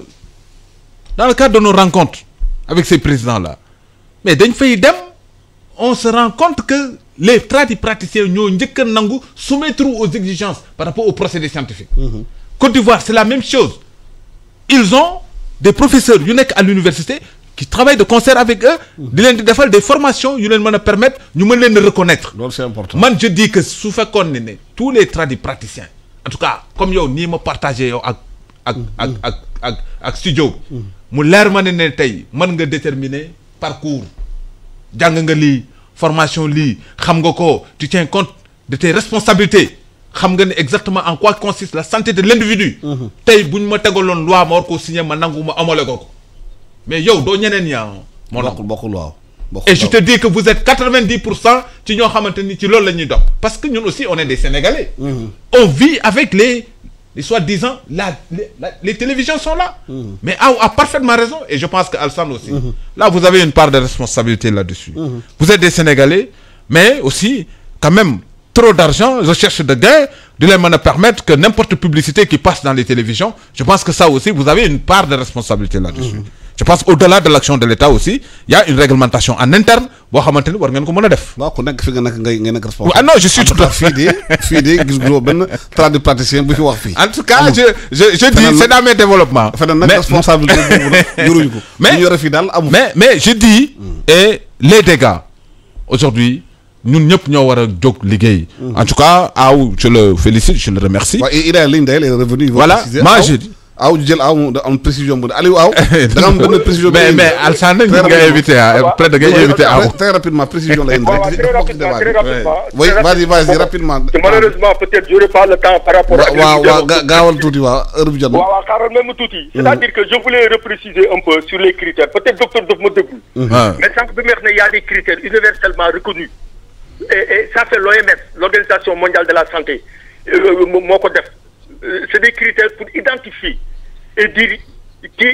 dans le cadre de nos rencontres avec ces présidents-là mais dañ fay dem on se rend compte que les tradipraticiens ñoo njëkk a nangu soumettre aux exigences par rapport aux procédés scientifiques Côte d'Ivoire c'est la même chose ils ont des professeurs yu nekk à l'université qui travaillent de concert avec eux di leen di defal des formations yu leen mën a permettre ñu mën leen a reconnaître loolu c'est important man je dis que su fekkoon ne tous les tradipraticiens en tout cas comme yow nii ma partagé yow ak studio mu leer ma ne tey mën nga déterminer parcours jàng nga lii formation lii xam nga ko tu tiens compte de tes responsabilités xam nga ne exactement en quoi consiste la santé de l'individu tey bu ñu ma tegaloon loi ma war koo signer ma nangu ma amale ko mais yow doo ñeneen ñaa bokkul waaw et je te dis que vous êtes 90% ci ñoo xamante ni ci loolu la ñuy dox parce que ñun aussi on est des Sénégalais on vit avec les soi-disant les télévisions sont là mais a parfaitement raison et je pense que Alassane aussi là vous avez une part de responsabilité là-dessus vous êtes des Sénégalais mais aussi quand même trop d'argent recherche de gains de les mën a permettre que n'importe publicité qui passe dans les télévisions je pense que ça aussi vous avez une part de responsabilité là-dessus je pense au-delà de l'action de l'État aussi il y a une réglementation en interne boo xamante ni war ngeen ko mën a def. waaw ku nekk fi nga nekk ngay nekk responsable. ah non je suis tout à fait fii de gis nga benn tradipraticien bu fi wax fii. en tout cas je dis c'est dans mes développements. feneen nag responsabilité boobu nag yoruñu ko. mais yore fii daal amul. mais je dis. et les dégâts aujourd'hui ñun ñëpp ñoo war a jóg liggéey. en tout cas Aw je le félicite je le remercie. waaw il est ligne d'ailleurs il est revenu. voilà moi je dis. Aw jël Aw am précision bu Aliou Aw. da nga am benn précision. mais Alassane nag nga invité après da ngay invité Aw. très rapidement précision la indi rek. Très rapidement. oui vas-y rapidement. Malheureusement peut-être j'aurai pas le temps par rapport à. waaw gaawal tuuti waaw heure bi jot na. waaw xaaral même tuuti. C'est-à-dire que je voulais repréciser un peu sur les critères peut-être docteur daf ma déglu. mais sànq bi ma wax ne y a des critères universellement reconnus. et ça c'est l'OMS l'Organisation mondiale de la santé moo ko def. C'est des critères pour identifier et dire qui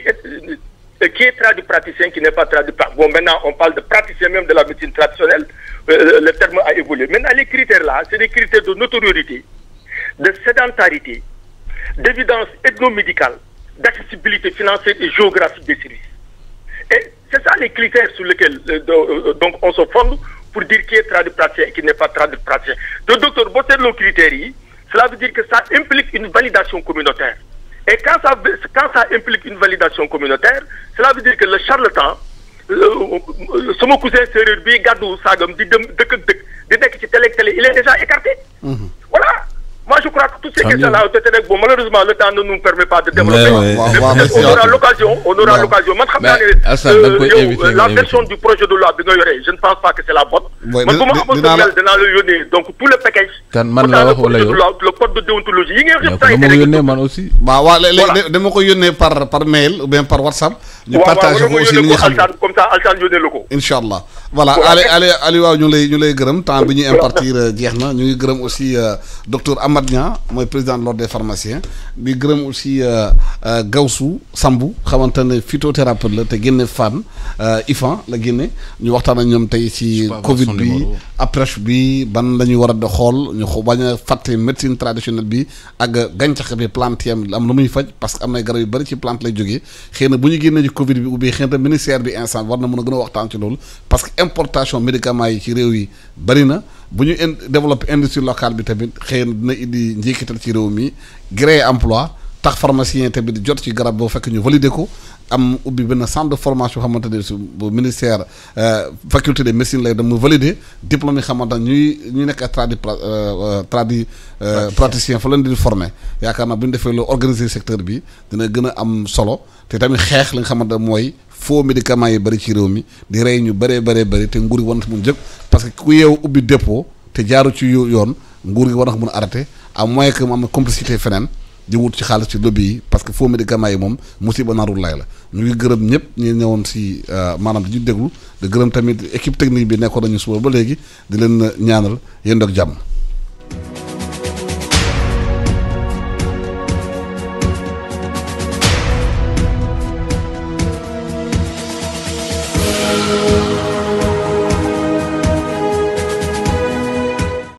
est tradipraticien, qui n'est pas tradipraticien. Bon, maintenant, on parle de praticien même de la médecine traditionnelle. Le terme a évolué. Maintenant, les critères là, c'est des critères de notoriété, de sédentarité, d'évidence ethnomédicale, d'accessibilité financière et géographique des services. Et c'est ça les critères sur lesquels donc on se fonde pour dire qui est tradipraticien et qui n'est pas tradipraticien. Le docteur Bossello critères, cela veut dire que ça implique une validation communautaire. Et quand ça implique une validation communautaire, cela veut dire que le charlatan, sama cousin séeréer bii gàddu saagam di dem dëkk ak dëkk di nekk ci télé il est déjà écarté. Voilà. Moi, je crois que toutes ces questions-là, bon, malheureusement, le temps ne nous permet pas de développer. On aura l'occasion. La version du projet de loi, je ne pense pas que c'est la bonne. Donc, tout le package, le code de déontologie, il y a aussi. Par mail ou bien par WhatsApp. Nous partageons aussi comme ça, Altan yónnee la ko. Inch'Allah. Voilà, allez, waaw ñu lay gërëm temps bi ñuy impartir jeex na ñu ngi gërëm aussi docteur Amad Niang mooy président de l'ordre des pharmaciens di gërëm aussi Gawsu Sambu xamante ne phytothérapeute la te génne fan IFAN la génne ñu waxtaan ak ñoom tey ci Covid bi approche bi ban la ñu war a di xool ñu bañ a fàtte médecine traditionnelle bi ak gàncax bi plante yam am lu muy faj parce que am na garab yu bëri ci plante lay jógee xëy na bu ñu génnee ci Covid bi ubbi xëy na ministère bi instant war na mën a gën a waxtaan ci loolu parce que importation médicaments yi ci réew yi bëri na bu ñu développer industrie locale bi tamit xëy na dina indi njeexital ci réew mi créer emploi tax pharmacien tamit jot ci garab boo fekk ñu valider ko am ubbi benn centre de formation xamante ne su bu ministère faculté de médecine lay dem mu valider diplôme yi xamante ne ñuy nekk praticien fa leen di former yaakaar naa bu ñu defee lu organiser secteur bi dina gën a am solo te tamit xeex li nga xamante mooy faux médicaments yi bëri ci réew mi di rey ñu bëree bëri te nguur gi war na mun jëkk parce que ku yeewu ubbi dépôt te jaaru ci yoon nguur gi war na ko mun arrêté à moins que mu am complicité feneen di wut ci xaalis ci lobby yi parce que faux médicaments yi moom musiba narul lay la ñu ngi gërëm ñëpp ñu ñëwoon si maanaam di ñu déglu di gërëm tamit équipe technique bi nekkoon nañu suba ba léegi di leen ñaanal yéen doog jàmm